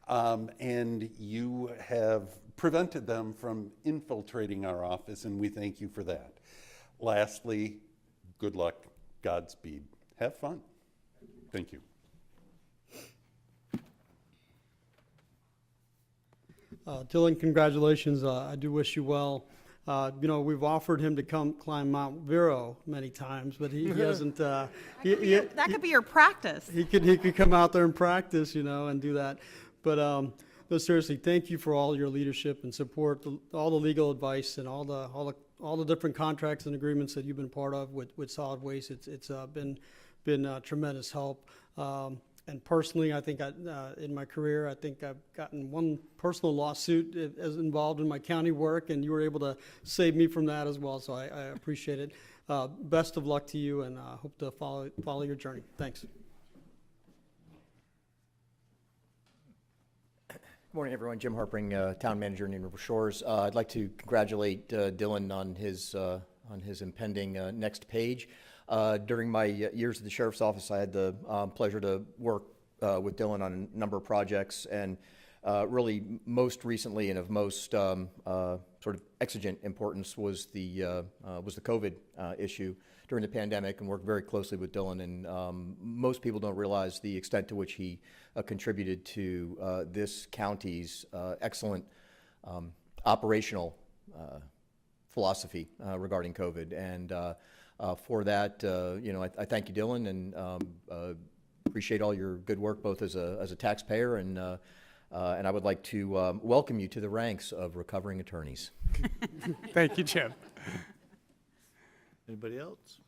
And you have prevented them from infiltrating our office, and we thank you for that. Lastly, good luck, Godspeed. Have fun. Thank you. Dylan, congratulations. I do wish you well. We've offered him to come climb Mount Vero many times, but he hasn't. That could be your practice. He could come out there and practice, and do that. But no, seriously, thank you for all your leadership and support, all the legal advice, and all the different contracts and agreements that you've been part of with solid waste. It's been tremendous help. And personally, I think in my career, I think I've gotten one personal lawsuit as involved in my county work, and you were able to save me from that as well. So I appreciate it. Best of luck to you, and hope to follow your journey. Thanks. Good morning, everyone. Jim Harpring, Town Manager in Indian River Shores. I'd like to congratulate Dylan on his impending next page. During my years at the Sheriff's Office, I had the pleasure to work with Dylan on a number of projects, and really most recently and of most sort of exigent importance was the COVID issue during the pandemic, and worked very closely with Dylan. And most people don't realize the extent to which he contributed to this county's excellent operational philosophy regarding COVID. And for that, I thank you, Dylan, and appreciate all your good work, both as a taxpayer and I would like to welcome you to the ranks of recovering attorneys. Thank you, Jim. Anybody else?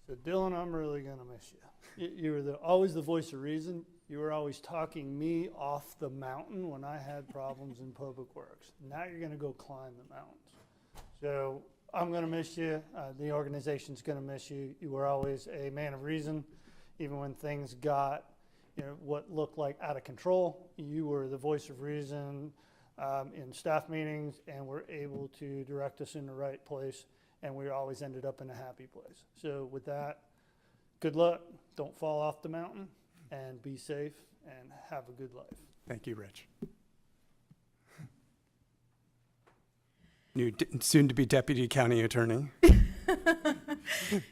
So Dylan, I'm really gonna miss you. You were always the voice of reason. You were always talking me off the mountain when I had problems in public works. Now you're gonna go climb the mountains. So I'm gonna miss you. The organization's gonna miss you. You were always a man of reason, even when things got, what looked like out of control. You were the voice of reason in staff meetings, and were able to direct us in the right place, and we always ended up in a happy place. So with that, good luck. Don't fall off the mountain, and be safe, and have a good life. Thank you, Rich. New, soon-to-be Deputy County Attorney.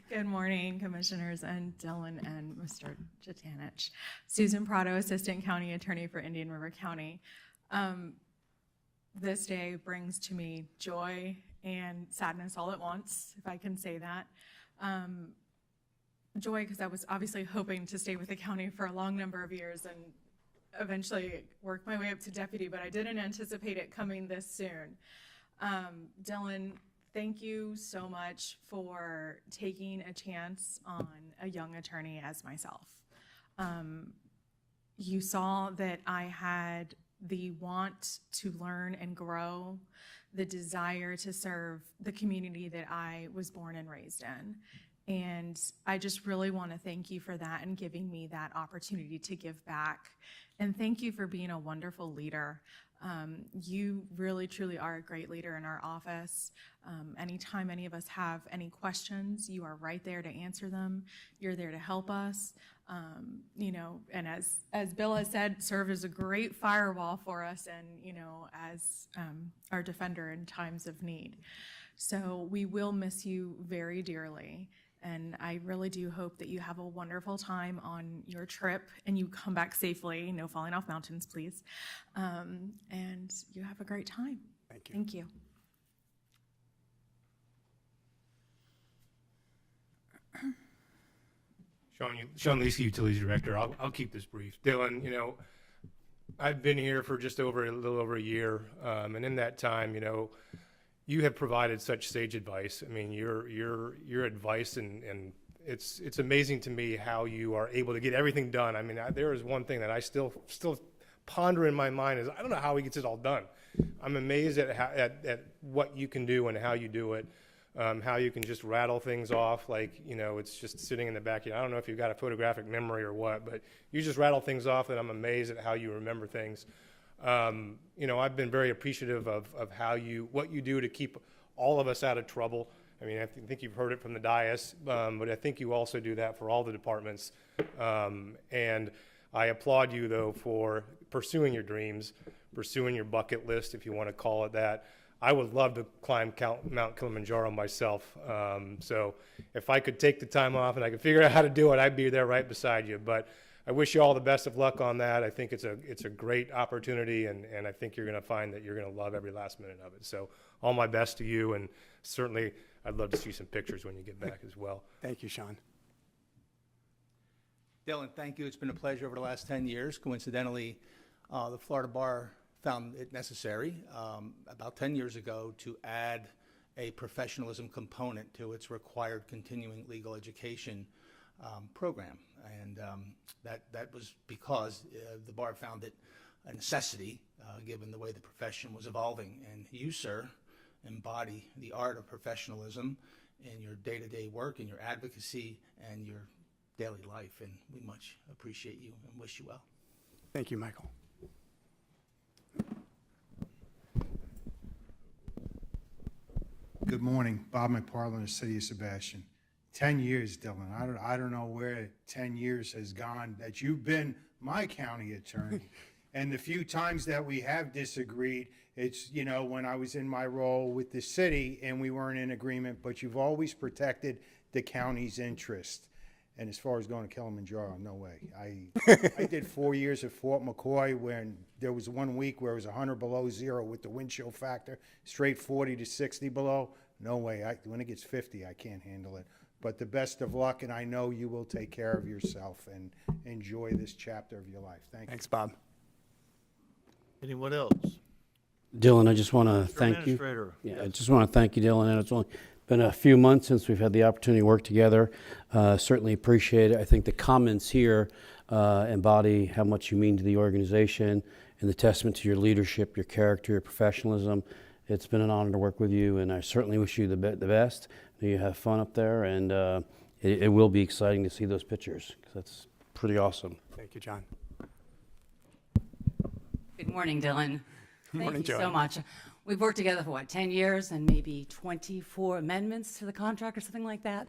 Good morning, Commissioners, and Dylan and Mr. Jatanich. Susan Prado, Assistant County Attorney for Indian River County. This day brings to me joy and sadness all at once, if I can say that. Joy, because I was obviously hoping to stay with the county for a long number of years and eventually work my way up to deputy, but I didn't anticipate it coming this soon. Dylan, thank you so much for taking a chance on a young attorney as myself. You saw that I had the want to learn and grow, the desire to serve the community that I was born and raised in. And I just really want to thank you for that and giving me that opportunity to give back. And thank you for being a wonderful leader. You really, truly are a great leader in our office. Anytime any of us have any questions, you are right there to answer them. You're there to help us. And as Bill has said, serve as a great firewall for us and, as our defender in times of need. So we will miss you very dearly. And I really do hope that you have a wonderful time on your trip and you come back safely. No falling off mountains, please. And you have a great time. Thank you. Thank you. Sean Leesky, Utilities Director. I'll keep this brief. Dylan, I've been here for just a little over a year. And in that time, you have provided such sage advice. I mean, your advice and it's amazing to me how you are able to get everything done. I mean, there is one thing that I still ponder in my mind is I don't know how he gets it all done. I'm amazed at what you can do and how you do it. How you can just rattle things off like, it's just sitting in the back. I don't know if you've got a photographic memory or what, but you just rattle things off, and I'm amazed at how you remember things. I've been very appreciative of what you do to keep all of us out of trouble. I mean, I think you've heard it from the dais, but I think you also do that for all the departments. And I applaud you, though, for pursuing your dreams, pursuing your bucket list, if you want to call it that. I would love to climb Mount Kilimanjaro myself. So if I could take the time off and I could figure out how to do it, I'd be there right beside you. But I wish you all the best of luck on that. I think it's a great opportunity, and I think you're going to find that you're going to love every last minute of it. So all my best to you, and certainly I'd love to see some pictures when you get back as well. Thank you, Sean. Dylan, thank you. It's been a pleasure over the last 10 years. Coincidentally, the Florida Bar found it necessary about 10 years ago to add a professionalism component to its required continuing legal education program. And that was because the bar found it a necessity, given the way the profession was evolving. And you, sir, embody the art of professionalism in your day-to-day work, in your advocacy, and your daily life. And we much appreciate you and wish you well. Thank you, Michael. Good morning, Bob McParland, the City of Sebastian. 10 years, Dylan. I don't know where 10 years has gone that you've been my county attorney. And the few times that we have disagreed, it's, you know, when I was in my role with the city and we weren't in agreement, but you've always protected the county's interest. And as far as going to Kilimanjaro, no way. I did 4 years at Fort McCoy when there was 1 week where it was 100 below zero with the wind chill factor, straight 40 to 60 below. No way. When it gets 50, I can't handle it. But the best of luck, and I know you will take care of yourself and enjoy this chapter of your life. Thank you. Thanks, Bob. Anyone else? Dylan, I just want to Mr. thank you. Administrator, Yeah, I just want to thank you, Dylan. And it's only been a few months since we've had the opportunity to work together. Certainly appreciate it. I think the comments here embody how much you mean to the organization and the testament to your leadership, your character, your professionalism. It's been an honor to work with you, and I certainly wish you the best. You have fun up there, and it will be exciting to see those pictures, because that's pretty awesome. Thank you, John. Good morning, Dylan. Morning, Thank you so Joanne. much. We've worked together for, 10 years and maybe 24 amendments to the contract or something like that.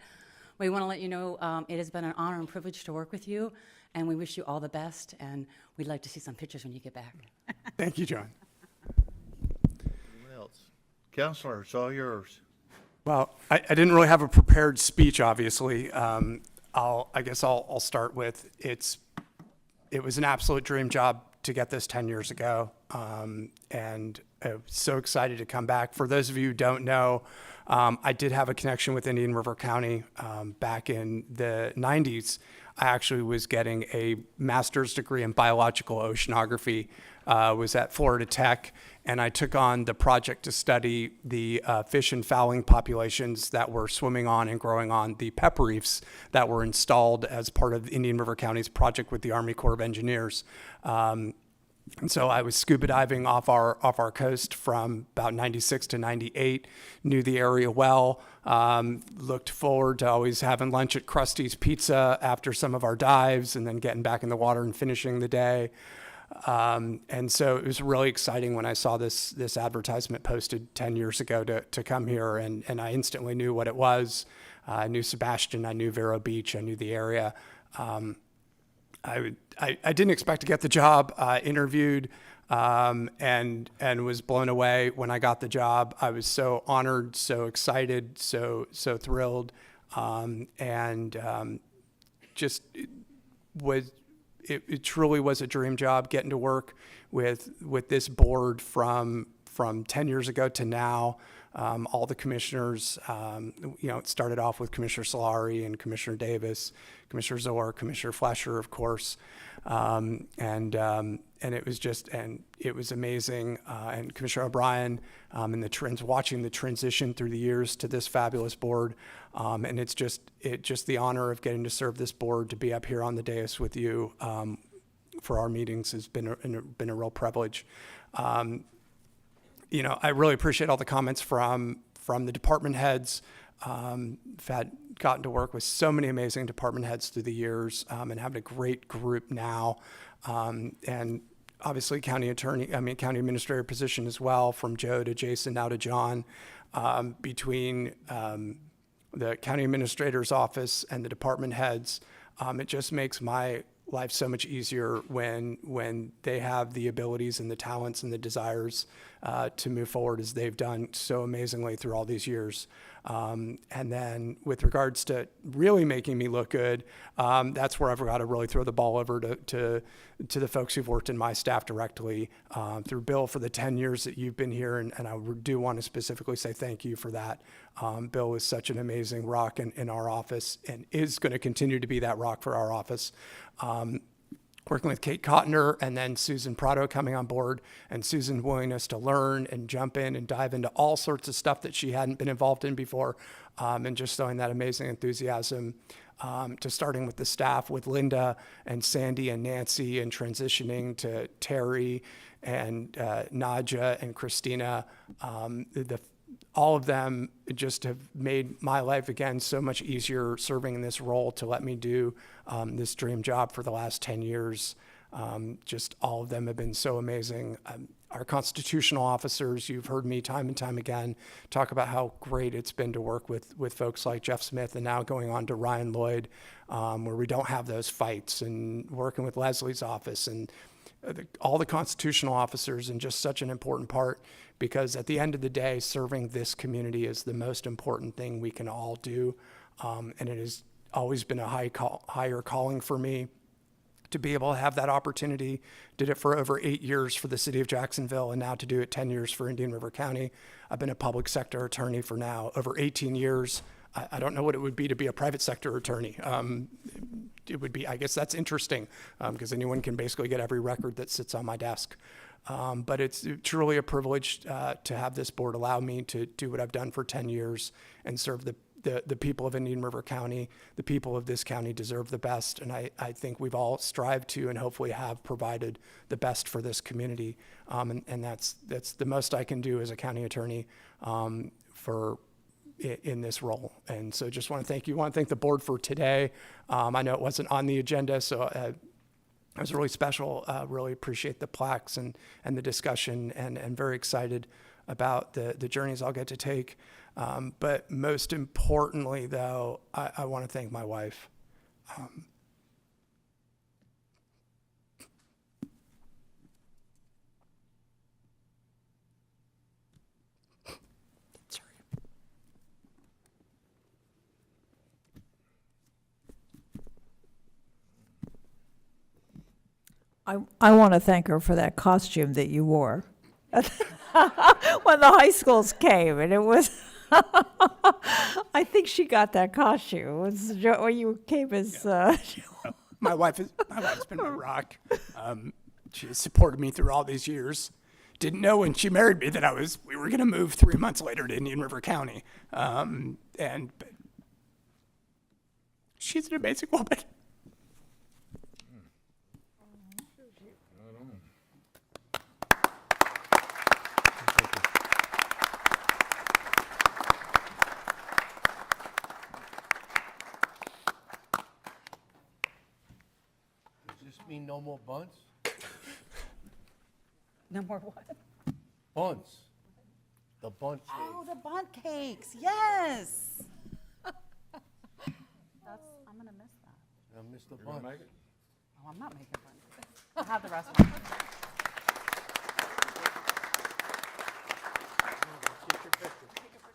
We want to let you know it has been an honor and privilege to work with you, and we wish you all the best, and we'd like to see some pictures when you get back. Thank you, John. Anyone else? Counselor, it's all yours. Well, I didn't really have a prepared speech, obviously. I guess I'll start with it was an absolute dream job to get this 10 years ago, and I'm so excited to come back. For those of you who don't know, I did have a connection with Indian River County back in the 90s. I actually was getting a master's degree in biological oceanography, was at Florida Tech, and I took on the project to study the fish and fouling populations that were swimming on and growing on the pepper reefs that were installed as part of Indian River County's project with the Army Corps of Engineers. And so I was scuba diving off our coast from about 96 to 98, knew the area well, looked forward to always having lunch at Krusty's Pizza after some of our dives and then getting back in the water and finishing the day. And so it was really exciting when I saw this advertisement posted 10 years ago to come here, and I instantly knew what it was. I knew Sebastian, I knew Vero Beach, I knew the area. I didn't expect to get the job. Interviewed and was blown away when I got the job. I was so honored, so excited, so thrilled, just it truly was a dream job getting to work with this board from 10 years ago to now. All the commissioners, it started off with Commissioner Solari and Commissioner Davis, Commissioner Zoar, Commissioner Flesher, of course. And it was amazing. And Commissioner O'Brien, and watching the transition through the years to this fabulous board. And it's just the honor of getting to serve this board, to be up here on the dais with you, for our meetings has been a real privilege. I really appreciate all the comments from the department heads. I've gotten to work with so many amazing department heads through the years, and having a great group now. And obviously county administrator position as well, from Joe to Jason, now to John. Between the county administrator's office and the department heads, it just makes my life so much easier when they have the abilities and the talents and the desires to move forward as they've done so amazingly through all these years. And then with regards to really making me look good, that's where I've got to really throw the ball over to the folks who've worked in my staff directly, through Bill for the 10 years that you've been here. And I do want to specifically say thank you for that. Bill is such an amazing rock in our office and is going to continue to be that rock for our office. Working with Kate Cotner and then Susan Prado coming on board, and Susan's willingness to learn and jump in and dive into all sorts of stuff that she hadn't been involved in before, and just showing that amazing enthusiasm, to starting with the staff with Linda and Sandy and Nancy, and transitioning to Terry and Nadja and Christina. All of them just have made my life, again, so much easier serving in this role to let me do this dream job for the last 10 years. Just all of them have been so amazing. Our constitutional officers, you've heard me time and time again talk about how great it's been to work with folks like Jeff Smith, and now going on to Ryan Lloyd, where we don't have those fights, and working with Leslie's office and all the constitutional officers, and just such an important part, because at the end of the day, serving this community is the most important thing we can all do. And it has always been a higher calling for me to be able to have that opportunity. Did it for over 8 years for the city of Jacksonville, and now to do it 10 years for Indian River County. I've been a public sector attorney for now over 18 years. I don't know what it would be to be a private sector attorney. It would be, I guess that's interesting, because anyone can basically get every record that sits on my desk. But it's truly a privilege to have this board allow me to do what I've done for 10 years and serve the people of Indian River County. The people of this county deserve the best, and I think we've all strived to and hopefully have provided the best for this community. And that's the most I can do as a county attorney in this role. And so just want to thank you. I want to thank the board for today. I know it wasn't on the agenda, so it was really special. Really appreciate the plaques and the discussion, and very excited about the journeys I'll get to take. But most importantly, though, I want to thank my wife. I want to thank her for that costume that you wore when the high schools came, and it was, I think she got that costume. It was when you came as, My wife's been a rock. She has supported me through all these years. Didn't know when she married me that we were going to move 3 months later to Indian River County. But she's an amazing woman. Does this mean no more buns? No more what? Buns. The bun cake. Oh, the bundt cakes, yes. I'm gonna miss that. I missed the buns. Oh, I'm not making fun. I'll have the rest of it.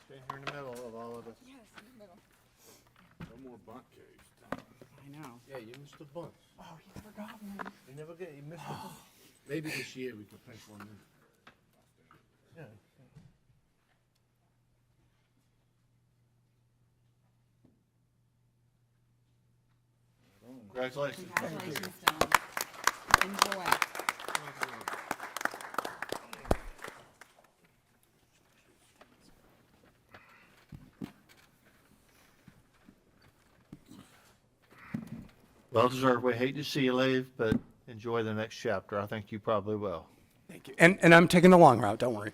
Stand here in the middle of all of this. Yes, in the middle. No more bundt cakes. I know. Yeah, you missed the buns. Oh, you forgot one. You missed the buns. Maybe this year we could print one in. Yeah. Congratulations. Congratulations, Dylan. Enjoy. Well deserved. We hate to see you leave, but enjoy the next chapter. I think you probably will. Thank you. And I'm taking the long route, don't worry.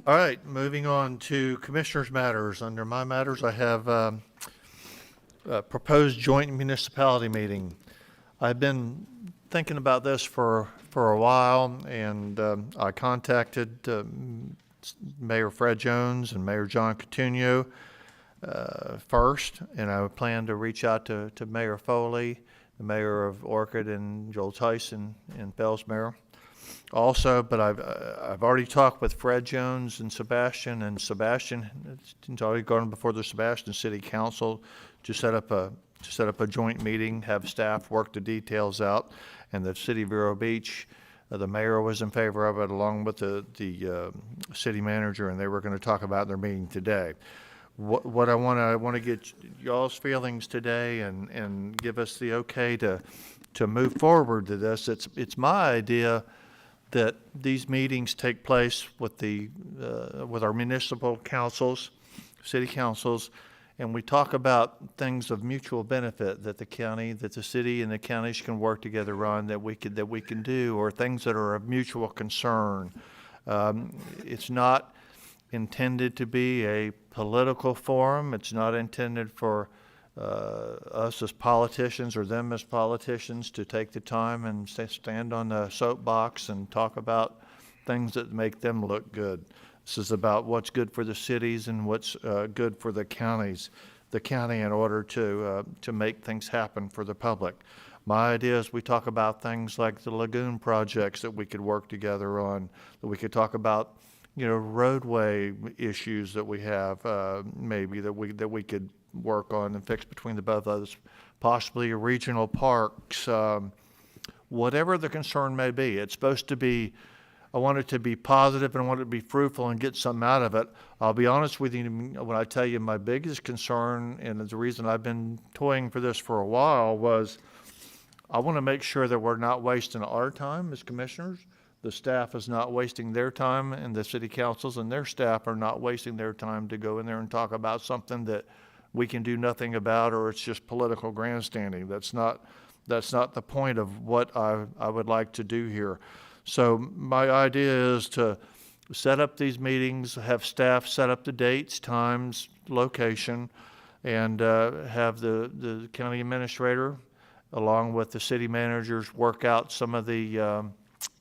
All right, moving on to Commissioners' Matters. Under my matters, I have a proposed joint municipality meeting. I've been thinking about this for a while, and I contacted Mayor Fred Jones and Mayor John Coutinho first, and I plan to reach out to Mayor Foley, the mayor of Orchid, and Joel Tyson in Bellsmere. Also, but I've already talked with Fred Jones and Sebastian it's already gone before the Sebastian City Council to set up a joint meeting, have staff work the details out, and the City of Vero Beach, the mayor was in favor of it, along with the city manager, and they were going to talk about their meeting today. What I want to get y'all's feelings today and give us the okay to move forward to this. It's my idea that these meetings take place with our municipal councils, city councils, and we talk about things of mutual benefit that the city and the counties can work together on, that we can do, or things that are of mutual concern. It's not intended to be a political forum. It's not intended for us as politicians or them as politicians to take the time and stand on the soapbox and talk about things that make them look good. This is about what's good for the cities and what's good for the county in order to make things happen for the public. My idea is we talk about things like the lagoon projects that we could work together on, that we could talk about, roadway issues that we have, maybe that we could work on and fix between the both of us, possibly regional parks, whatever the concern may be. It's supposed to be, I want it to be positive and I want it to be fruitful and get something out of it. I'll be honest with you, when I tell you my biggest concern, and the reason I've been toying for this for a while, was I want to make sure that we're not wasting our time as commissioners. The staff is not wasting their time, and the city councils and their staff are not wasting their time to go in there and talk about something that we can do nothing about, or it's just political grandstanding. That's not the point of what I would like to do here. So my idea is to set up these meetings, have staff set up the dates, times, location, and have the county administrator, along with the city managers, work out some of the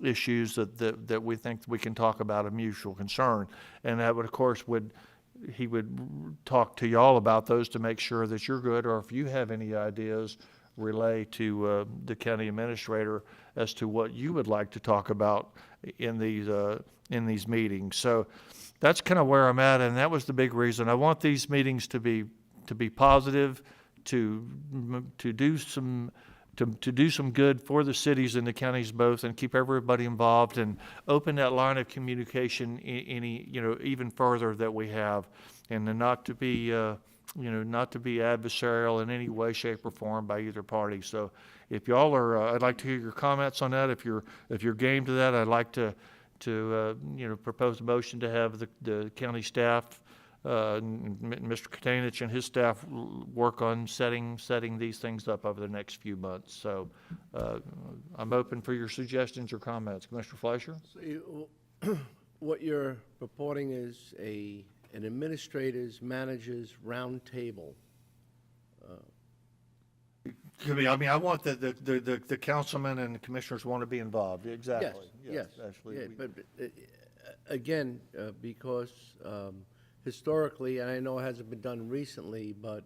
issues that we think we can talk about of mutual concern. And that would, of course, he would talk to y'all about those to make sure that you're good, or if you have any ideas, relay to the county administrator as to what you would like to talk about in these meetings. So that's kind of where I'm at, and that was the big reason. I want these meetings to be positive, to do some good for the cities and the counties both, and keep everybody involved, and open that line of communication even further that we have, and not to be adversarial in any way, shape, or form by either party. So if y'all are, I'd like to hear your comments on that. If you're game to that, I'd like to propose a motion to have the county staff, Mr. Katanich and his staff, work on setting these things up over the next few months. So I'm open for your suggestions or comments. Commissioner Fleischer? So what you're purporting is an administrators, managers roundtable. I want the councilmen and the commissioners want to be involved. Exactly. Yes. Actually, Yeah, but again, because historically, and I know it hasn't been done recently, but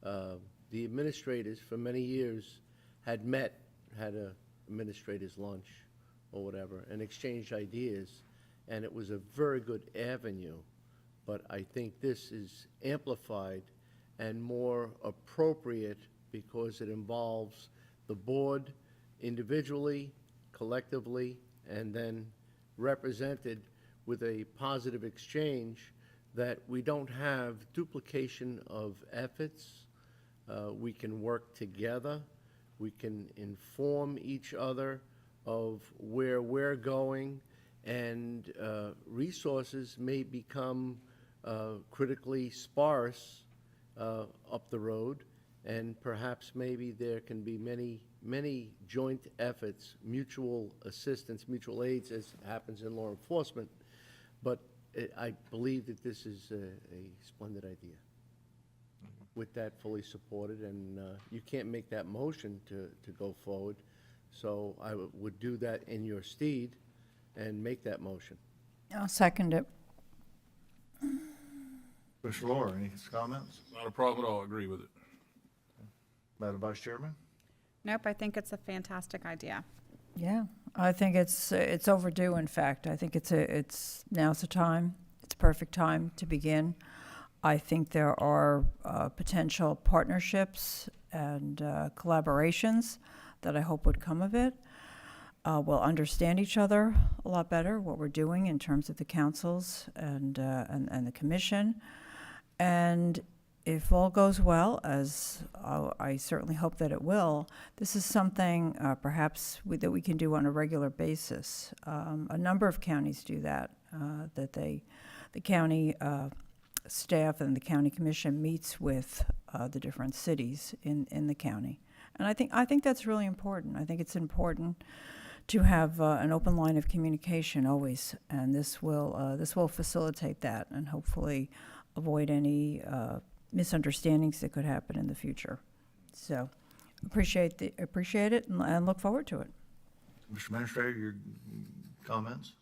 the administrators for many years had a administrators lunch or whatever, and exchanged ideas, and it was a very good avenue. But I think this is amplified and more appropriate because it involves the board individually, collectively, and then represented with a positive exchange, that we don't have duplication of efforts. We can work together. We can inform each other of where we're going, and resources may become critically sparse up the road, and perhaps maybe there can be many joint efforts, mutual assistance, mutual aids, as happens in law enforcement. But I believe that this is a splendid idea. With that fully supported, and you can't make that motion to go forward, so I would do that in your stead and make that motion. I'll second it. Commissioner Lohr, any comments? Not a problem at all. I agree with it. Madam Vice Chairman? Nope, I think it's a fantastic idea. Yeah, I think it's overdue, in fact. I think now's the time. It's a perfect time to begin. I think there are potential partnerships and collaborations that I hope would come of it. We'll understand each other a lot better, what we're doing in terms of the councils and the commission. And if all goes well, as I certainly hope that it will, this is something perhaps that we can do on a regular basis. A number of counties do that, the county staff and the county commission meets with the different cities in the county. And I think that's really important. I think it's important to have an open line of communication always, and this will facilitate that and hopefully avoid any misunderstandings that could happen in the future. So appreciate it and look forward to it. Mr. Administrator, your comments?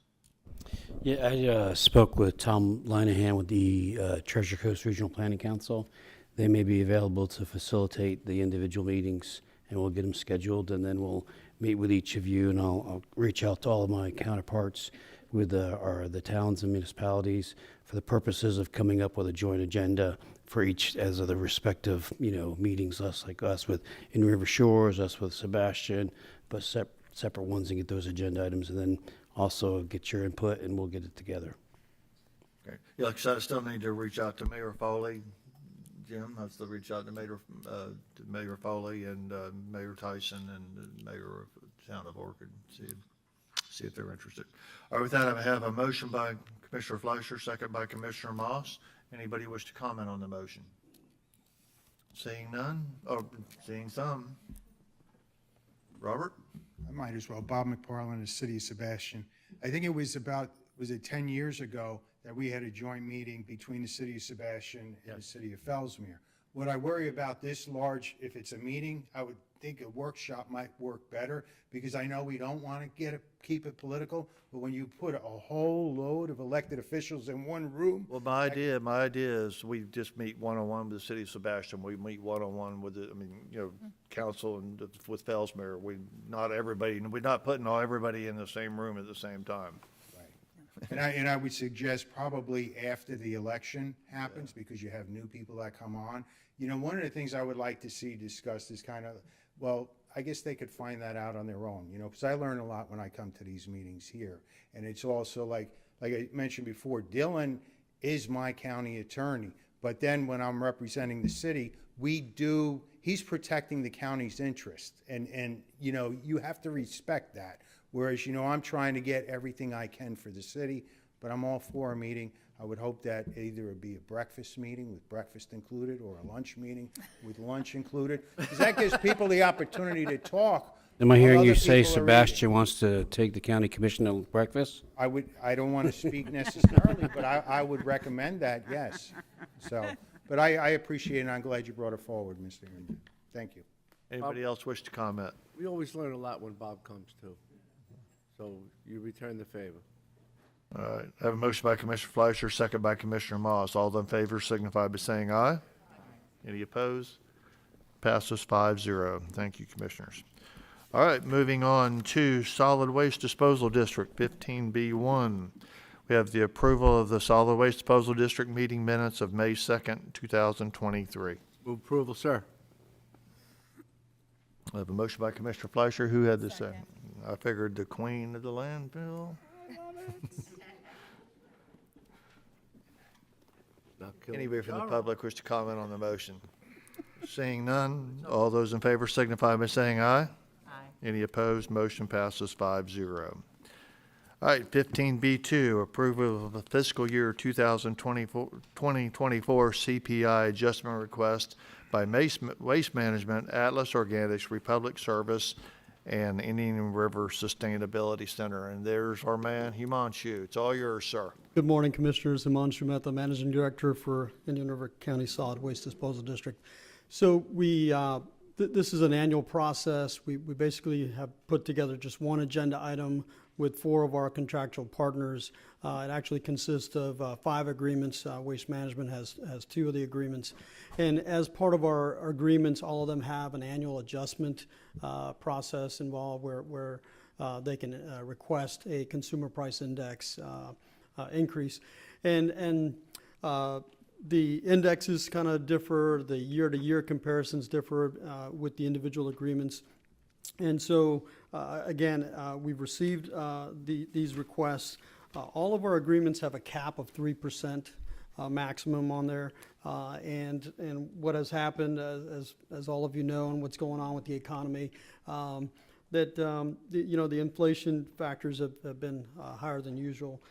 Yeah, I spoke with Tom Linehan with the Treasure Coast Regional Planning Council. They may be available to facilitate the individual meetings, and we'll get them scheduled, and then we'll meet with each of you, and I'll reach out to all of my counterparts with the towns and municipalities for the purposes of coming up with a joint agenda for each as of the respective, meetings, us with in River Shores, us with Sebastian, but separate ones, and get those agenda items, and then also get your input, and we'll get it together. Okay. Yeah, like I said, I still need to reach out to Mayor Foley. Jim, I still reach out to Mayor Foley and Mayor Tyson and the Mayor of the Town of Orchid, see if they're interested. All right, with that, I have a motion by Commissioner Fleischer, second by Commissioner Moss. Anybody wish to comment on the motion? Seeing none, or seeing some. Robert? I might as well. Bob McParland, the City of Sebastian. I think it was 10 years ago that we had a joint meeting between the City of Sebastian and the City of Fellsmere. What I worry about this large, if it's a meeting, I would think a workshop might work better, because I know we don't want to keep it political, but when you put a whole load of elected officials in one room. Well, my idea is we just meet one-on-one with the City of Sebastian. We meet one-on-one with council and with Fellsmere. We're not putting everybody in the same room at the same time. And I would suggest probably after the election happens, because you have new people that come on. One of the things I would like to see discussed is I guess they could find that out on their own, because I learn a lot when I come to these meetings here. And it's also like I mentioned before, Dylan is my county attorney, but then when I'm representing the city, he's protecting the county's interest. And you have to respect that. Whereas, I'm trying to get everything I can for the city, but I'm all for a meeting. I would hope that either it be a breakfast meeting with breakfast included, or a lunch meeting with lunch included, because that gives people the opportunity to talk. Am I hearing while you other say people are Sebastian wants to take the county commission to breakfast? I don't want to speak necessarily, but I would recommend that, yes. But I appreciate it, and I'm glad you brought it forward, Mr. Herndon. Thank you. Anybody else wish to comment? We always learn a lot when Bob comes too. So you return the favor. All right, I have a motion by Commissioner Fleischer, second by Commissioner Moss. All in favor signify by saying aye. Any opposed? Passes 5-0. Thank you, Commissioners. All right, moving on to Solid Waste Disposal District 15B1. We have the approval of the Solid Waste Disposal District meeting minutes of May 2nd, 2023. Move approval, sir. I have a motion by Commissioner Fleischer. Who had the second? I figured the queen of the landfill. Anybody from the public wish to comment on the motion? Seeing none, all those in favor signify by saying aye. Aye. Any opposed? Motion passes 5-0. All right, 15B2, approval of the fiscal year 2024 CPI adjustment request by Waste Management, Atlas Organics, Republic Service, and Indian River Sustainability Center. And there's our man, Himanshu. It's all yours, sir. Good morning, Commissioners. Himanshu Mehta, Managing Director for Indian River County Solid Waste Disposal District. So this is an annual process. We basically have put together just one agenda item with 4 of our contractual partners. It actually consists of 5 agreements. Waste Management has 2 of the agreements. And as part of our agreements, all of them have an annual adjustment process involved where they can request a consumer price index increase. And the indexes kind of differ, the year-to-year comparisons differ with the individual agreements. And so, again, we've received these requests. All of our agreements have a cap of 3% maximum on there. And what has happened, as all of you know, and what's going on with the economy, that the inflation factors have been higher than usual.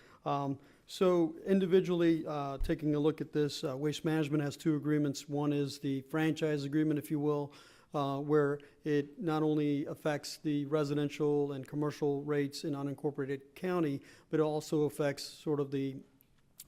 So individually, taking a look at this, Waste Management has two agreements. One is the franchise agreement, if you will, where it not only affects the residential and commercial rates in unincorporated county, but it also affects sort of the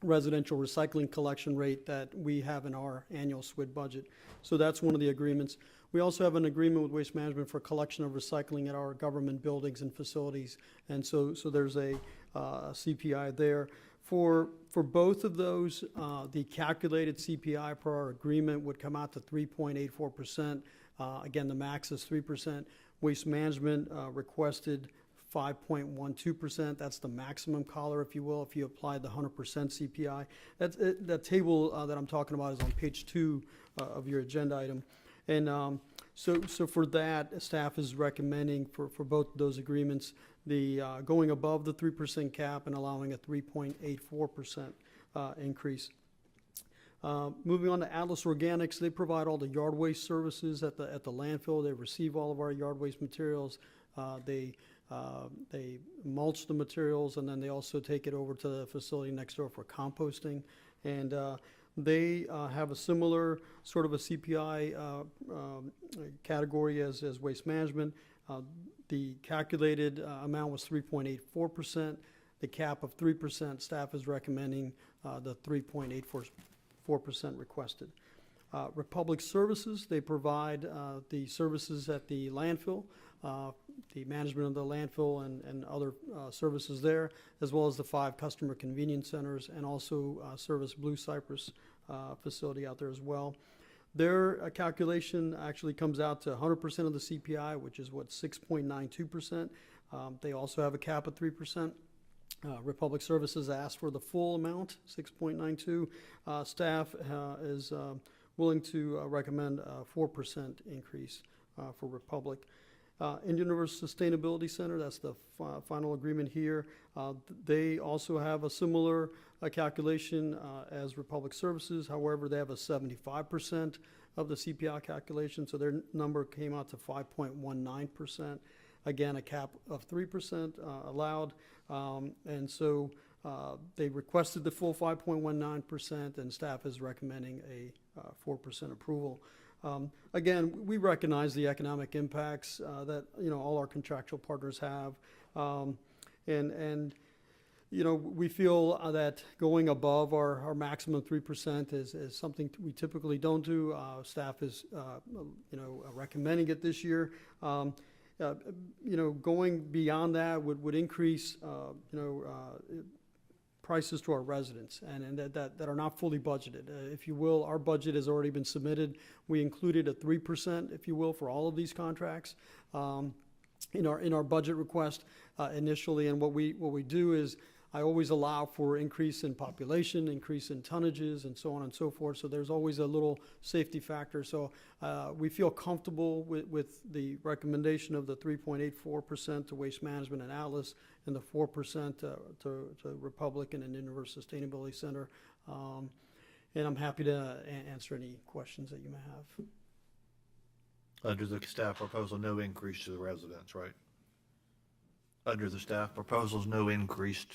residential recycling collection rate that we have in our annual SWID budget. So that's one of the agreements. We also have an agreement with Waste Management for collection of recycling at our government buildings and facilities. And so there's a CPI there. For both of those, the calculated CPI per our agreement would come out to 3.84%. Again, the max is 3%. Waste Management requested 5.12%. That's the maximum collar, if you will, if you apply the 100% CPI. That table that I'm talking about is on page 2 of your agenda item. And so for that, staff is recommending for both of those agreements, the going above the 3% cap and allowing a 3.84% increase. Moving on to Atlas Organics, they provide all the yard waste services at the landfill. They receive all of our yard waste materials. They mulch the materials, and then they also take it over to the facility next door for composting. And they have a similar sort of a CPI category as Waste Management. The calculated amount was 3.84%. The cap of 3%, staff is recommending the 3.84% requested. Republic Services, they provide the services at the landfill, the management of the landfill and other services there, as well as the 5 customer convenience centers, and also service Blue Cypress facility out there as well. Their calculation actually comes out to 100% of the CPI, which is 6.92%. They also have a cap of 3%. Republic Services asked for the full amount, 6.92. Staff is willing to recommend a 4% increase for Republic. Indian River Sustainability Center, that's the final agreement here. They also have a similar calculation as Republic Services. However, they have a 75% of the CPI calculation, so their number came out to 5.19%. Again, a cap of 3% allowed. And so they requested the full 5.19%, and staff is recommending a 4% approval. Again, we recognize the economic impacts that all our contractual partners have, and we feel that going above our maximum 3% is something we typically don't do. Staff is recommending it this year. Going beyond that would increase prices to our residents and that are not fully budgeted. If you will, our budget has already been submitted. We included a 3%, if you will, for all of these contracts in our budget request initially. And what we do is I always allow for increase in population, increase in tonnages, and so on and so forth. So there's always a little safety factor. So we feel comfortable with the recommendation of the 3.84% to Waste Management and Atlas, and the 4% to Republic and Indian River Sustainability Center. And I'm happy to answer any questions that you may have. Under the staff proposal, no increase to the residents, right? Under the staff proposals, no increase.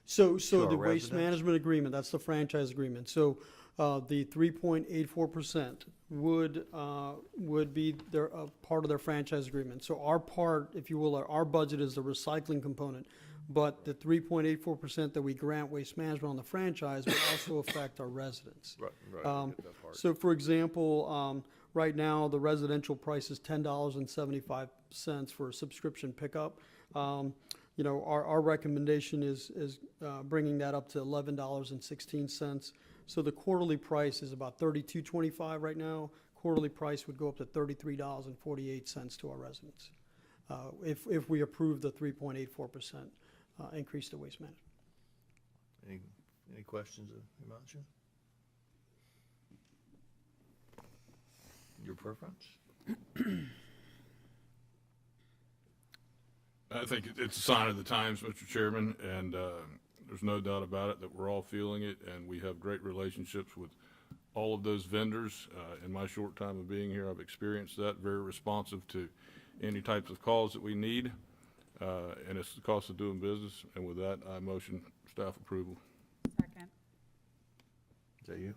So to our the Waste residents? Management Agreement, that's the franchise agreement. So the 3.84% would be their part of their franchise agreement. So our part, if you will, our budget is the recycling component, but the 3.84% that we grant Waste Management on the franchise would also affect our residents. Right, I get that part. So for example, right now the residential price is $10.75 for a subscription pickup. Our recommendation is bringing that up to $11.16. So the quarterly price is about $32.25 right now. Quarterly price would go up to $33.48 to our residents. if we approve the 3.84% increase to waste management. Any questions of Himanshu? Your preference? I think it's a sign of the times, Mr. Chairman, and there's no doubt about it that we're all feeling it, and we have great relationships with all of those vendors. In my short time of being here, I've experienced that, very responsive to any types of calls that we need, and it's the cost of doing business. And with that, I motion staff approval. Second. Is that you?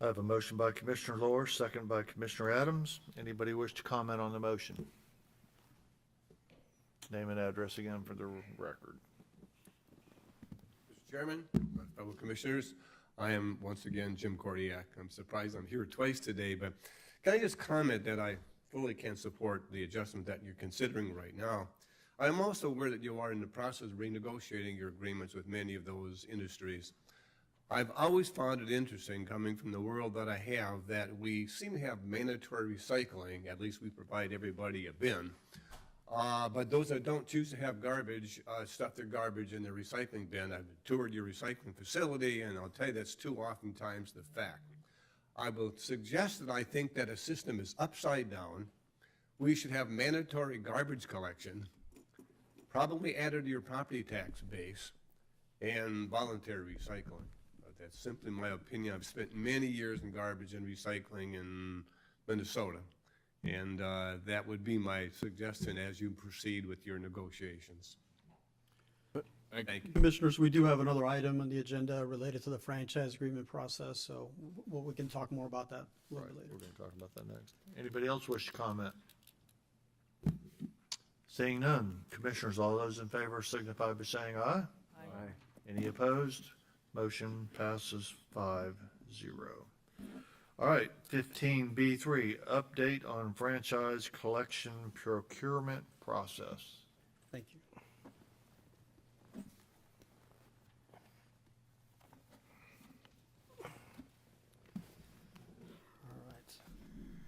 I have a motion by Commissioner Lohr, second by Commissioner Adams. Anybody wish to comment on the motion? Name and address again for the record. Mr. Chairman, my fellow commissioners, I am once again Jim Kordiak. I'm surprised I'm here twice today, but can I just comment that I fully can support the adjustment that you're considering right now. I am also aware that you are in the process of renegotiating your agreements with many of those industries. I've always found it interesting, coming from the world that I have, that we seem to have mandatory recycling. At least we provide everybody a bin. But those that don't choose to have garbage, stuff their garbage in their recycling bin. I've toured your recycling facility, and I'll tell you that's too oftentimes the fact. I will suggest that I think that a system is upside down. We should have mandatory garbage collection, probably added to your property tax base, and voluntary recycling. But that's simply my opinion. I've spent many years in garbage and recycling in Minnesota. And that would be my suggestion as you proceed with your negotiations. Thank you. Commissioners, we do have another item on the agenda related to the franchise agreement process, so we can talk more about that a little bit later. We're going to talk about that next. Anybody else wish to comment? Seeing none, Commissioners, all those in favor signify by saying aye. Aye. Any opposed? Motion passes 5-0. All right, 15B3, update on franchise collection procurement process. Thank you. All right.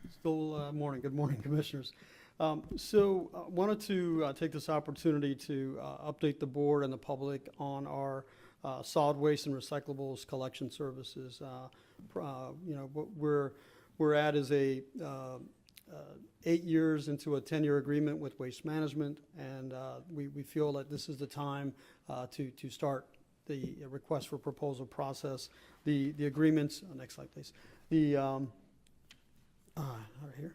Still morning. Good morning, Commissioners. Wanted to take this opportunity to update the board and the public on our solid waste and recyclables collection services. What we're at is a 8 years into a 10-year agreement with Waste Management, and we feel that this is the time to start the request for proposal process. The agreements, next slide, please. Right here.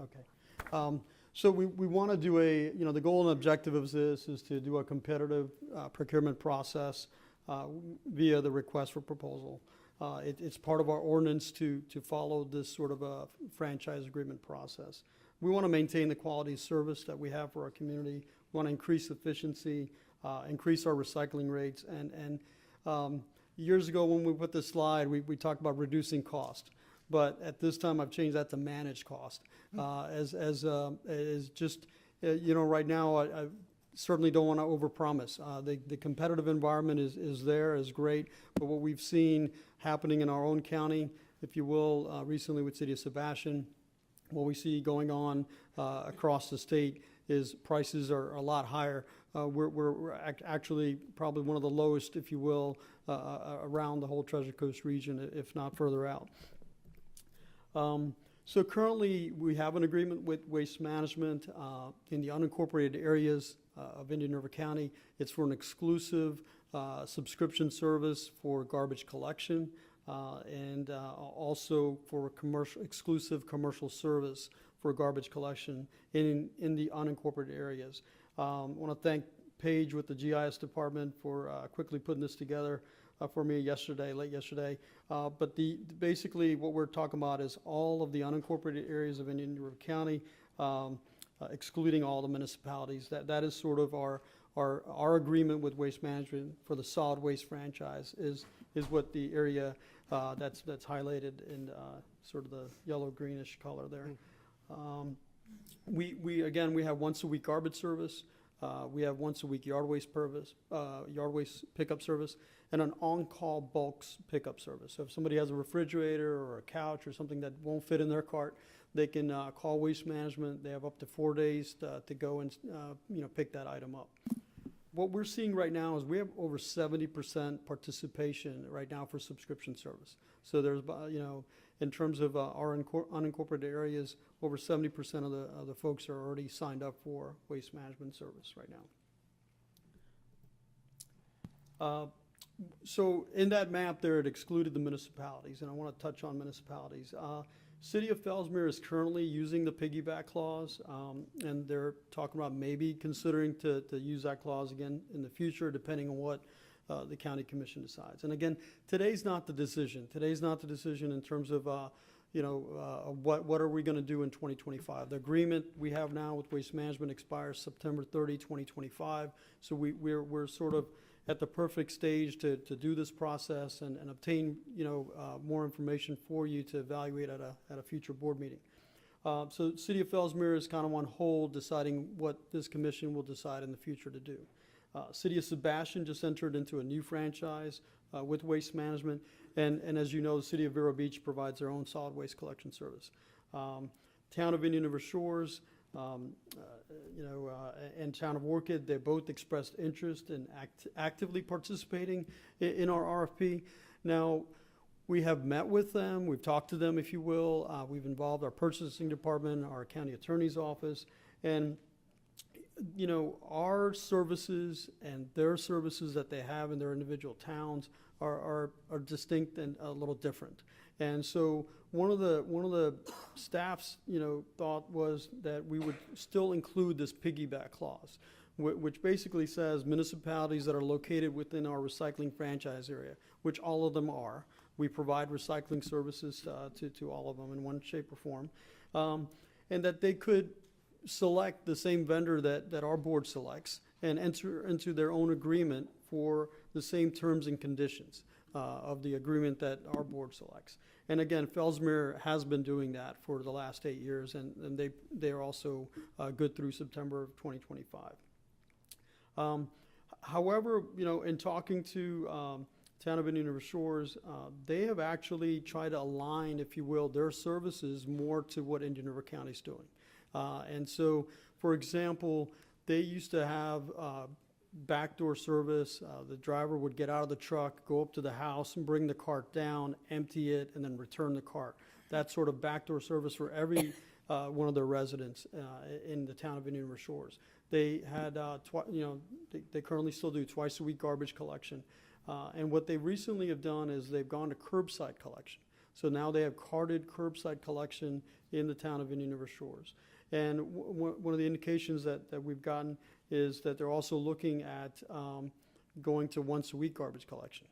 Okay. So we want to do the goal and objective of this is to do a competitive procurement process via the request for proposal. It's part of our ordinance to follow this sort of a franchise agreement process. We want to maintain the quality of service that we have for our community. We want to increase efficiency, increase our recycling rates. And years ago when we put this slide, we talked about reducing cost. But at this time, I've changed that to manage cost. Right now, I certainly don't want to overpromise. The competitive environment is great, but what we've seen happening in our own county, if you will, recently with City of Sebastian, what we see going on across the state is prices are a lot higher. We're actually probably one of the lowest, if you will, around the whole Treasure Coast region, if not further out. So currently, we have an agreement with Waste Management in the unincorporated areas of Indian River County. It's for an exclusive subscription service for garbage collection and also for exclusive commercial service for garbage collection in the unincorporated areas. I want to thank Paige with the GIS department for quickly putting this together for me late yesterday. But basically what we're talking about is all of the unincorporated areas of Indian River County, excluding all the municipalities. That is sort of our agreement with Waste Management for the solid waste franchise is what the area that's highlighted in sort of the yellow-greenish color there. We have once a week garbage service. We have once-a-week yard waste pickup service, and an on-call bulks pickup service. So if somebody has a refrigerator or a couch or something that won't fit in their cart, they can call Waste Management. They have up to 4 days to go and pick that item up. What we're seeing right now is we have over 70% participation right now for subscription service. So there's, in terms of our unincorporated areas, over 70% of the folks are already signed up for waste management service right now. So in that map there, it excluded the municipalities, and I want to touch on municipalities. City of Fellsmere is currently using the piggyback clause, and they're talking about maybe considering to use that clause again in the future, depending on what the county commission decides. And again, today's not the decision. Today's not the decision in terms of, what are we going to do in 2025. The agreement we have now with Waste Management expires September 30, 2025. So we're sort of at the perfect stage to do this process and obtain, more information for you to evaluate at a future board meeting. So City of Fellsmere is kind of on hold, deciding what this commission will decide in the future to do. City of Sebastian just entered into a new franchise with Waste Management, and as you know, the City of Vero Beach provides their own solid waste collection service. Town of Indian River Shores, and Town of Orchid, they both expressed interest in actively participating in our RFP. Now, we have met with them, we've talked to them, if you will. We've involved our purchasing department, our county attorney's office, and our services and their services that they have in their individual towns are distinct and a little different. And so one of the staff's thought was that we would still include this piggyback clause, which basically says municipalities that are located within our recycling franchise area, which all of them are. We provide recycling services to all of them in one shape or form, and that they could select the same vendor that our board selects and enter into their own agreement for the same terms and conditions of the agreement that our board selects. And again, Fellsmere has been doing that for the last 8 years, and they are also good through September of 2025. However, in talking to Town of Indian River Shores, they have actually tried to align, if you will, their services more to what Indian River County is doing. And so, for example, they used to have backdoor service. The driver would get out of the truck, go up to the house and bring the cart down, empty it, and then return the cart. That sort of backdoor service for every one of their residents in the Town of Indian River Shores. They had, they currently still do twice a week garbage collection. And what they recently have done is they've gone to curbside collection. So now they have carted curbside collection in the Town of Indian River Shores. And one of the indications that we've gotten is that they're also looking at going to once a week garbage collection.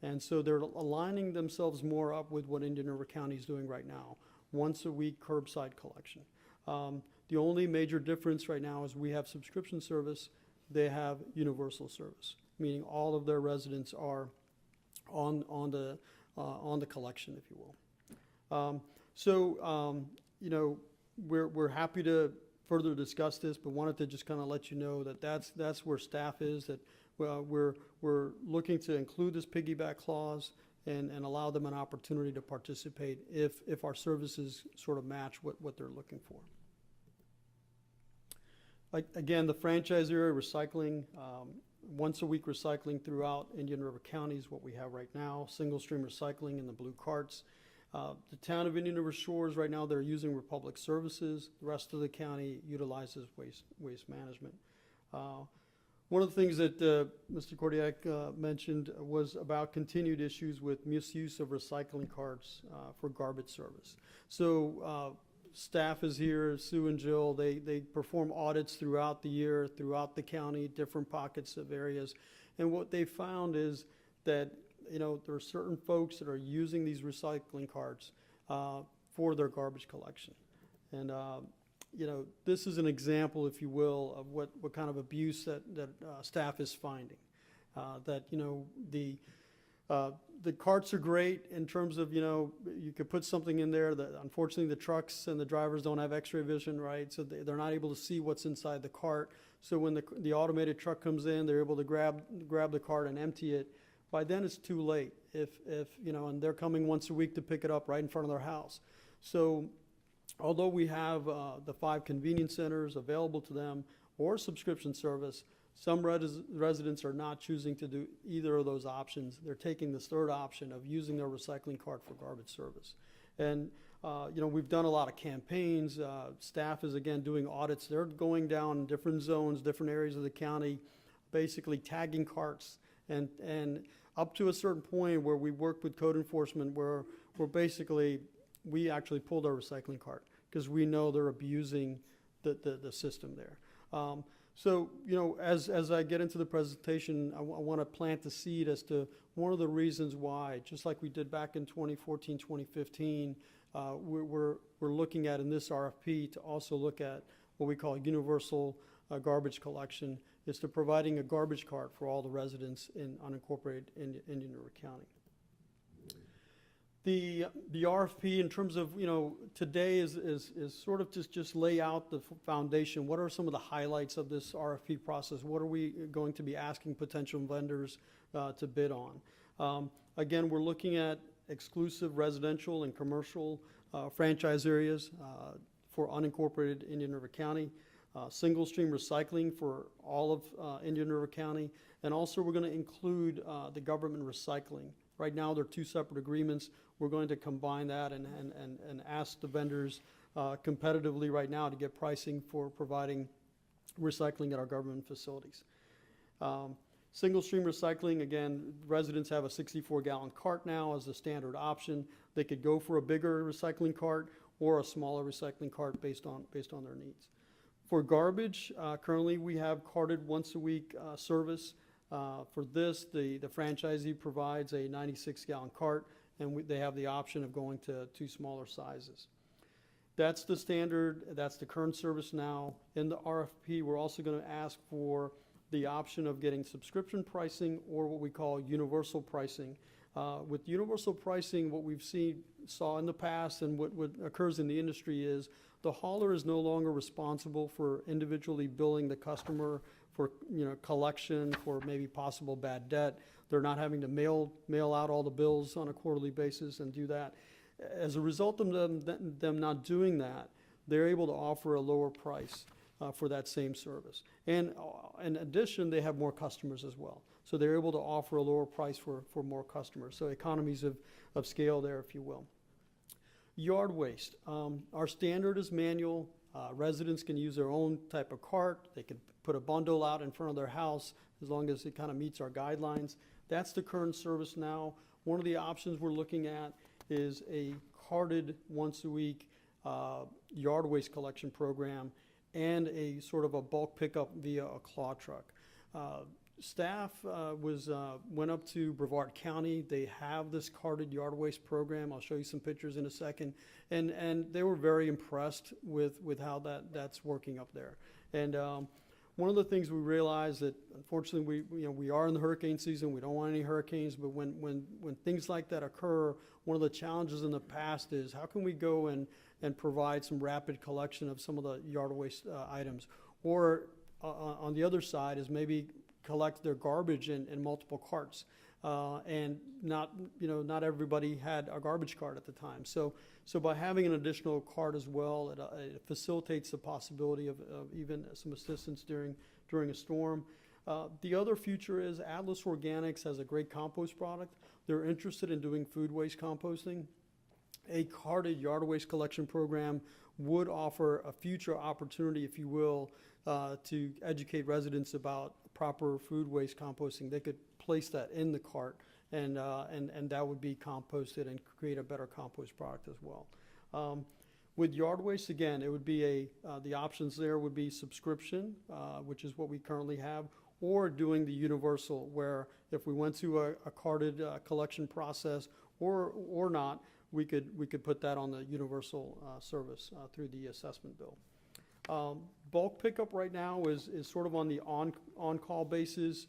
And so they're aligning themselves more up with what Indian River County is doing right now, once a week curbside collection. The only major difference right now is we have subscription service, they have universal service, meaning all of their residents are on the collection, if you will. We're happy to further discuss this, but wanted to just kind of let you know that that's where staff is, that we're looking to include this piggyback clause and allow them an opportunity to participate if our services sort of match what they're looking for. Again, the franchise area recycling, once a week recycling throughout Indian River County is what we have right now, single stream recycling in the blue carts. The Town of Indian River Shores, right now, they're using Republic Services. The rest of the county utilizes waste management. One of the things that Mr. Kordiak mentioned was about continued issues with misuse of recycling carts for garbage service. So staff is here, Sue and Jill, they perform audits throughout the year, throughout the county, different pockets of areas. And what they found is that there are certain folks that are using these recycling carts for their garbage collection. And, this is an example, if you will, of what kind of abuse that staff is finding. The the carts are great in terms of, you know, you could put something in there that unfortunately the trucks and the drivers don't have x-ray vision, right? So they're not able to see what's inside the cart. So when the automated truck comes in, they're able to grab the cart and empty it. By then it's too late if you know, and they're coming once a week to pick it up right in front of their house. So although we have the 5 convenience centers available to them or subscription service, some residents are not choosing to do either of those options. They're taking this third option of using their recycling cart for garbage service. And, you know, we've done a lot of campaigns. Staff is, again, doing audits. They're going down in different zones, different areas of the county, basically tagging carts. And up to a certain point where we worked with code enforcement where basically we actually pulled our recycling cart because we know they're abusing the system there. So, you know, as I get into the presentation, I want to plant the seed as to one of the reasons why, just like we did back in 2014, 2015, we're looking at in this RFP to also look at what we call universal garbage collection, is to providing a garbage cart for all the residents in unincorporated Indian River County. The RFP, in terms of, you know, today is sort of just lay out the foundation. What are some of the highlights of this RFP process? What are we going to be asking potential vendors to bid on? Again, we're looking at exclusive residential and commercial franchise areas for unincorporated Indian River County, single stream recycling for all of Indian River County, and also we're going to include the government recycling. Right now, they're 2 separate agreements. We're going to combine that and ask the vendors competitively right now to get pricing for providing recycling at our government facilities. Single stream recycling, again, residents have a 64-gallon cart now as the standard option. They could go for a bigger recycling cart or a smaller recycling cart based on their needs. For garbage, currently we have carted once a week service. For this, the franchisee provides a 96-gallon cart, and they have the option of going to 2 smaller sizes. That's the standard, that's the current service now. In the RFP, we're also going to ask for the option of getting subscription pricing or what we call universal pricing. With universal pricing, what we've saw in the past and what occurs in the industry is the hauler is no longer responsible for individually billing the customer for, you know, collection, for maybe possible bad debt. They're not having to mail out all the bills on a quarterly basis and do that. As a result of them not doing that, they're able to offer a lower price for that same service. And in addition, they have more customers as well. So they're able to offer a lower price for more customers. So economies of scale there, if you will. Yard waste. Our standard is manual. Residents can use their own type of cart. They can put a bundle out in front of their house as long as it kind of meets our guidelines. That's the current service now. One of the options we're looking at is a carted once a week yard waste collection program and a sort of a bulk pickup via a claw truck. Staff went up to Brevard County. They have this carted yard waste program. I'll show you some pictures in a second. And they were very impressed with how that's working up there. And one of the things we realized that unfortunately we are in the hurricane season. We don't want any hurricanes, but when things like that occur, one of the challenges in the past is how can we go and provide some rapid collection of some of the yard waste items, or on the other side is maybe collect their garbage in multiple carts, and not everybody had a garbage cart at the time. So by having an additional cart as well, it facilitates the possibility of even some assistance during a storm. The other future is Atlas Organics has a great compost product. They're interested in doing food waste composting. A carted yard waste collection program would offer a future opportunity, if you will, to educate residents about proper food waste composting. They could place that in the cart, and that would be composted and create a better compost product as well. With yard waste, again, it would be the options there would be subscription, which is what we currently have, or doing the universal, where if we went to a carted collection process or not, we could put that on the universal service through the assessment bill. Bulk pickup right now is sort of on the on-call basis.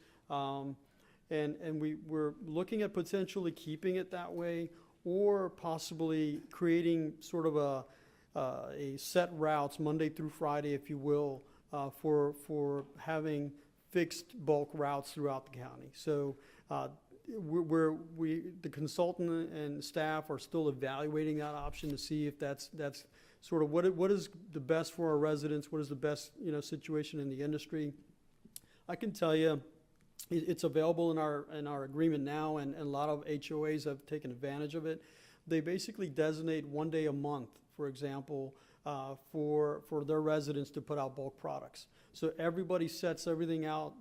And we're looking at potentially keeping it that way, or possibly creating sort of a set routes, Monday through Friday, if you will, for having fixed bulk routes throughout the county. So the consultant and staff are still evaluating that option to see if that's sort of what is the best for our residents, what is the best, situation in the industry. I can tell you, it's available in our agreement now, and a lot of HOAs have taken advantage of it. They basically designate one day a month, for example, for their residents to put out bulk products. So everybody sets everything out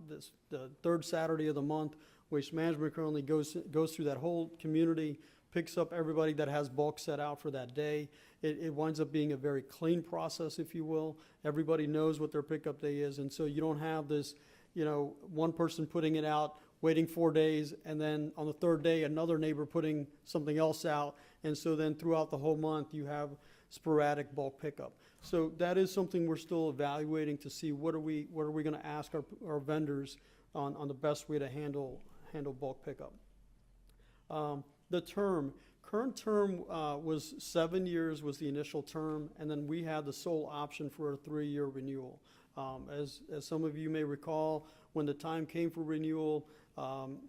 the third Saturday of the month. Waste Management currently goes through that whole community, picks up everybody that has bulk set out for that day. It winds up being a very clean process, if you will. Everybody knows what their pickup day is, and so you don't have this, one person putting it out, waiting 4 days, and then on the third day, another neighbor putting something else out. And so then throughout the whole month, you have sporadic bulk pickup. So that is something we're still evaluating to see what are we going to ask our vendors on the best way to handle bulk pickup. The current term was 7 years was the initial term, and then we had the sole option for a 3-year renewal. As some of you may recall, when the time came for renewal,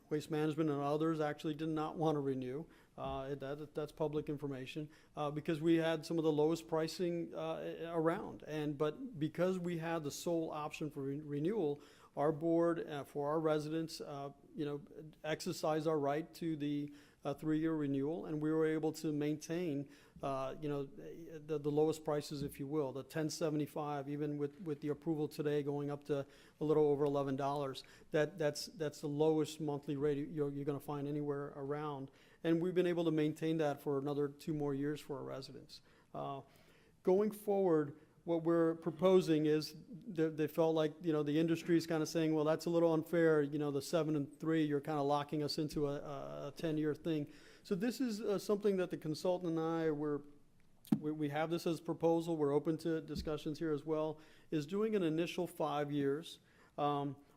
Waste Management and others actually did not want to renew. That's public information, because we had some of the lowest pricing around. But because we had the sole option for renewal, our board, for our residents, exercised our right to the 3-year renewal, and we were able to maintain the lowest prices, if you will, the $10.75, even with the approval today going up to a little over $11. That's the lowest monthly rate you're going to find anywhere around. And we've been able to maintain that for another 2 more years for our residents. Going forward, what we're proposing is they felt like, the industry is kind of saying, well, that's a little unfair, the 7 and 3, you're kind of locking us into a 10-year thing. So this is something that the consultant and I we have this as a proposal. We're open to discussions here as well, is doing an initial 5 years,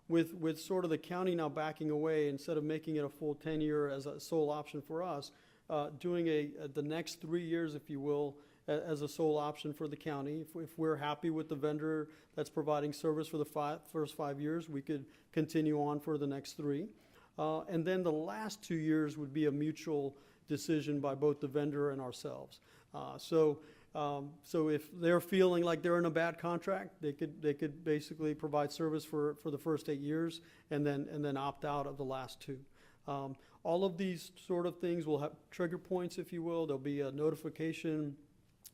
with sort of the county now backing away instead of making it a full 10-year as a sole option for us, doing the next 3 years, if you will, as a sole option for the county. If we're happy with the vendor that's providing service for the first 5 years, we could continue on for the next 3. And then the last 2 years would be a mutual decision by both the vendor and ourselves. So if they're feeling like they're in a bad contract, they could basically provide service for the first 8 years and then opt out of the last 2. All of these sort of things will have trigger points, if you will. There'll be a notification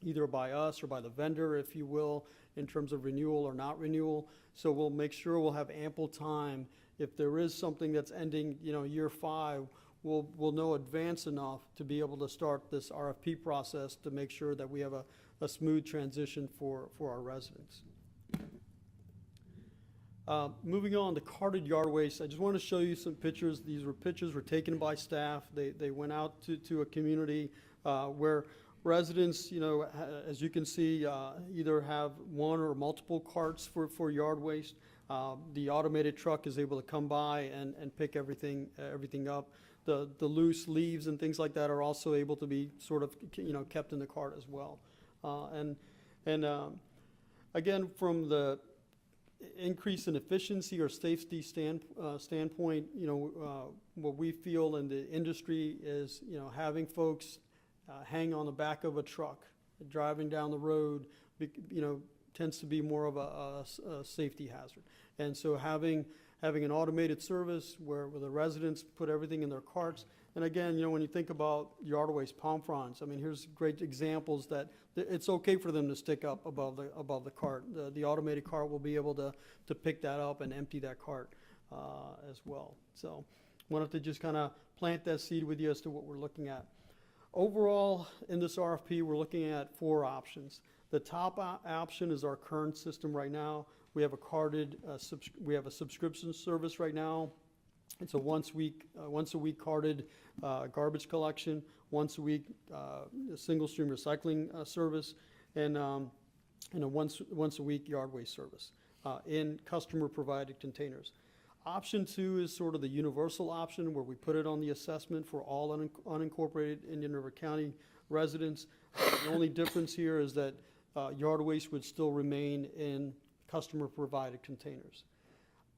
either by us or by the vendor, if you will, in terms of renewal or not renewal. So we'll make sure we'll have ample time. If there is something that's ending, year 5, we'll know advance enough to be able to start this RFP process to make sure that we have a smooth transition for our residents. Moving on to carted yard waste, I just want to show you some pictures. These pictures were taken by staff. They went out to a community where residents, as you can see, either have one or multiple carts for yard waste. The automated truck is able to come by and pick everything up. The loose leaves and things like that are also able to be sort of, kept in the cart as well. Again, from the increase in efficiency or safety standpoint, what we feel in the industry is, having folks hang on the back of a truck, driving down the road, tends to be more of a safety hazard. And so having an automated service where the residents put everything in their carts. And again, when you think about yard waste, palm fronds, here's great examples that it's okay for them to stick up above the cart. The automated cart will be able to pick that up and empty that cart as well. So wanted to just kind of plant that seed with you as to what we're looking at. Overall, in this RFP, we're looking at 4 options. The top option is our current system right now. We have we have a subscription service right now. It's a once a week carted garbage collection, once a week single stream recycling service, and a once a week yard waste service in customer provided containers. Option 2 is sort of the universal option where we put it on the assessment for all unincorporated Indian River County residents. The only difference here is that yard waste would still remain in customer-provided containers.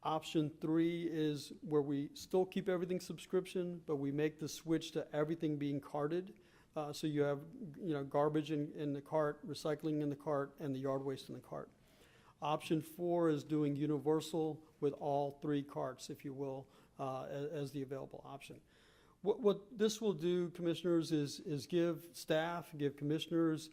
Option 3 is where we still keep everything subscription, but we make the switch to everything being carted. So you have, garbage in the cart, recycling in the cart, and the yard waste in the cart. Option 4 is doing universal with all 3 carts, if you will, as the available option. What this will do, commissioners, is give staff, give commissioners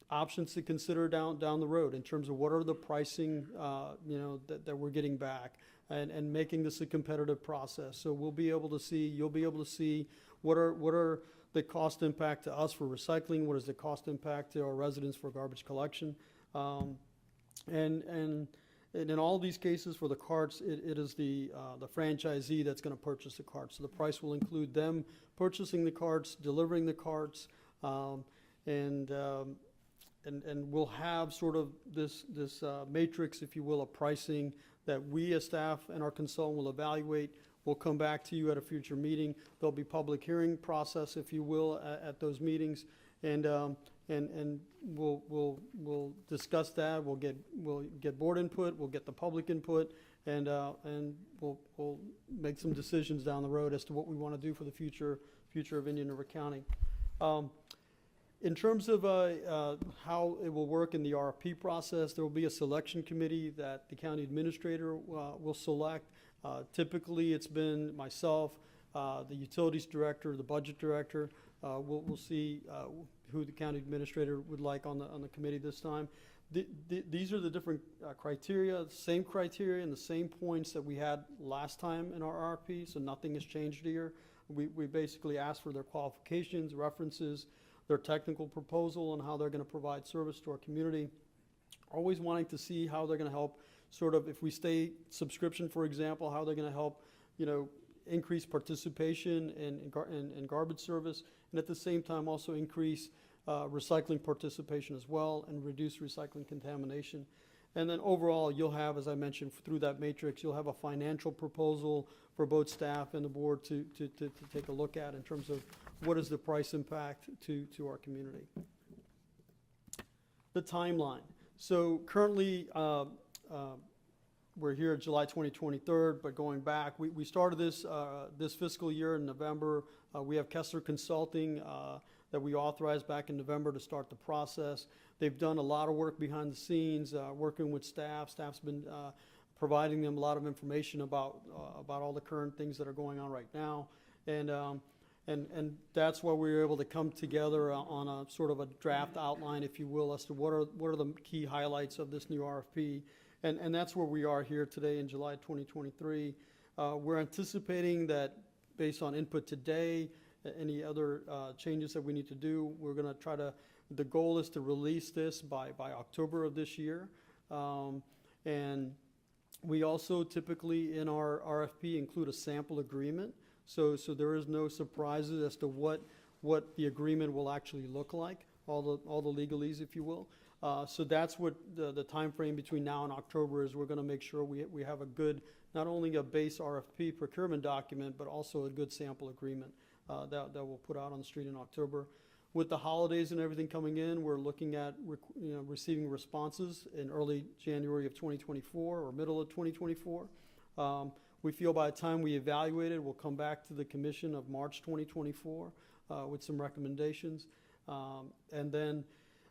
options to consider down the road in terms of what are the pricing, that we're getting back, and making this a competitive process. So you'll be able to see what are the cost impact to us for recycling, what is the cost impact to our residents for garbage collection. And in all these cases for the carts, it is the franchisee that's going to purchase the carts. So the price will include them purchasing the carts, delivering the carts, and we'll have sort of this matrix, if you will, of pricing that we as staff and our consultant will evaluate. We'll come back to you at a future meeting. There'll be public hearing process, if you will, at those meetings, and we'll discuss that. We'll get board input. We'll get the public input, and we'll make some decisions down the road as to what we want to do for the future of Indian River County. In terms of how it will work in the RFP process, there will be a selection committee that the county administrator will select. Typically, it's been myself, the utilities director, the budget director. We'll see who the county administrator would like on the committee this time. These are the different criteria, same criteria and the same points that we had last time in our RFP, so nothing has changed here. We basically asked for their qualifications, references, their technical proposal, and how they're going to provide service to our community. Always wanting to see how they're going to help, sort of, if we stay subscription, for example, how they're going to help, increase participation in garbage service, and at the same time also increase recycling participation as well, and reduce recycling contamination. And then overall, you'll have, as I mentioned, through that matrix, you'll have a financial proposal for both staff and the board to take a look at in terms of what is the price impact to our community. The timeline. So currently, we're here July 2023, but going back, we started this fiscal year in November. We have Kessler Consulting that we authorized back in November to start the process. They've done a lot of work behind the scenes, working with staff. Staff's been providing them a lot of information about all the current things that are going on right now, and that's why we were able to come together on a sort of a draft outline, if you will, as to what are the key highlights of this new RFP. And that's where we are here today in July 2023. We're anticipating that based on input today, any other changes that we need to do, we're going to try to, the goal is to release this by October of this year. And we also typically in our RFP include a sample agreement. So there is no surprises as to what the agreement will actually look like, all the legalese, if you will. So that's what the time frame between now and October is. We're going to make sure we have a good, not only a base RFP procurement document, but also a good sample agreement that we'll put out on the street in October. With the holidays and everything coming in, we're looking at receiving responses in early January of 2024 or middle of 2024. We feel by the time we evaluate it, we'll come back to the commission of March 2024 with some recommendations. And then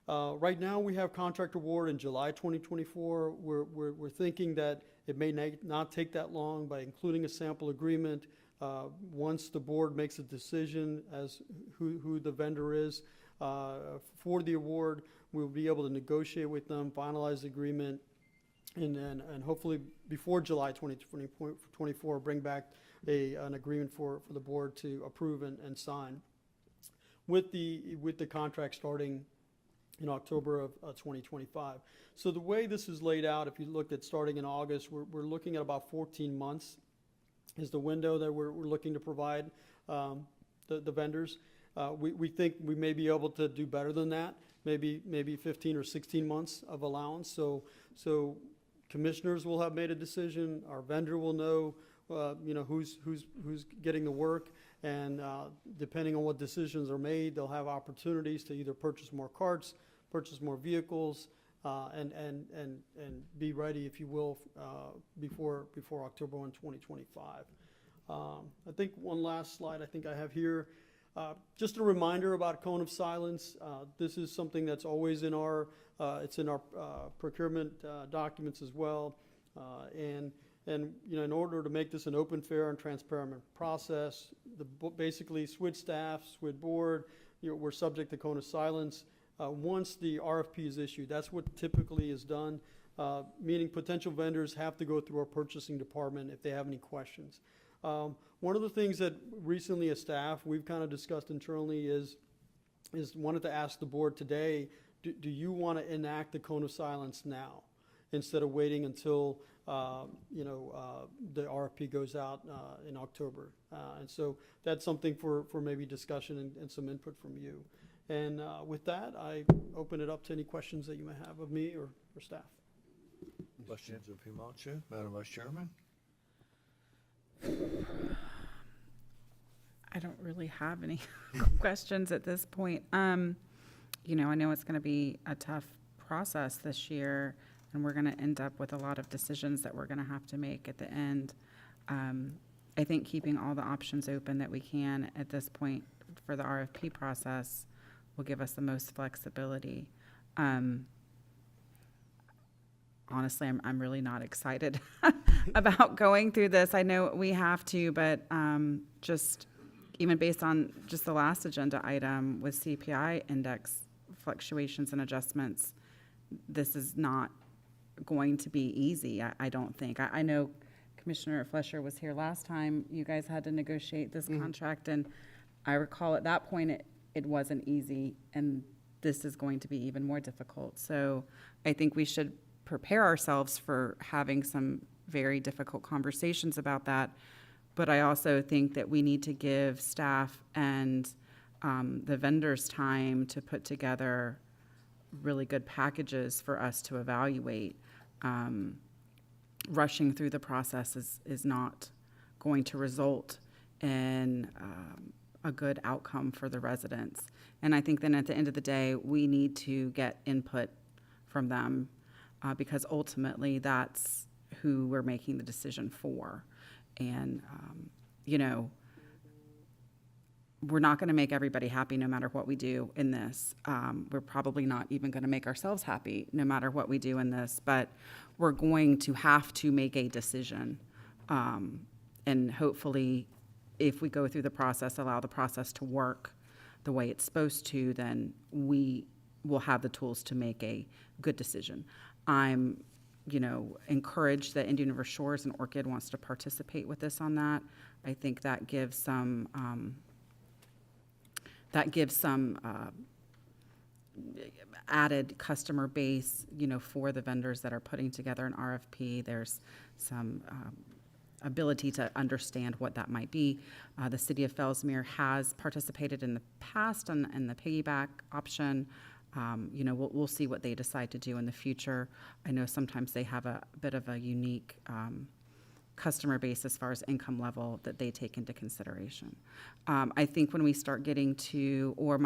right now we have contract award in July 2024. We're thinking that it may not take that long by including a sample agreement. Once the board makes a decision as who the vendor is for the award, we'll be able to negotiate with them, finalize the agreement, and hopefully before July 2024, bring back an agreement for the board to approve and sign with the contract starting in October of 2025. So the way this is laid out, if you looked at starting in August, we're looking at about 14 months is the window that we're looking to provide the vendors. We think we may be able to do better than that, maybe 15 or 16 months of allowance. So commissioners will have made a decision, our vendor will know, who's getting the work, and depending on what decisions are made, they'll have opportunities to either purchase more carts, purchase more vehicles, and be ready, if you will, before October 1, 2025. I think one last slide I think I have here. Just a reminder about cone of silence. This is something that's always in our, it's in our procurement documents as well. And in order to make this an open, fair, and transparent process, basically SWID staff, SWID board, we're subject to cone of silence. Once the RFP is issued, that's what typically is done, meaning potential vendors have to go through our purchasing department if they have any questions. One of the things that recently as staff we've kind of discussed internally is wanted to ask the board today, do you want to enact the cone of silence now instead of waiting until the RFP goes out in October? And so that's something for maybe discussion and some input from you. And with that, I open it up to any questions that you may have of me or staff. Questions of Himanshu, Madam Vice Chairman? I don't really have any questions at this point. I know it's going to be a tough process this year, and we're going to end up with a lot of decisions that we're going to have to make at the end. I think keeping all the options open that we can at this point for the RFP process will give us the most flexibility. Honestly, I'm really not excited about going through this. I know we have to, but just even based on just the last agenda item with CPI index fluctuations and adjustments, this is not going to be easy, I don't think. I know Commissioner Flesher was here last time. You guys had to negotiate this contract, and I recall at that point it wasn't easy, and this is going to be even more difficult. So I think we should prepare ourselves for having some very difficult conversations about that. But I also think that we need to give staff and the vendors time to put together really good packages for us to evaluate. Rushing through the process is not going to result in a good outcome for the residents. And I think then at the end of the day, we need to get input from them because ultimately that's who we're making the decision for. And, we're not going to make everybody happy no matter what we do in this. We're probably not even going to make ourselves happy no matter what we do in this, but we're going to have to make a decision. And hopefully, if we go through the process, allow the process to work the way it's supposed to, then we will have the tools to make a good decision. I'm encouraged that Indian River Shores and Orchid wants to participate with this on that. I think that gives some added customer base, for the vendors that are putting together an RFP. There's some ability to understand what that might be. The city of Fellsmere has participated in the past in the piggyback option. We'll see what they decide to do in the future. I know sometimes they have a bit of a unique customer base as far as income level that they take into consideration. I think when we start getting to, or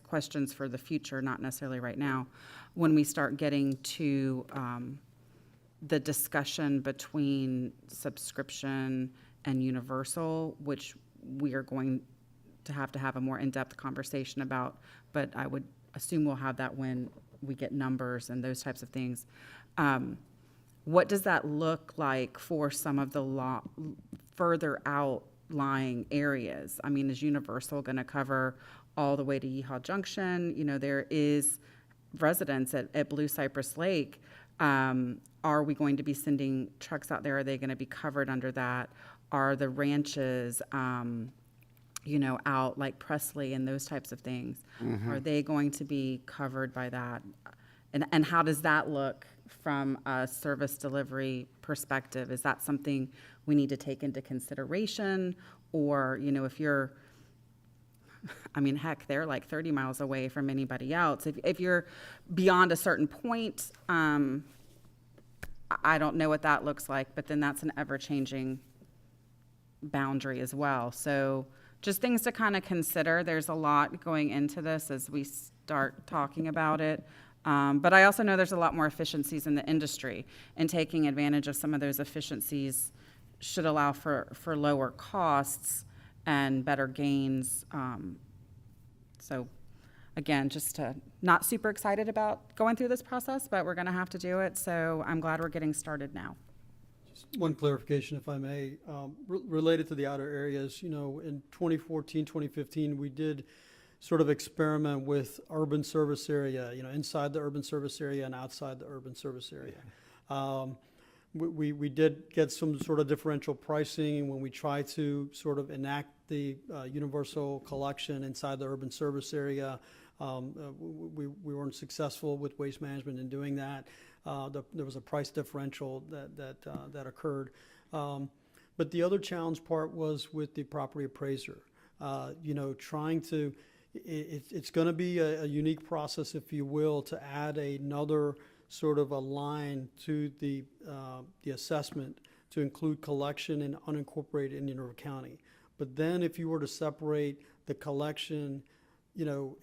questions for the future, not necessarily right now, when we start getting to the discussion between subscription and universal, which we are going to have a more in-depth conversation about, but I would assume we'll have that when we get numbers and those types of things. What does that look like for some of the further outlying areas? I mean, is Universal going to cover all the way to Yeehaw Junction? There is residents at Blue Cypress Lake. Are we going to be sending trucks out there? Are they going to be covered under that? Are the ranches, out like Presley and those types of things, are they going to be covered by that? And how does that look from a service delivery perspective? Is that something we need to take into consideration? Or, if you're, heck, they're like 30 miles away from anybody else. If you're beyond a certain point, I don't know what that looks like, but then that's an ever-changing boundary as well. So just things to kind of consider. There's a lot going into this as we start talking about it. But I also know there's a lot more efficiencies in the industry, and taking advantage of some of those efficiencies should allow for lower costs and better gains. So again, just not super excited about going through this process, but we're going to have to do it. So I'm glad we're getting started now. One clarification, if I may, related to the outer areas, you know, in 2014, 2015, we did sort of experiment with urban service area, you know, inside the urban service area and outside the urban service area. We did get some sort of differential pricing when we tried to sort of enact the universal collection inside the urban service area. We weren't successful with Waste Management in doing that. There was a price differential that occurred. But the other challenge part was with the property appraiser. You know, trying to, it's going to be a unique process, if you will, to add another sort of a line to the assessment to include collection in unincorporated Indian River County. But then if you were to separate the collection, you know,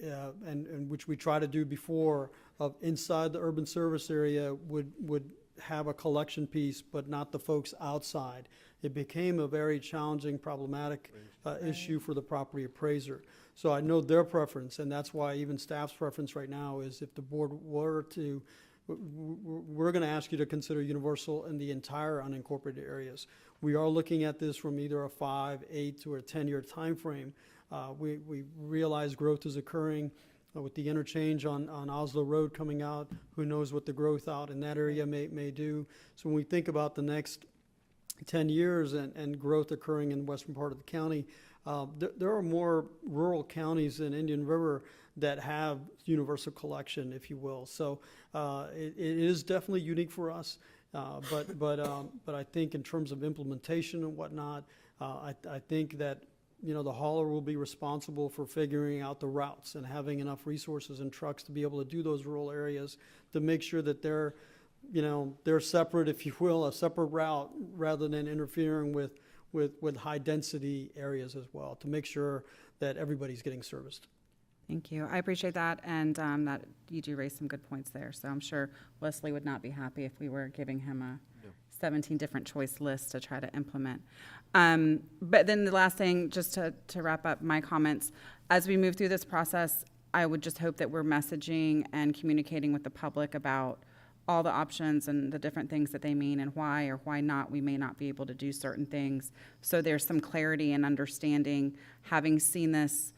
and which we try to do before, of inside the urban service area would have a collection piece, but not the folks outside. It became a very challenging, problematic issue for the property appraiser. So I know their preference, and that's why even staff's preference right now is if the board were to, we're going to ask you to consider universal in the entire unincorporated areas. We are looking at this from either a 5, 8, or a 10-year time frame. We realize growth is occurring with the interchange on Oslo Road coming out. Who knows what the growth out in that area may do. So when we think about the next 10 years and growth occurring in the western part of the county, there are more rural counties in Indian River that have universal collection, if you will. So it is definitely unique for us. But I think in terms of implementation and whatnot, I think that, you know, the hauler will be responsible for figuring out the routes and having enough resources and trucks to be able to do those rural areas to make sure that they're, you know, they're separate, if you will, a separate route rather than interfering with high density areas as well, to make sure that everybody's getting serviced. Thank you. I appreciate that, and that you do raise some good points there. So I'm sure Wesley would not be happy if we were giving him a 17 different choice list to try to implement. But then the last thing, just to wrap up my comments, as we move through this process, I would just hope that we're messaging and communicating with the public about all the options and the different things that they mean and why or why not we may not be able to do certain things. So there's some clarity and understanding, having seen this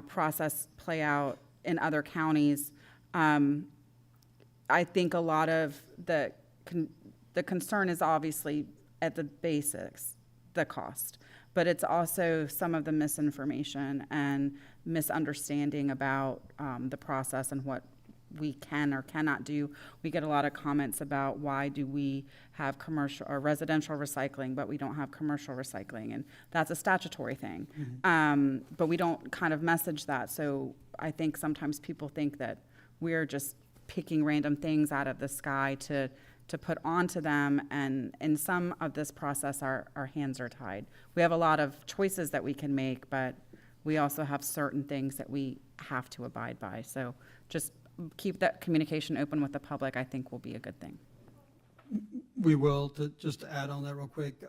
process play out in other counties. I think a lot of the concern is obviously at the basics, the cost, but it's also some of the misinformation and misunderstanding about the process and what we can or cannot do. We get a lot of comments about why do we have commercial or residential recycling, but we don't have commercial recycling, and that's a statutory thing. But we don't kind of message that. So I think sometimes people think that we're just picking random things out of the sky to put onto them, and in some of this process our hands are tied. We have a lot of choices that we can make, but we also have certain things that we have to abide by. So just keep that communication open with the public, I think, will be a good thing. We will. Just to add on that real quick,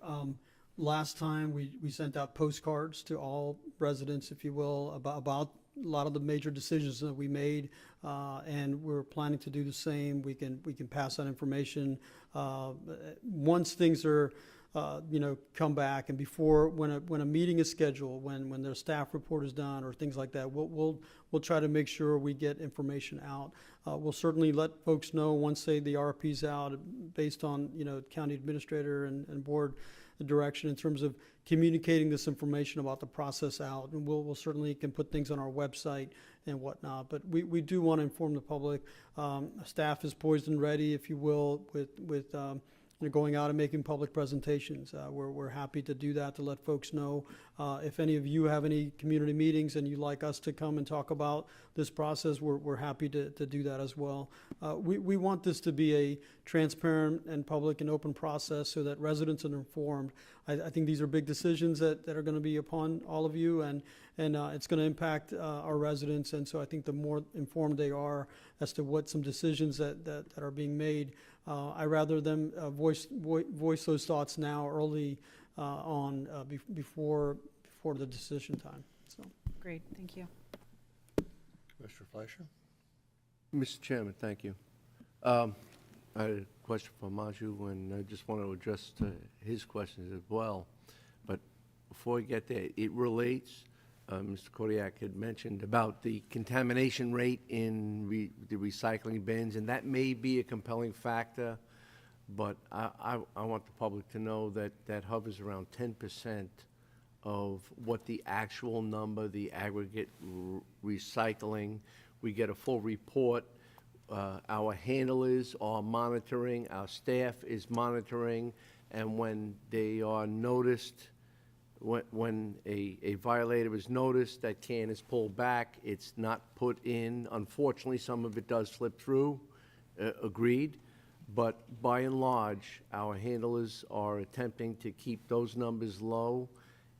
last time we sent out postcards to all residents, if you will, about a lot of the major decisions that we made, and we're planning to do the same. We can pass that information once things are come back, and before when a meeting is scheduled, when their staff report is done or things like that, we'll try to make sure we get information out. We'll certainly let folks know once the RFP's out, based on county administrator and board direction in terms of communicating this information about the process out, and we'll certainly can put things on our website and whatnot. But we do want to inform the public. Staff is poised and ready, if you will, with going out and making public presentations. We're happy to do that, to let folks know. If any of you have any community meetings and you'd like us to come and talk about this process, we're happy to do that as well. We want this to be a transparent and public and open process so that residents are informed. I think these are big decisions that are going to be upon all of you, and it's going to impact our residents. And so I think the more informed they are as to what some decisions that are being made, I rather them voice those thoughts now early on before the decision time. So. Great, thank you. Mr. Fleischer? Mr. Chairman, thank you. I had a question for Maju, and I just want to address his questions as well. But before we get there, it relates, Mr. Kodiak had mentioned about the contamination rate in the recycling bins, and that may be a compelling factor, but I want the public to know that that hovers around 10% of what the actual number, the aggregate recycling. We get a full report. Our handlers are monitoring, our staff is monitoring, and when they are noticed, when a violator is noticed, that can is pulled back, it's not put in. Unfortunately, some of it does slip through, agreed, but by and large, our handlers are attempting to keep those numbers low,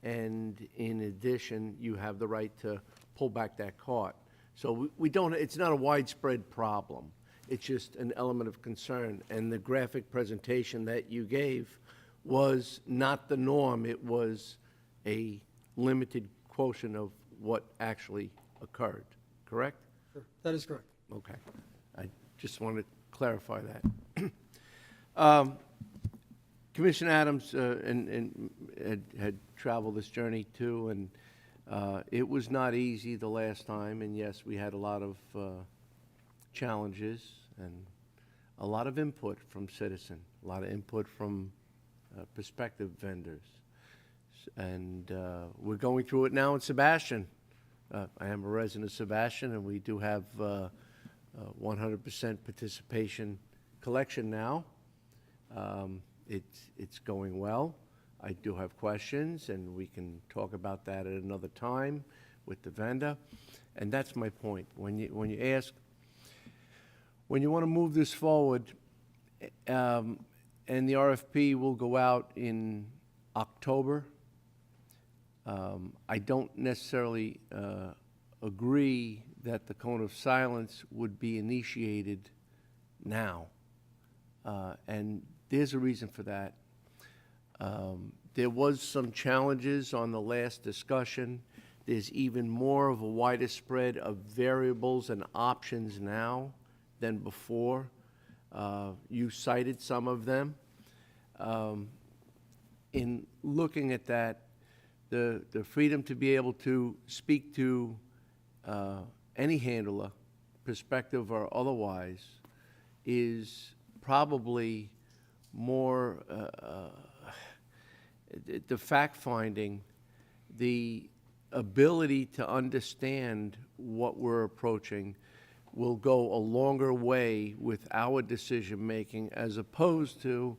and in addition, you have the right to pull back that cart. So we don't, it's not a widespread problem. It's just an element of concern. And the graphic presentation that you gave was not the norm. It was a limited quotient of what actually occurred, correct? Sure. That is correct. Okay. I just wanted to clarify that. Commissioner Adams had traveled this journey too, and it was not easy the last time, and yes, we had a lot of challenges and a lot of input from citizens, a lot of input from prospective vendors. And we're going through it now in Sebastian. I am a resident of Sebastian, and we do have 100% participation collection now. It's going well. I do have questions, and we can talk about that at another time with the vendor. And that's my point. When you ask, when you want to move this forward, and the RFP will go out in October, I don't necessarily agree that the cone of silence would be initiated now. And there's a reason for that. There was some challenges on the last discussion. There's even more of a wider spread of variables and options now than before. You cited some of them. In looking at that, the freedom to be able to speak to any handler, prospective or otherwise, is probably more the fact-finding, the ability to understand what we're approaching will go a longer way with our decision-making as opposed to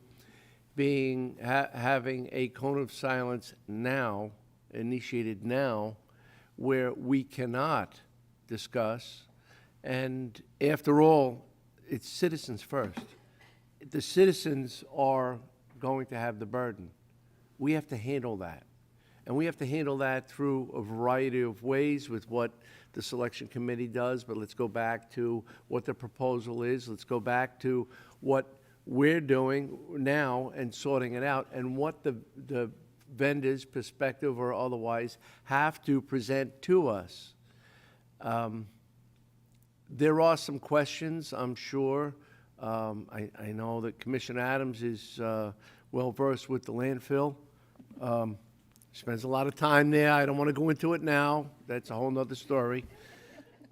being having a cone of silence now, initiated now, where we cannot discuss. And after all, it's citizens first. The citizens are going to have the burden. We have to handle that. And we have to handle that through a variety of ways with what the selection committee does, but let's go back to what the proposal is. Let's go back to what we're doing now and sorting it out, and what the vendors, prospective or otherwise, have to present to us. There are some questions, I'm sure. I know that Commissioner Adams is well-versed with the landfill. Spends a lot of time there. I don't want to go into it now. That's a whole nother story.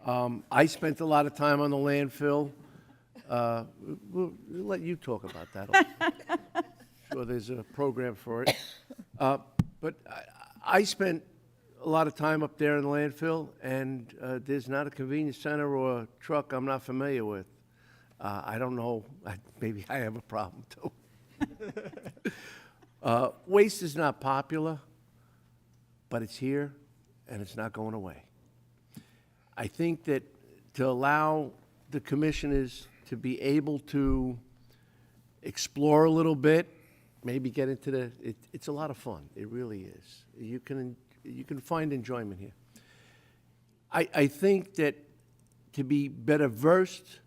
I spent a lot of time on the landfill. We'll let you talk about that. Sure, there's a program for it. But I spent a lot of time up there in the landfill, and there's not a convenience center or a truck I'm not familiar with. I don't know. Maybe I have a problem, too. Waste is not popular, but it's here, and it's not going away. I think that to allow the commissioners to be able to explore a little bit, maybe get into it's a lot of fun. It really is. You can find enjoyment here. I think that to be better versed,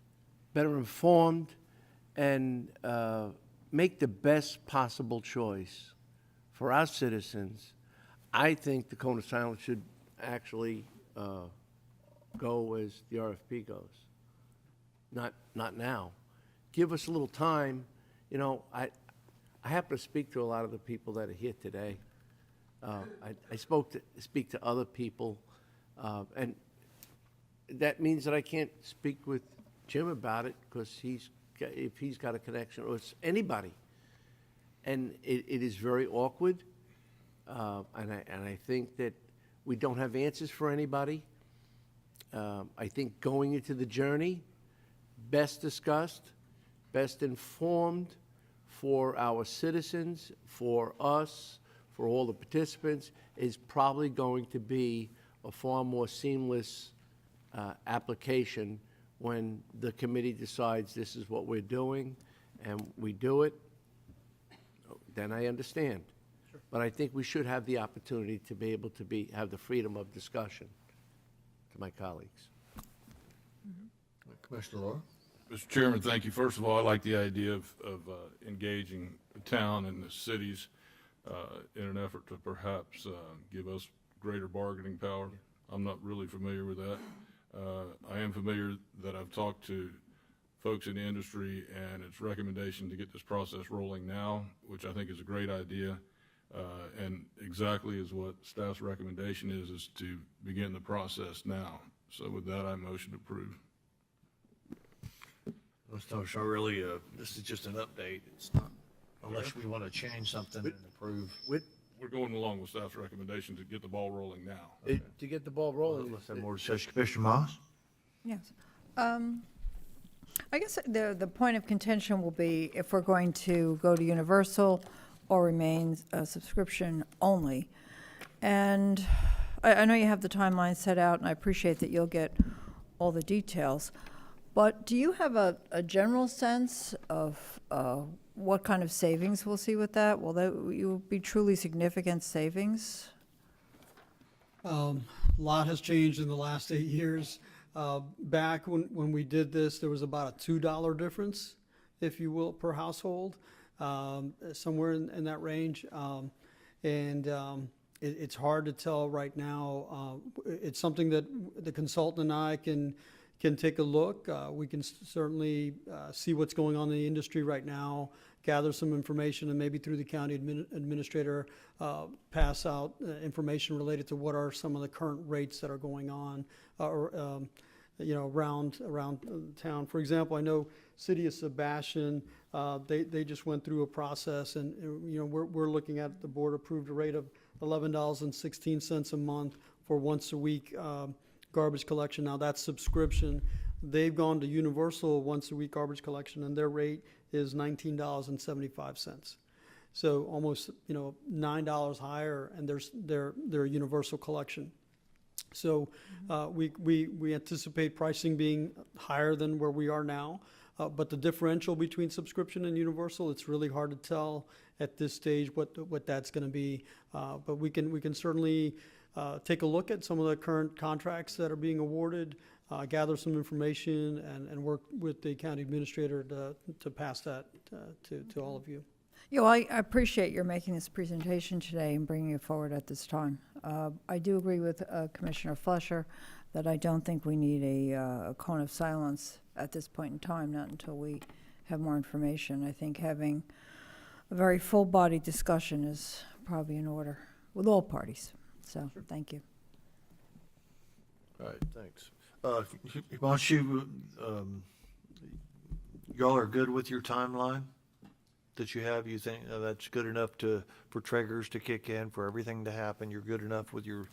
better informed, and make the best possible choice for our citizens, I think the cone of silence should actually go as the RFP goes. Not now. Give us a little time. You know, I happen to speak to a lot of the people that are here today. I speak to other people, and that means that I can't speak with Jim about it because if he's got a connection, or it's anybody. And it is very awkward, and I think that we don't have answers for anybody. I think going into the journey, best discussed, best informed for our citizens, for us, for all the participants, is probably going to be a far more seamless application when the committee decides this is what we're doing and we do it. Then I understand. Sure. But I think we should have the opportunity to be able to have the freedom of discussion, to my colleagues. Commissioner Laura? Mr. Chairman, thank you. First of all, I like the idea of engaging the town and the cities in an effort to perhaps give us greater bargaining power. I'm not really familiar with that. I am familiar that I've talked to folks in the industry and its recommendation to get this process rolling now, which I think is a great idea, and exactly is what staff's recommendation is to begin the process now. So with that, I motion to approve. So really, this is just an update. It's not, unless we want to change something and approve. We're going along with staff's recommendation to get the ball rolling now. To get the ball rolling. Let's have more discussion. Commissioner Moss? Yes. I guess the point of contention will be if we're going to go to universal or remain a subscription only. And I know you have the timeline set out, and I appreciate that you'll get all the details. But do you have a general sense of what kind of savings we'll see with that? Will be truly significant savings? A lot has changed in the last 8 years. Back when we did this, there was about a $2 difference, if you will, per household, somewhere in that range. It's hard to tell right now. It's something that the consultant and I can take a look. We can certainly see what's going on in the industry right now, gather some information, and maybe through the county administrator pass out information related to what are some of the current rates that are going on around town. For example, I know City of Sebastian, they just went through a process, and we're looking at the board approved a rate of $11.16 a month for once a week garbage collection. Now that's subscription. They've gone to universal once a week garbage collection, and their rate is $19.75. So almost $9 higher, and there's their universal collection. So we anticipate pricing being higher than where we are now. But the differential between subscription and universal, it's really hard to tell at this stage what that's going to be. But we can certainly take a look at some of the current contracts that are being awarded, gather some information, and work with the county administrator to pass that to all of you. I appreciate your making this presentation today and bringing it forward at this time. I do agree with Commissioner Fletcher that I don't think we need a cone of silence at this point in time, not until we have more information. I think having a very full-bodied discussion is probably in order with all parties. So, sure. Thank you. All right, thanks. Y'all are good with your timeline that you have? You think that's good enough for triggers to kick in, for everything to happen? You're good enough with your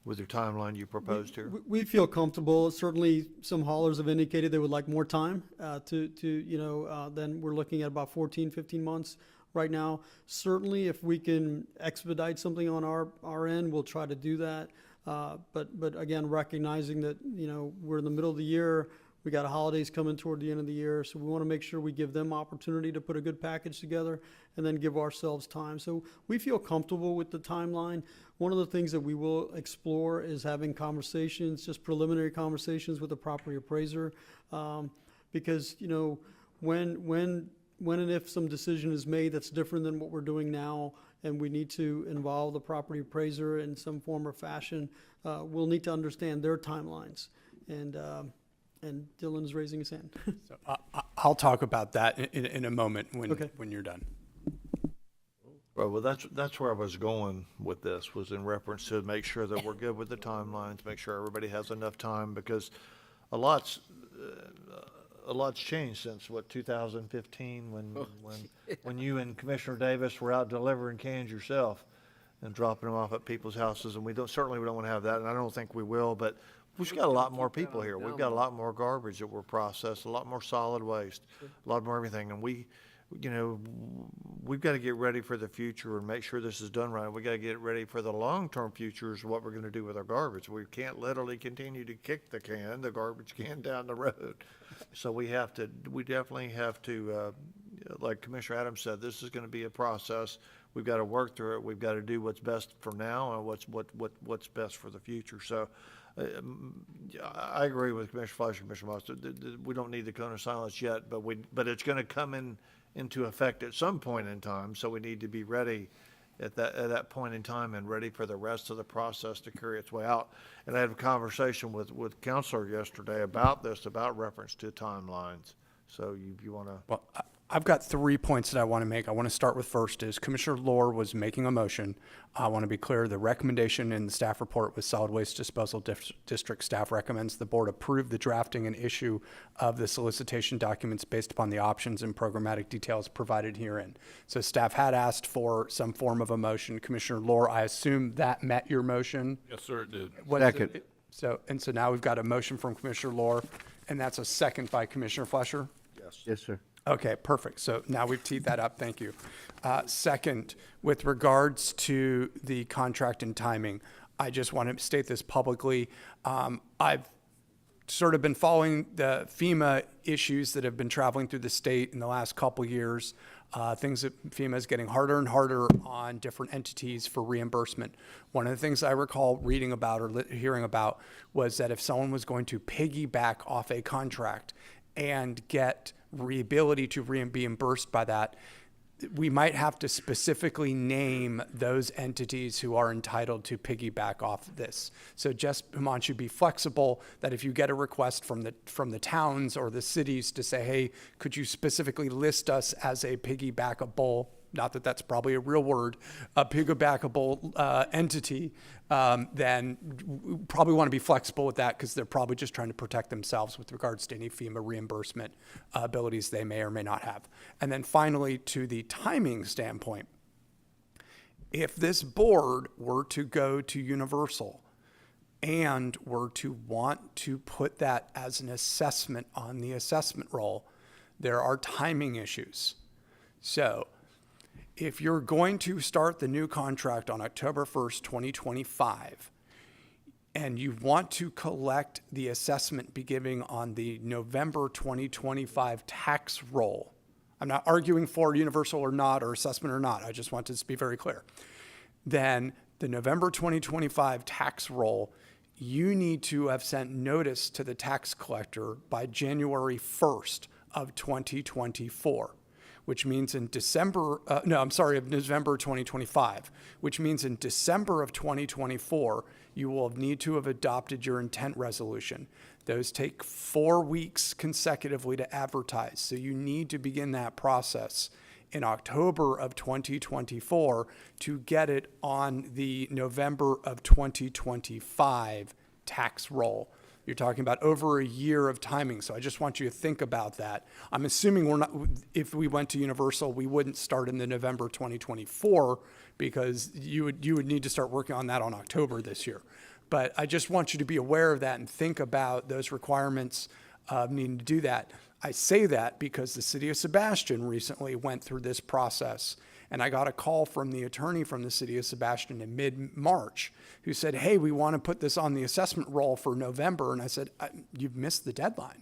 with your timeline you proposed here? We feel comfortable. Certainly, some haulers have indicated they would like more time then we're looking at about 14, 15 months right now. Certainly, if we can expedite something on our end, we'll try to do that. But again, recognizing that, we're in the middle of the year, we got holidays coming toward the end of the year, so we want to make sure we give them opportunity to put a good package together and then give ourselves time. So we feel comfortable with the timeline. One of the things that we will explore is having conversations, just preliminary conversations with the property appraiser, because, when and if some decision is made that's different than what we're doing now, and we need to involve the property appraiser in some form or fashion, we'll need to understand their timelines. And Dylan's raising his hand. So I'll talk about that in a moment Okay. when you're done. Well, that's where I was going with this, was in reference to make sure that we're good with the timelines, make sure everybody has enough time, because a lot's changed since, 2015, when you and Commissioner Davis were out delivering cans yourself and dropping them off at people's houses, and we don't want to have that, and I don't think we will, but we've got a lot more people here. We've got a lot more garbage that we're processing, a lot more solid waste, a lot more everything, and we've got to get ready for the future and make sure this is done right. We got to get ready for the long-term future is what we're going to do with our garbage. We can't literally continue to kick the garbage can down the road. So we definitely have to, like Commissioner Adams said, this is going to be a process. We've got to work through it. We've got to do what's best for now and what's best for the future. So I agree with Commissioner Fleischer and Commissioner Moss. We don't need the cone of silence yet, but it's going to come into effect at some point in time. So we need to be ready at that point in time and ready for the rest of the process to carry its way out. And I had a conversation with Counselor yesterday about this, about reference to timelines. So you want to? Well, I've got 3 points that I want to make. I want to start with first is Commissioner Lohr was making a motion. I want to be clear, the recommendation in the staff report was Solid Waste Disposal District staff recommends the board approve the drafting and issue of the solicitation documents based upon the options and programmatic details provided herein. So staff had asked for some form of a motion. Commissioner Lohr, I assume that met your motion? Yes, sir, it did. Second. So now we've got a motion from Commissioner Lohr, and that's a second by Commissioner Fleischer? Yes, sir. Okay, perfect. So now we've teed that up. Thank you. Second, with regards to the contract and timing, I just want to state this publicly. I've sort of been following the FEMA issues that have been traveling through the state in the last couple years. Things that FEMA is getting harder and harder on different entities for reimbursement. One of the things I recall reading about or hearing about was that if someone was going to piggyback off a contract and get the ability to be reimbursed by that, we might have to specifically name those entities who are entitled to piggyback off this. So just want you to be flexible that if you get a request from the towns or the cities to say, hey, could you specifically list us as a piggybackable, not that that's probably a real word, a piggybackable entity, then we probably want to be flexible with that because they're probably just trying to protect themselves with regards to any FEMA reimbursement abilities they may or may not have. And then finally, to the timing standpoint, if this board were to go to Universal and were to want to put that as an assessment on the assessment roll, there are timing issues. So if you're going to start the new contract on October 1st, 2025, and you want to collect the assessment beginning on the November 2025 tax roll, I'm not arguing for universal or not, or assessment or not, I just want to be very clear, then the November 2025 tax roll, you need to have sent notice to the tax collector by January 1st of 2024. Which means in November 2025, which means in December of 2024, you will need to have adopted your intent resolution. Those take 4 weeks consecutively to advertise. So you need to begin that process in October of 2024 to get it on the November of 2025 tax roll. You're talking about over a year of timing. So I just want you to think about that. I'm assuming if we went to Universal, we wouldn't start in the November 2024 because you would need to start working on that on October this year. But I just want you to be aware of that and think about those requirements of needing to do that. I say that because the city of Sebastian recently went through this process, and I got a call from the attorney from the city of Sebastian in mid-March who said, hey, we want to put this on the assessment roll for November. And I said, you've missed the deadline.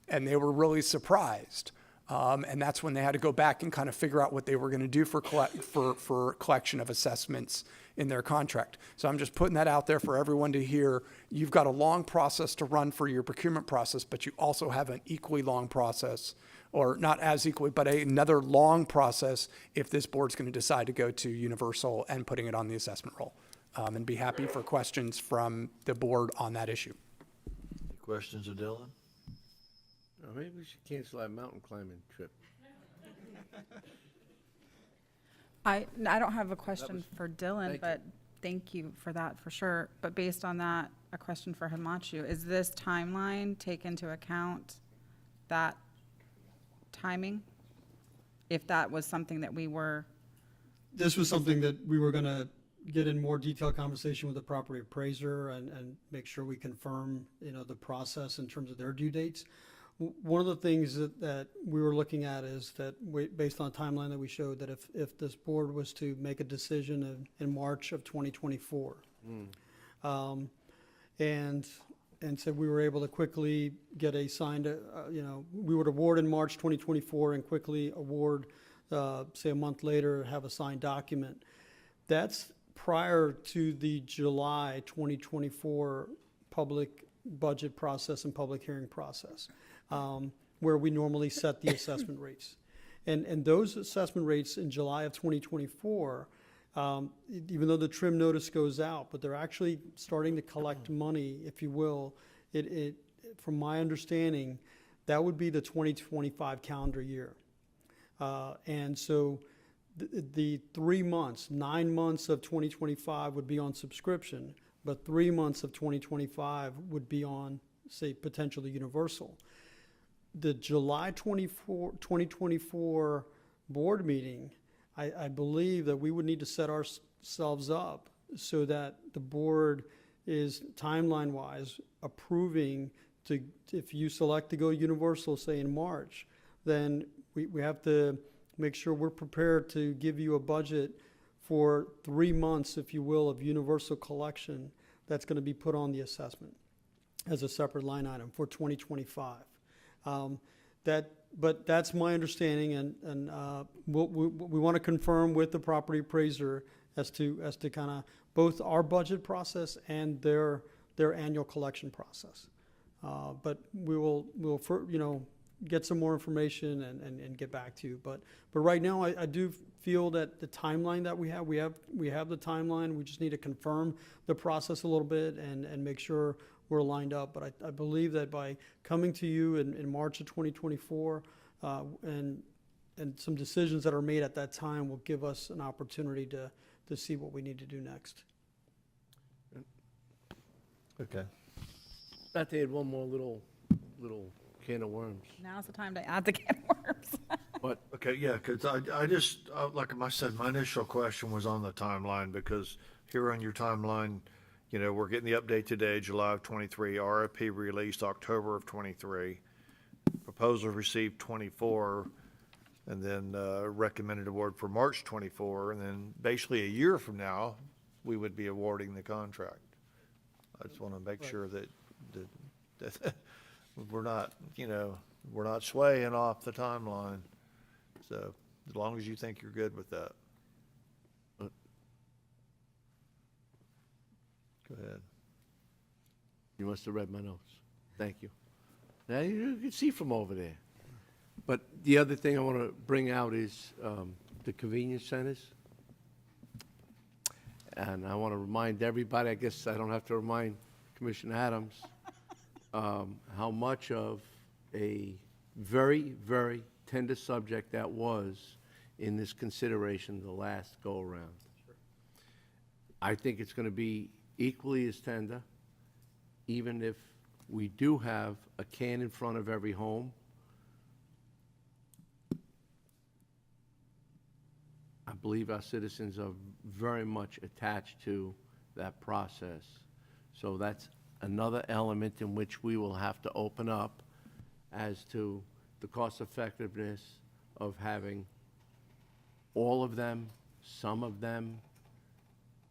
And they were really surprised. And that's when they had to go back and kind of figure out what they were going to do for collection of assessments in their contract. So I'm just putting that out there for everyone to hear. You've got a long process to run for your procurement process, but you also have an equally long process, or not as equally, but another long process if this board's going to decide to go to universal and putting it on the assessment roll. And be happy for questions from the board on that issue. Any questions of Dylan? Oh, maybe we should cancel that mountain climbing trip. I don't have a question for Dylan, but thank you for that for sure. But based on that, a question for Himanshu. Is this timeline take into account that timing? If that was something that we were... This was something that we were going to get in more detailed conversation with the property appraiser and make sure we confirm, the process in terms of their due dates. One of the things that we were looking at is that based on a timeline that we showed, that if this board was to make a decision in March of 2024, and so we were able to quickly get a signed, we would award in March 2024 and quickly award, say a month later, have a signed document. That's prior to the July 2024 public budget process and public hearing process, where we normally set the assessment rates. And those assessment rates in July of 2024, even though the trim notice goes out, but they're actually starting to collect money, if you will. From my understanding, that would be the 2025 calendar year. And so the 3 months, 9 months of 2025 would be on subscription, but 3 months of 2025 would be on, say, potentially universal. The July 2024 board meeting, I believe that we would need to set ourselves up so that the board is timeline-wise approving to, if you select to go universal, say in March, then we have to make sure we're prepared to give you a budget for 3 months, if you will, of universal collection that's going to be put on the assessment as a separate line item for 2025. But that's my understanding, and we want to confirm with the property appraiser as to kind of both our budget process and their annual collection process. But we'll get some more information and get back to you. But right now, I do feel that the timeline that we have the timeline. We just need to confirm the process a little bit and make sure we're lined up. But I believe that by coming to you in March of 2024 and some decisions that are made at that time will give us an opportunity to see what we need to do next. Okay. Thought they had one more little can of worms. Now's the time to add the can of worms. What? Okay, yeah, because I just, like I said, my initial question was on the timeline, because here on your timeline, we're getting the update today, July of 23, RFP released October of 23, proposal received 24, and then recommended award for March 24, and then basically a year from now, we would be awarding the contract. I just want to make sure that we're not swaying off the timeline. So as long as you think you're good with that. Go ahead. You must have read my notes. Thank you. Now you can see from over there. But the other thing I want to bring out is the convenience centers. And I want to remind everybody, I guess I don't have to remind Commissioner Adams, how much of a very, very tender subject that was in this consideration the last go-around. Sure. I think it's going to be equally as tender, even if we do have a can in front of every home. I believe our citizens are very much attached to that process. So that's another element in which we will have to open up as to the cost effectiveness of having all of them, some of them,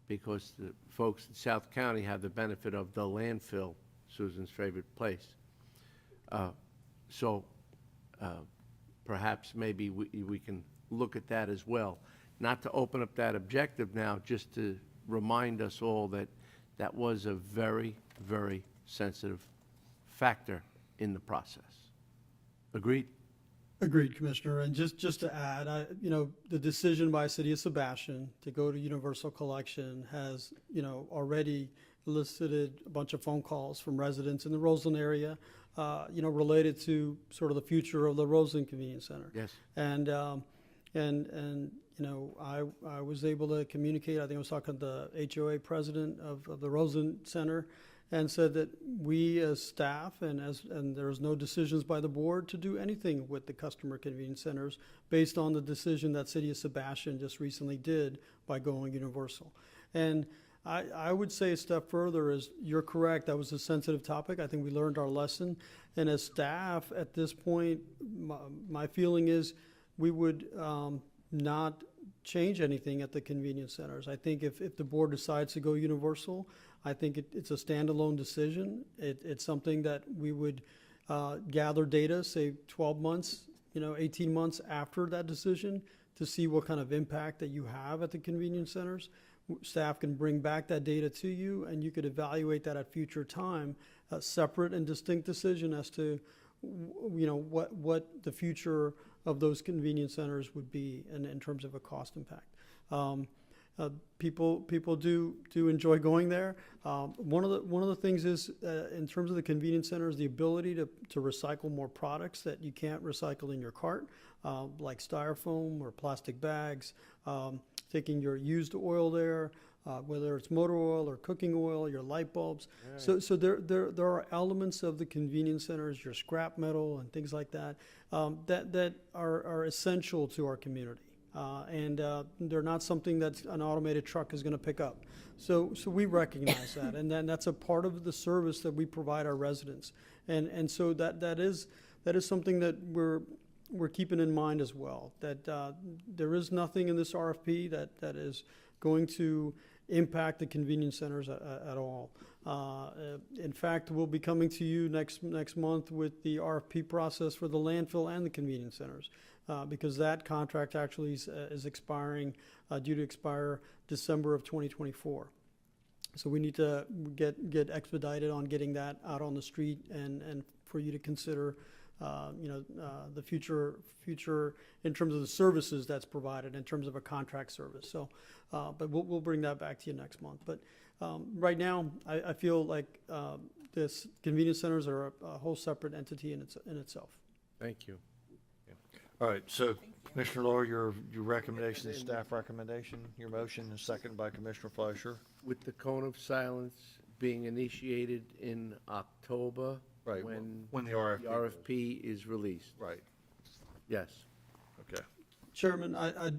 because the folks in South County have the benefit of the landfill, Susan's favorite place. So perhaps maybe we can look at that as well. Not to open up that objective now, just to remind us all that that was a very, very sensitive factor in the process. Agreed? Agreed, Commissioner. And just to add, the decision by City of Sebastian to go to universal collection has, already elicited a bunch of phone calls from residents in the Roseland area, related to sort of the future of the Roseland Convenience Center. Yes. And I was able to communicate, I think I was talking to the HOA president of the Roseland Center, and said that we as staff and there's no decisions by the board to do anything with the customer convenience centers based on the decision that City of Sebastian just recently did by going universal. And I would say a step further is, you're correct, that was a sensitive topic. I think we learned our lesson. And as staff, at this point, my feeling is we would not change anything at the convenience centers. I think if the board decides to go universal, I think it's a standalone decision. It's something that we would gather data, say 12 months, 18 months after that decision, to see what kind of impact that you have at the convenience centers. Staff can bring back that data to you, and you could evaluate that at future time, a separate and distinct decision as to, what the future of those convenience centers would be in terms of a cost impact. People do enjoy going there. One of the things is, in terms of the convenience centers, the ability to recycle more products that you can't recycle in your cart, like styrofoam or plastic bags, taking your used oil there, whether it's motor oil or cooking oil, your light bulbs. So there are elements of the convenience centers, your scrap metal and things like that, that are essential to our community. And they're not something that an automated truck is going to pick up. So we recognize that, and then that's a part of the service that we provide our residents. And so that is something that we're keeping in mind as well, that there is nothing in this RFP that is going to impact the convenience centers at all. In fact, we'll be coming to you next month with the RFP process for the landfill and the convenience centers, because that contract actually is expiring, due to expire December of 2024. So we need to get expedited on getting that out on the street, and for you to consider the future in terms of the services that's provided in terms of a contract service. So, but we'll bring that back to you next month. But right now, I feel like this convenience centers are a whole separate entity in itself. Thank you. All right, so Commissioner Lohr, your recommendation, the staff recommendation, your motion is seconded by Commissioner Fleischer. With the cone of silence being initiated in October, Right, when the RFP is released. Right. Yes. Okay. Chairman, I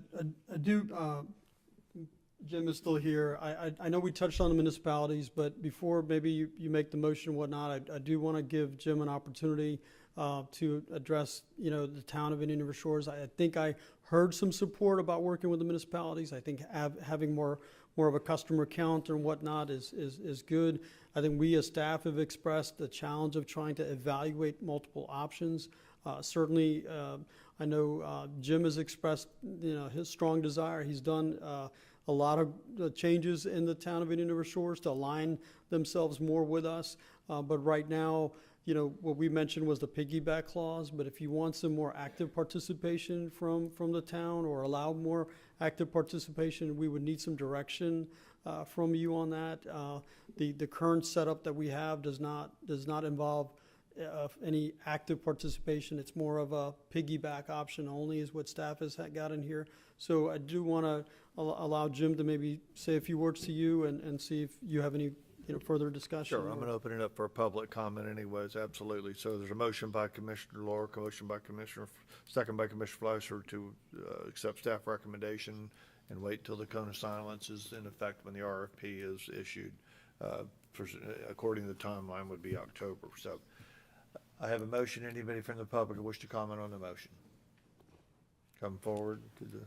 do, Jim is still here. I know we touched on the municipalities, but before maybe you make the motion and whatnot, I do want to give Jim an opportunity to address, the town of Indian River Shores. I think I heard some support about working with the municipalities. I think having more of a customer count and whatnot is good. I think we as staff have expressed the challenge of trying to evaluate multiple options. Certainly, I know Jim has expressed, his strong desire. He's done a lot of changes in the town of Indian River Shores to align themselves more with us. But right now, what we mentioned was the piggyback clause, but if you want some more active participation from the town, or allow more active participation, we would need some direction from you on that. The current setup that we have does not involve any active participation. It's more of a piggyback option only, is what staff has got in here. So I do want to allow Jim to maybe say a few words to you and see if you have any further discussion. Sure, I'm going to open it up for a public comment anyways, absolutely. So there's a motion by Commissioner Lohr, second by Commissioner Fleischer to accept staff recommendation and wait till the cone of silence is in effect when the RFP is issued. according to the timeline, would be October. So I have a motion. Anybody from the public who wish to comment on the motion? Come forward to the.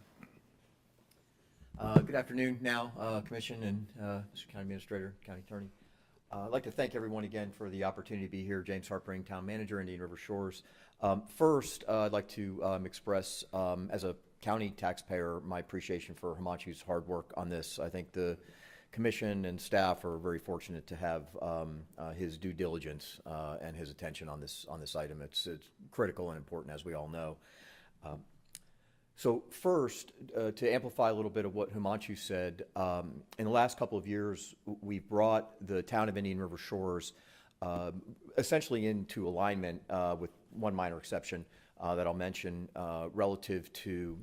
Good afternoon now, Commission and Mr. County Administrator, County Attorney. I'd like to thank everyone again for the opportunity to be here. James Harpering, Town Manager, Indian River Shores. First, I'd like to express, as a county taxpayer, my appreciation for Himanshu's hard work on this. I think the Commission and staff are very fortunate to have his due diligence and his attention on this item. It's critical and important, as we all know. So first, to amplify a little bit of what Himanshu said, in the last couple of years, we've brought the town of Indian River Shores essentially into alignment with one minor exception that I'll mention relative to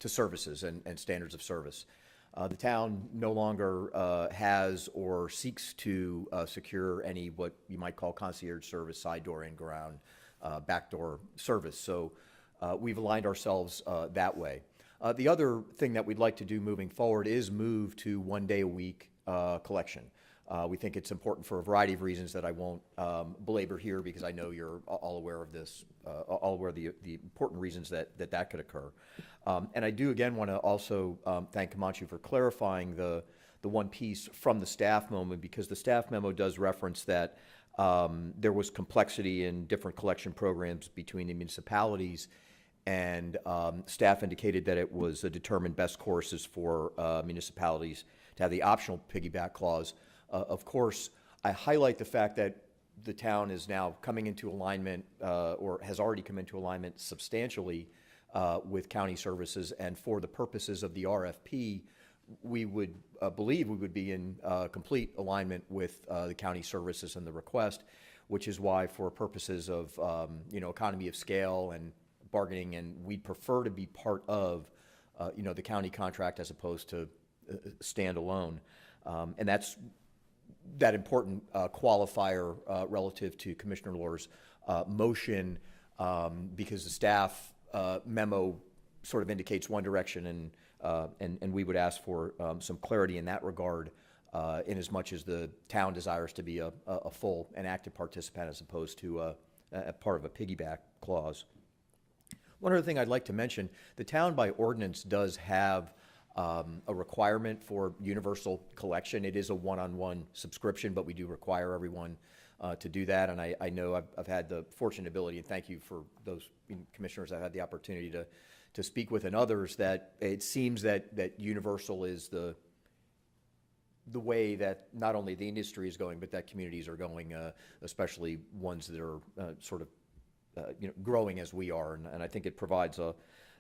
services and standards of service. The town no longer has or seeks to secure any what you might call concierge service, side door, in-ground, backdoor service. So we've aligned ourselves that way. The other thing that we'd like to do moving forward is move to 1 day a week collection. We think it's important for a variety of reasons that I won't belabor here because I know you're all aware of this, all aware of the important reasons that could occur. And I do again want to also thank Himanshu for clarifying the one piece from the staff memo, because the staff memo does reference that there was complexity in different collection programs between the municipalities, and staff indicated that it was a determined best courses for municipalities to have the optional piggyback clause. Of course, I highlight the fact that the town is now coming into alignment or has already come into alignment substantially with county services, and for the purposes of the RFP, we would believe we would be in complete alignment with the county services and the request, which is why for purposes of economy of scale and bargaining, and we'd prefer to be part of the county contract as opposed to stand alone. And that's that important qualifier relative to Commissioner Lohr's motion, because the staff memo sort of indicates one direction, and we would ask for some clarity in that regard, in as much as the town desires to be a full and active participant as opposed to a part of a piggyback clause. One other thing I'd like to mention, the town by ordinance does have a requirement for universal collection. It is a one-on-one subscription, but we do require everyone to do that. And I know I've had the fortunate ability, and thank you for those commissioners I've had the opportunity to speak with and others, that it seems that universal is the way that not only the industry is going, but that communities are going, especially ones that are sort of growing as we are, and I think it provides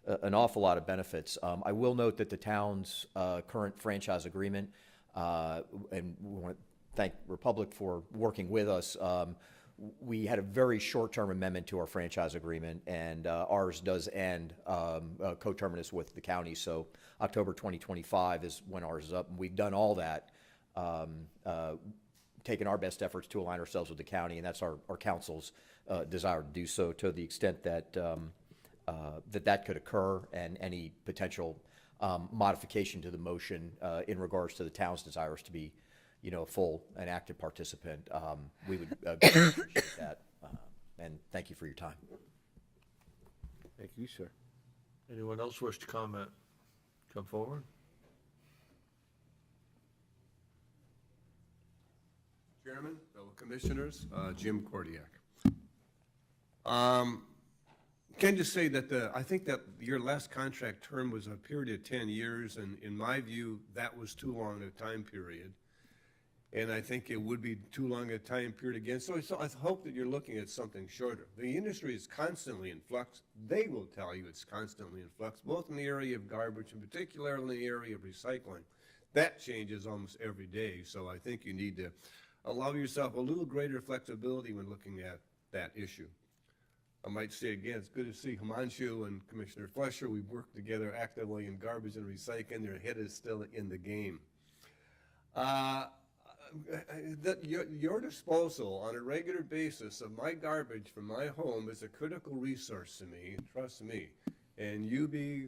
an awful lot of benefits. I will note that the town's current franchise agreement, and we want to thank Republic for working with us. We had a very short-term amendment to our franchise agreement, and ours does end coterminous with the county. So October 2025 is when ours is up. And we've done all that, taken our best efforts to align ourselves with the county, and that's our council's desire to do so. To the extent that that could occur, and any potential modification to the motion in regards to the town's desires to be, a full and active participant, we would appreciate that. And thank you for your time. Thank you, sir. Anyone else wish to comment? Come forward. Chairman, fellow commissioners, Jim Kordiak. Can you say that I think that your last contract term was a period of 10 years, and in my view, that was too long a time period. And I think it would be too long a time period again. So I hope that you're looking at something shorter. The industry is constantly in flux. They will tell you it's constantly in flux, both in the area of garbage and particularly in the area of recycling. That changes almost every day. So I think you need to allow yourself a little greater flexibility when looking at that issue. I might say again, it's good to see Himanshu and Commissioner Fletcher. We've worked together actively in garbage and recycling. Their head is still in the game. Your disposal on a regular basis of my garbage from my home is a critical resource to me. Trust me. and you be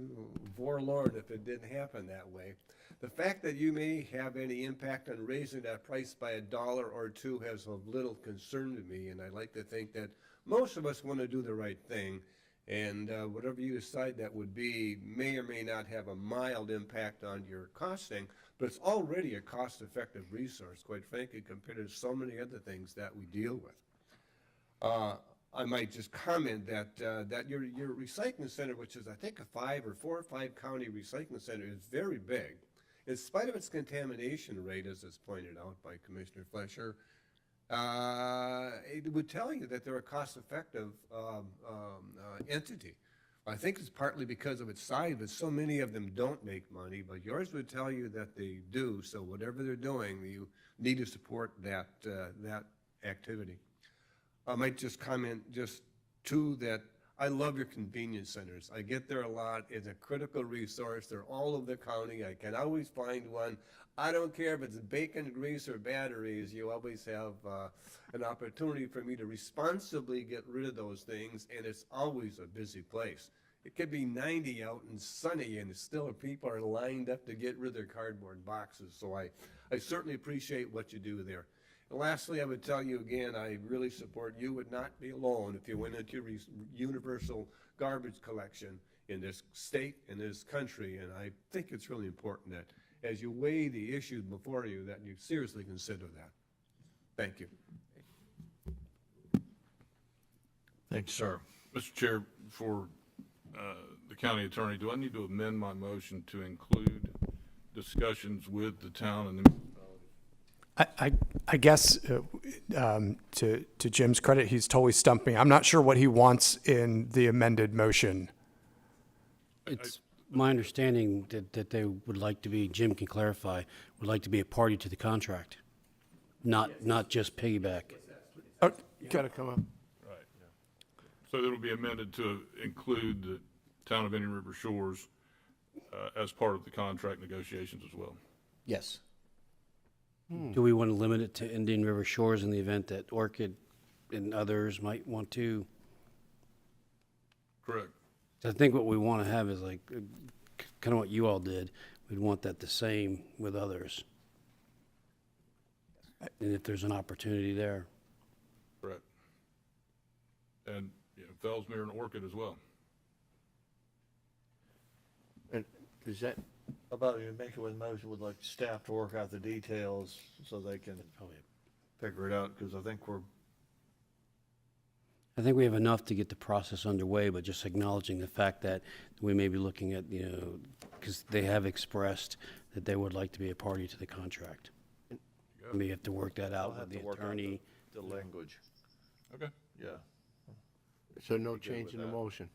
forlorn if it didn't happen that way. The fact that you may have any impact on raising that price by $1 or $2 has of little concern to me, and I like to think that most of us want to do the right thing, and whatever you decide that would be may or may not have a mild impact on your costing, but it's already a cost-effective resource, quite frankly, compared to so many other things that we deal with. I might just comment that that your recycling center, which is I think a 4 or 5 county recycling center, is very big. In spite of its contamination rate, as is pointed out by Commissioner Fletcher, it would tell you that they're a cost-effective entity. I think it's partly because of its size, but so many of them don't make money, but yours would tell you that they do, so whatever they're doing, you need to support that, that activity. I might just comment just too that I love your convenience centers. I get there a lot. It's a critical resource. They're all over the county. I can always find one. I don't care if it's bacon, grease, or batteries. You always have an opportunity for me to responsibly get rid of those things, and it's always a busy place. It could be 90 out and sunny, and still people are lined up to get rid of their cardboard boxes. So I certainly appreciate what you do there. And lastly, I would tell you again, I really support you would not be alone if you went into universal garbage collection in this state, in this country, and I think it's really important that as you weigh the issues before you, that you seriously consider that. Thank you. Thanks, sir. Mr. Chair, for the county attorney, do I need to amend my motion to include discussions with the town and the I guess, to Jim's credit, he's totally stumped me. I'm not sure what he wants in the amended motion. It's my understanding that they would like to be, Jim can clarify, would like to be a party to the contract, not just piggyback. Oh, you gotta come up. Right, yeah. So it'll be amended to include the town of Indian River Shores as part of the contract negotiations as well. Yes. Do we want to limit it to Indian River Shores in the event that Orchid and others might want to? Correct. I think what we want to have is like, kind of what you all did. We'd want that the same with others. And if there's an opportunity there. Correct. And, you know, Fellsmere and Orchid as well. And is that, How about you make it with motion, would like staff to work out the details so they can figure it out, because I think we have enough to get the process underway, but just acknowledging the fact that we may be looking at, you know, because they have expressed that they would like to be a party to the contract. We have to work that out with the attorney. The language. Okay. Yeah. so no good change with in the that. motion?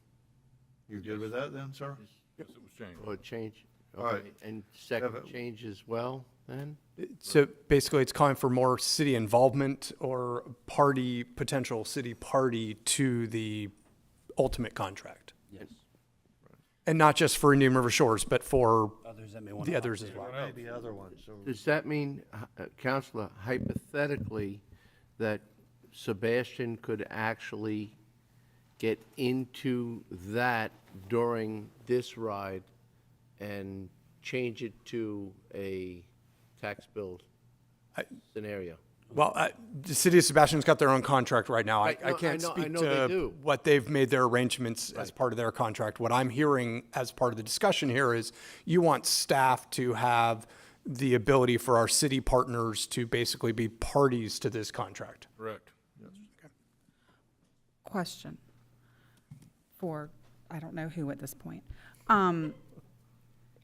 You good with that then, sir? Yes, it was changed. Or change? All right. Okay, and second Have it- change as well, then? So basically, it's calling for more city involvement or potential city party to the ultimate contract. Yes. And not just for Indian River Shores, but for Others that may want the to. others as well. Maybe other ones, so. Does that mean, Counselor, hypothetically, that Sebastian could actually get into that during this ride and change it to a tax bill scenario? Well, the city of Sebastian's got their own contract right now. Right, I no, can't I know speak they to do. what they've made their arrangements as part of their contract. What I'm hearing as part of the discussion here is you want staff to have the ability for our city partners to basically be parties to this contract. Correct. Question for, I don't know who at this point.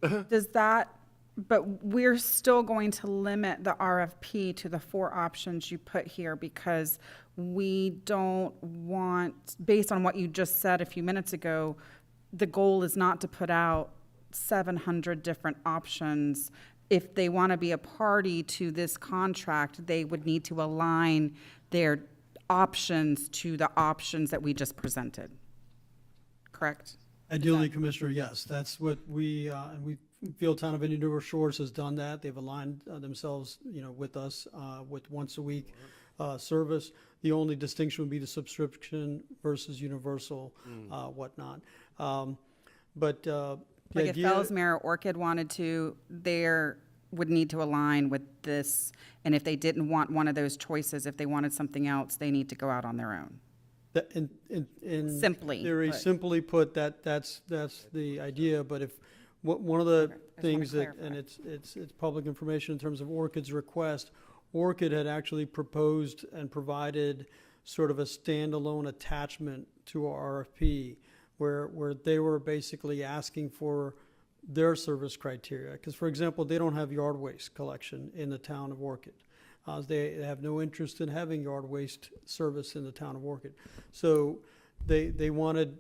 Does that, but we're still going to limit the RFP to the 4 options you put here because we don't want, based on what you just said a few minutes ago, the goal is not to put out 700 different options. If they want to be a party to this contract, they would need to align their options to the options that we just presented. Correct? Ideally, Commissioner, yes, that's what we feel Town of Indian River Shores has done that. They've aligned themselves, with us, with once a week service. The only distinction would be the subscription versus universal, whatnot. But the Like if idea. Fellsmere or Orchid wanted to, would need to align with this. And if they didn't want one of those choices, if they wanted something else, they need to go out on their own. That, in Simply theory, put. simply put, that's the idea, but if, one of the things that, and it's public information in terms of Orchid's request, Orchid had actually proposed and provided sort of a standalone attachment to our RFP, where they were basically asking for their service criteria. Because, for example, they don't have yard waste collection in the town of Orchid. They have no interest in having yard waste service in the town of Orchid. So they wanted,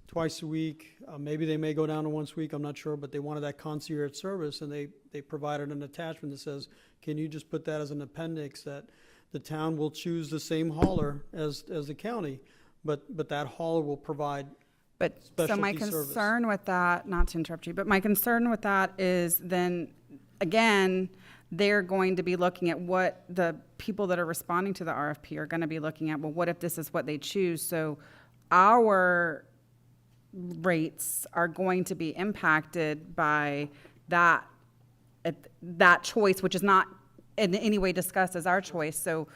twice a week, maybe they may go down to once a week, I'm not sure, but they wanted that concierge service, and they provided an attachment that says, can you just put that as an appendix, that the town will choose the same hauler as the county, but that hauler will provide But, so my specialty service. concern with that, not to interrupt you, but my concern with that is then, again, they're going to be looking at what the people that are responding to the RFP are going to be looking at. Well, what if this is what they choose? So our rates are going to be impacted by that choice, which is not in any way discussed as our choice. So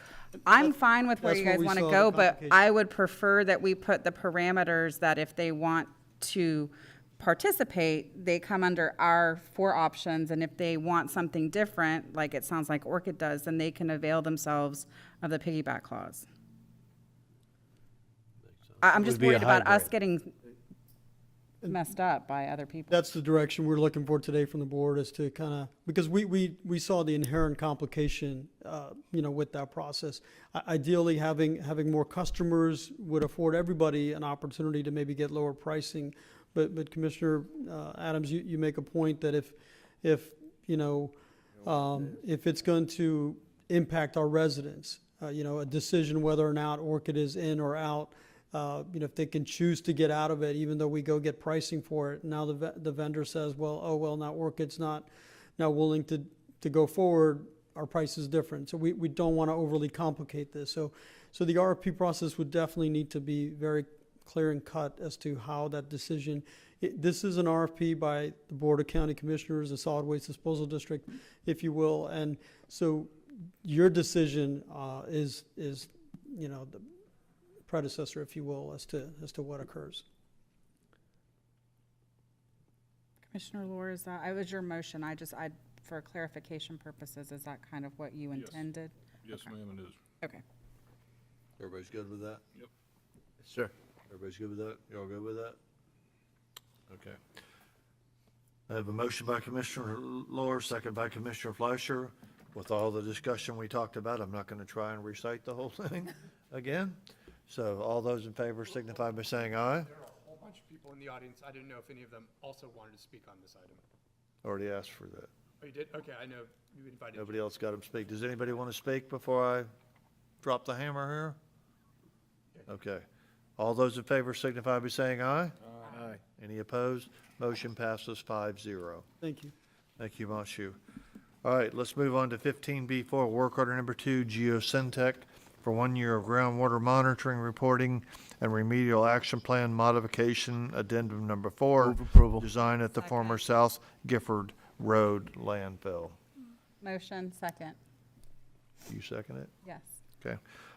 I'm fine with where That's you what guys we want to saw go, the but complication. I would prefer that we put the parameters that if they want to participate, they come under our 4 options, and if they want something different, like it sounds like Orchid does, then they can avail themselves of the piggyback clause. I'm It just would be a worried about us hybrid. getting messed up by other people. That's the direction we're looking for today from the board, is to kind of, because we saw the inherent complication, with that process. Ideally, having more customers would afford everybody an opportunity to maybe get lower pricing. But Commissioner Adams, you make a point that if it's going to impact our residents, a decision whether or not Orchid is in or out, if they can choose to get out of it, even though we go get pricing for it, now the vendor says, now Orchid's not now willing to go forward, our price is different. So we don't want to overly complicate this. So the RFP process would definitely need to be very clear and cut as to how that decision, this is an RFP by the Board of County Commissioners, the Solid Waste Disposal District, if you will. And so your decision is the predecessor, if you will, as to what occurs. Commissioner Lohr, is that, it was your motion, for clarification purposes, is that kind of what you intended? Yes, Okay. ma'am, it is. Okay. Everybody's good with that? Yep. Sir. Everybody's good with that? You all good with that? Okay. I have a motion by Commissioner Lohr, second by Commissioner Fleischer. With all the discussion we talked about, I'm not going to try and recite the whole thing again. So all those in favor signify by saying aye. There are a whole bunch of people in the audience. I didn't know if any of them also wanted to speak on this item. Already asked for that. Oh, you did? Okay, I know you invited. Nobody else got to speak. Does anybody want to speak before I drop the hammer here? Okay. All those in favor signify by saying aye. Aye. Any opposed? Motion passes 5-0. Thank you. Thank you, Mashu. All right, let's move on to 15B4, work order number 2, Geosyntec, for 1 year of groundwater monitoring, reporting, and remedial action plan modification, addendum number 4. Move approval. Design at the former South Gifford Road landfill. Motion, second. You second it? Yes. Okay.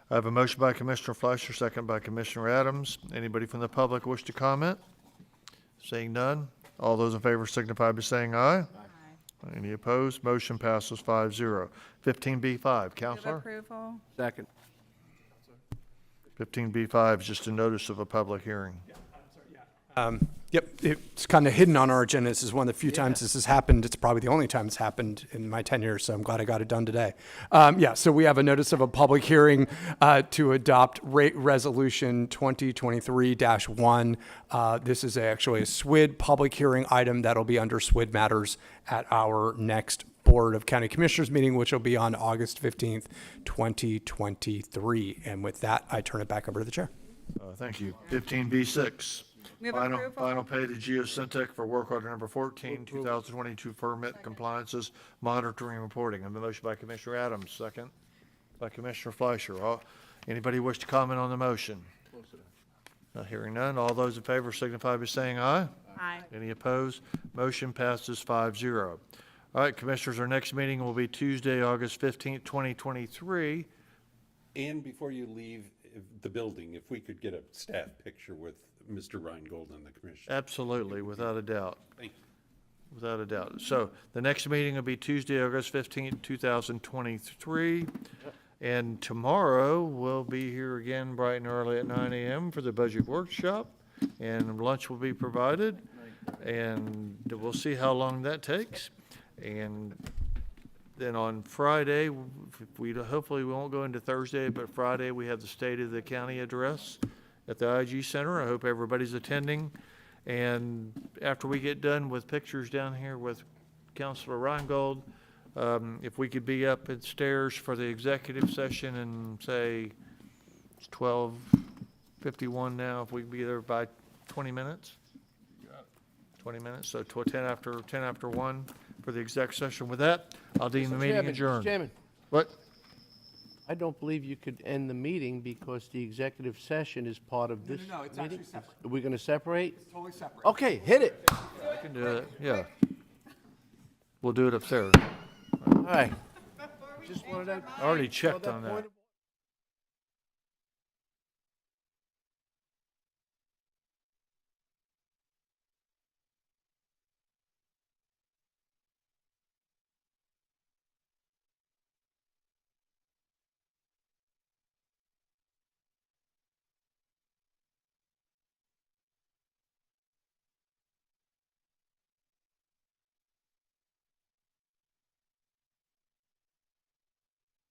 I have a motion by Commissioner Fleischer, second by Commissioner Adams. Anybody from the public wish to comment? Seeing none, all those in favor signify by saying aye. Aye. Any opposed? Motion passes 5-0. 15B5, Move Counselor? approval. Second. 15B5 is just a notice of a public hearing. Yep, it's kind of hidden on our agenda. This is one of the few times this has happened. It's probably the only time it's happened in my tenure, so I'm glad I got it done today. So we have a notice of a public hearing to adopt rate resolution 2023-1. This is actually a SWID public hearing item that'll be under SWID matters at our next Board of County Commissioners meeting, which will be on August 15th, 2023. And with that, I turn it back over to the chair. Thank you. 15B6. Move Final approval. pay to Geosyntec for work order number 14, 2022 permit compliances, monitoring and reporting. I have a motion by Commissioner Adams, second by Commissioner Fleischer. Anybody wish to comment on the motion? Hearing none, all those in favor signify by saying aye. Aye. Any opposed? Motion passes 5-0. All right, Commissioners, our next meeting will be Tuesday, August 15th, 2023. And before you leave the building, if we could get a staff picture with Mr. Reingold and the commission. Absolutely, without a doubt. Thank you. Without a doubt. So the next meeting will be Tuesday, August 15th, 2023. And tomorrow, we'll be here again bright and early at 9 a.m. for the budget workshop, and lunch will be provided. And we'll see how long that takes. And then on Friday, hopefully we won't go into Thursday, but Friday, we have the State of the County address at the IG Center. I hope everybody's attending. And after we get done with pictures down here with Councilor Reingold, if we could be up at stairs for the executive session and say it's 12:51 now, if we could be there by 20 minutes? 20 minutes, so 10 after 1 for the exec session. With that, I'll deem the Mr. meeting Chairman, Mr. adjourned. Chairman. What? I don't believe you could end the meeting because the executive session is part of this No, it's meeting. actually separate. Are we going to separate? It's totally separate. Okay, hit it. I can do it, yeah. We'll do it upstairs. All right. Just wanted to. I already checked on that.